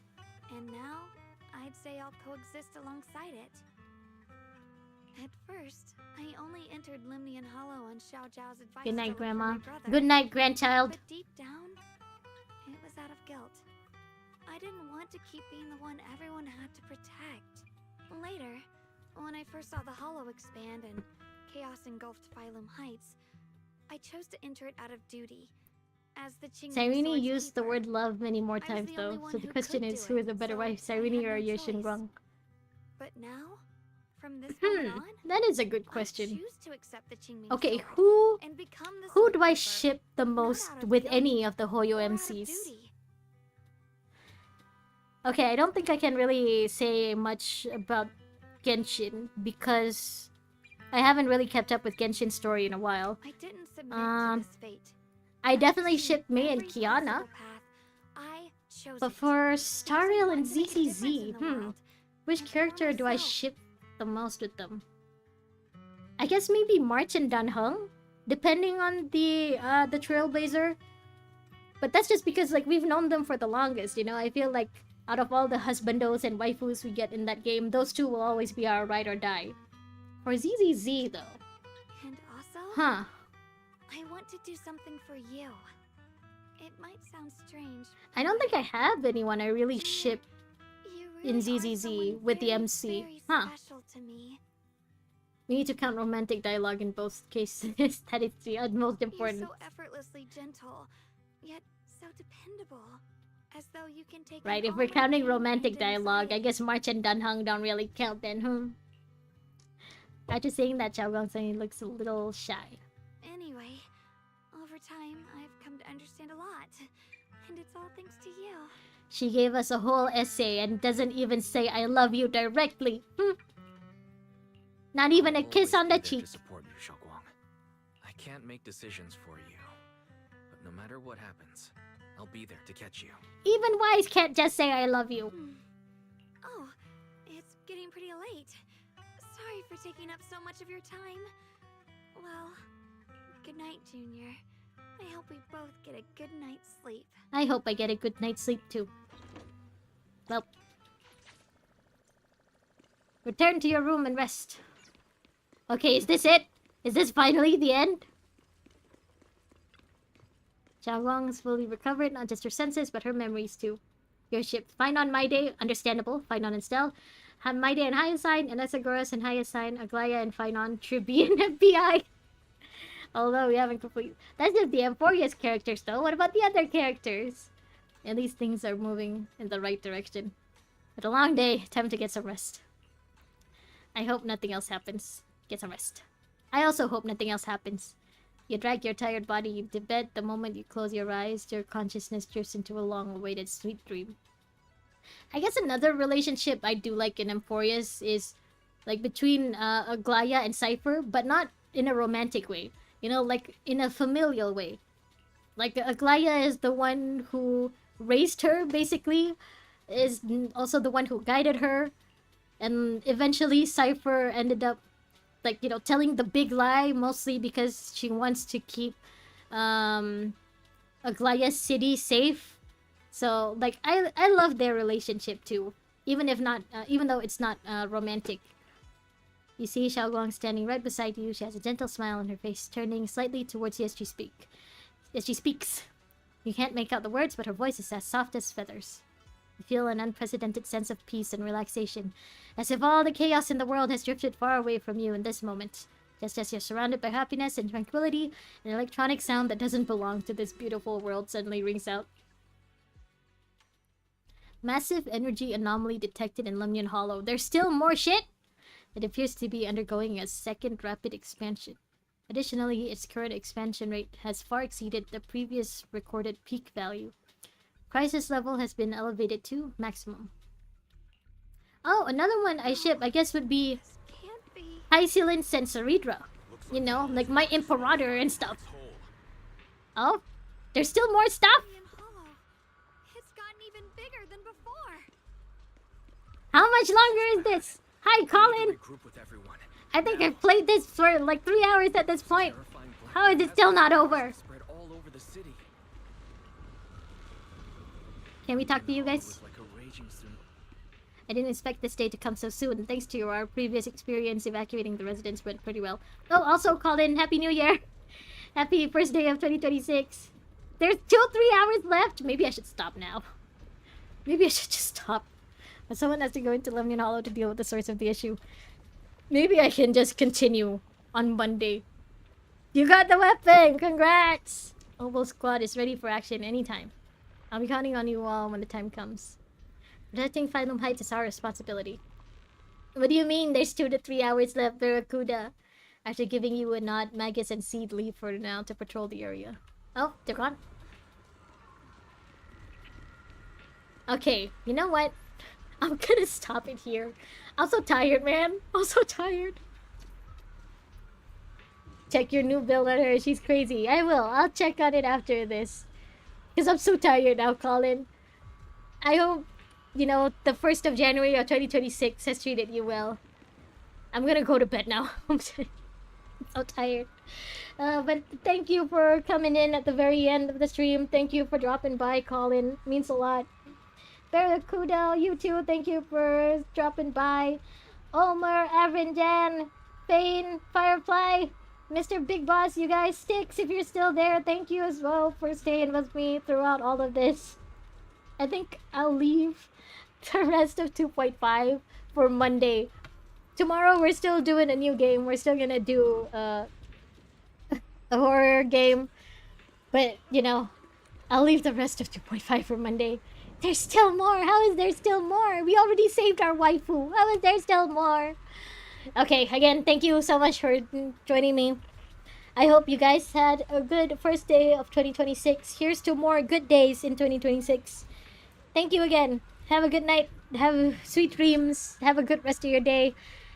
And now, I'd say I'll coexist alongside it. At first, I only entered Limnian Hollow on Xiao Zhao's advice Good to night, look for Grandma. my brother. Good night, grandchild. But deep down, it was out of guilt. I didn't want to keep being the one everyone had to protect. Later, when I first saw the Hollow expand and chaos engulfed Phylum Heights, I chose to enter it out of duty. As the Qingming Cyrene Sword's used the keeper, word love many more I was times the only though, one so the who question could is do who it, is a better so wife, I Cyrene had or no Ye choice. Shinguang? But now, from this moment on, That is a good I question. choose to accept the Qingming Okay, Sword who and become the who do I Swordkeeper, ship the not most out of with guilt any of the Hoyo or out of MCs? duty. Okay, I don't think I can really say much about Genshin because I haven't really kept up with Genshin's story in a while. I didn't submit to this fate. I definitely I've seen ship Mei and every Kiana, possible path. I chose but it. for Because I Stariel and want to make a difference ZZZ, in the world, which and for character do I myself. ship the most with them? I guess maybe March and Danheng, depending on the Trailblazer. But that's just because like we've known them for the longest, you know. I feel like out of all the husbandos and waifus we get in that game, those two will always be our ride or die. For ZZZ though, And also, huh? I want to do something for you. It might sound strange. I don't think I have anyone I really ship You in really are ZZZ someone with the very, MC, very huh? special to me. We need to count romantic dialogue in both cases. That is the utmost You're important. so effortlessly gentle, yet so dependable. As though you can take Right, on if all we're my counting pain romantic and dialogue, I anxiety. guess March and Danheng don't really count then, After saying that, Xiaoguang suddenly looks a little shy. Anyway, over time, I've come to understand a lot. And it's all thanks to you. She gave us a whole essay and doesn't even say I love you directly. Not even a kiss on the cheek. To support you, Xiaoguang. I can't make decisions for you, but no matter what happens, I'll be there to catch you. Even Wise can't just say I love you. Oh, it's getting pretty late. Sorry for taking up so much of your time. Well, good night, Junior. I hope we both get a good night's sleep. I hope I get a good night's sleep too. Well, return to your room and rest. Okay, is this it? Is this finally the end? Xiaoguang's fully recovered, not just her senses, but her memories too. Your ship. Fine on my day, understandable. Fine on and Stel. Have my day and Hyacinth, and Esagoras and Hyacinth, Aglaya and Finon, Tribune and FBI. Although we haven't completed. That's just the Emphoria's characters though. What about the other characters? At least things are moving in the right direction. But a long day, time to get some rest. I hope nothing else happens. Get some rest. I also hope nothing else happens. You drag your tired body into bed. The moment you close your eyes, your consciousness drifts into a long-awaited sweet dream. I guess another relationship I do like in Emphoria's is like between Aglaya and Cypher, but not in a romantic way. You know, like in a familial way. Like Aglaya is the one who raised her, basically, is also the one who guided her, and eventually Cypher ended up, like, you know, telling the big lie, mostly because she wants to keep Aglaya's city safe. So, like, I love their relationship too, even if not, even though it's not romantic. You see Xiaoguang standing right beside you. She has a gentle smile on her face, turning slightly towards you as she speaks. You can't make out the words, but her voice is as soft as feathers. You feel an unprecedented sense of peace and relaxation, as if all the chaos in the world has drifted far away from you in this moment. Just as you're surrounded by happiness and tranquility, an electronic sound that doesn't belong to this beautiful world suddenly rings out. Massive energy anomaly detected in Lemnian Hollow. There's still more shit? It appears to be undergoing a second rapid expansion. Additionally, its current expansion rate has far exceeded the previous recorded peak value. Crisis level has been elevated to maximum. Oh, another one I ship, I guess, would be Hysilin Sensoridra. You know, like my Imperator and stuff. Oh, there's still more stuff? It's gotten even bigger than before. How much longer is this? Hi, Colin. I think I've played this for like 3 hours at this point. How is it still not over? Can we talk to you guys? I didn't expect this day to come so soon. Thanks to our previous experience, evacuating the residents went pretty well. Oh, also, Colin, Happy New Year! Happy first day of 2026. There's still 3 hours left. Maybe I should stop now. Maybe I should just stop. But someone has to go into Lemnian Hollow to deal with the source of the issue. Maybe I can just continue on Monday. You got the weapon! Congrats! Oval Squad is ready for action anytime. I'll be counting on you all when the time comes. Protecting Phylum Heights is our responsibility. What do you mean there's 2 to 3 hours left, Barracuda? After giving you a nod, Magus and Seed leave for now to patrol the area. Oh, they're gone. Okay, you know what? I'm gonna stop it here. I'm so tired, man. I'm so tired. Check your new build on her. She's crazy. I will. I'll check on it after this. Because I'm so tired now, Colin. I hope, you know, the 1st of January of 2026 has treated you well. I'm gonna go to bed now. I'm so tired. But thank you for coming in at the very end of the stream. Thank you for dropping by, Colin. It means a lot. Barracuda, you too, thank you for dropping by. Omer, Avrindan, Fane, Firefly, Mr. Big Boss, you guys, Sticks, if you're still there, thank you as well for staying with me throughout all of this. I think I'll leave the rest of 2.5 for Monday. Tomorrow we're still doing a new game. We're still gonna do a horror game. But, you know, I'll leave the rest of 2.5 for Monday. There's still more. How is there still more? We already saved our waifu. How is there still more? Okay, again, thank you so much for joining me. I hope you guys had a good first day of 2026. Here's to more good days in 2026. Thank you again. Have a good night. Have sweet dreams. Have a good rest of your day.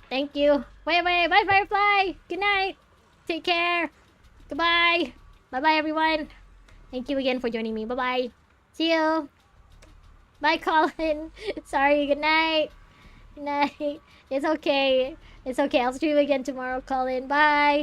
Thank you. Bye bye. Bye, Firefly. Good night. Take care. Goodbye. Bye bye, everyone. Thank you again for joining me. Bye bye. See you. Bye, Colin. Sorry. Good night. Good night. It's okay. It's okay. I'll stream again tomorrow, Colin. Bye.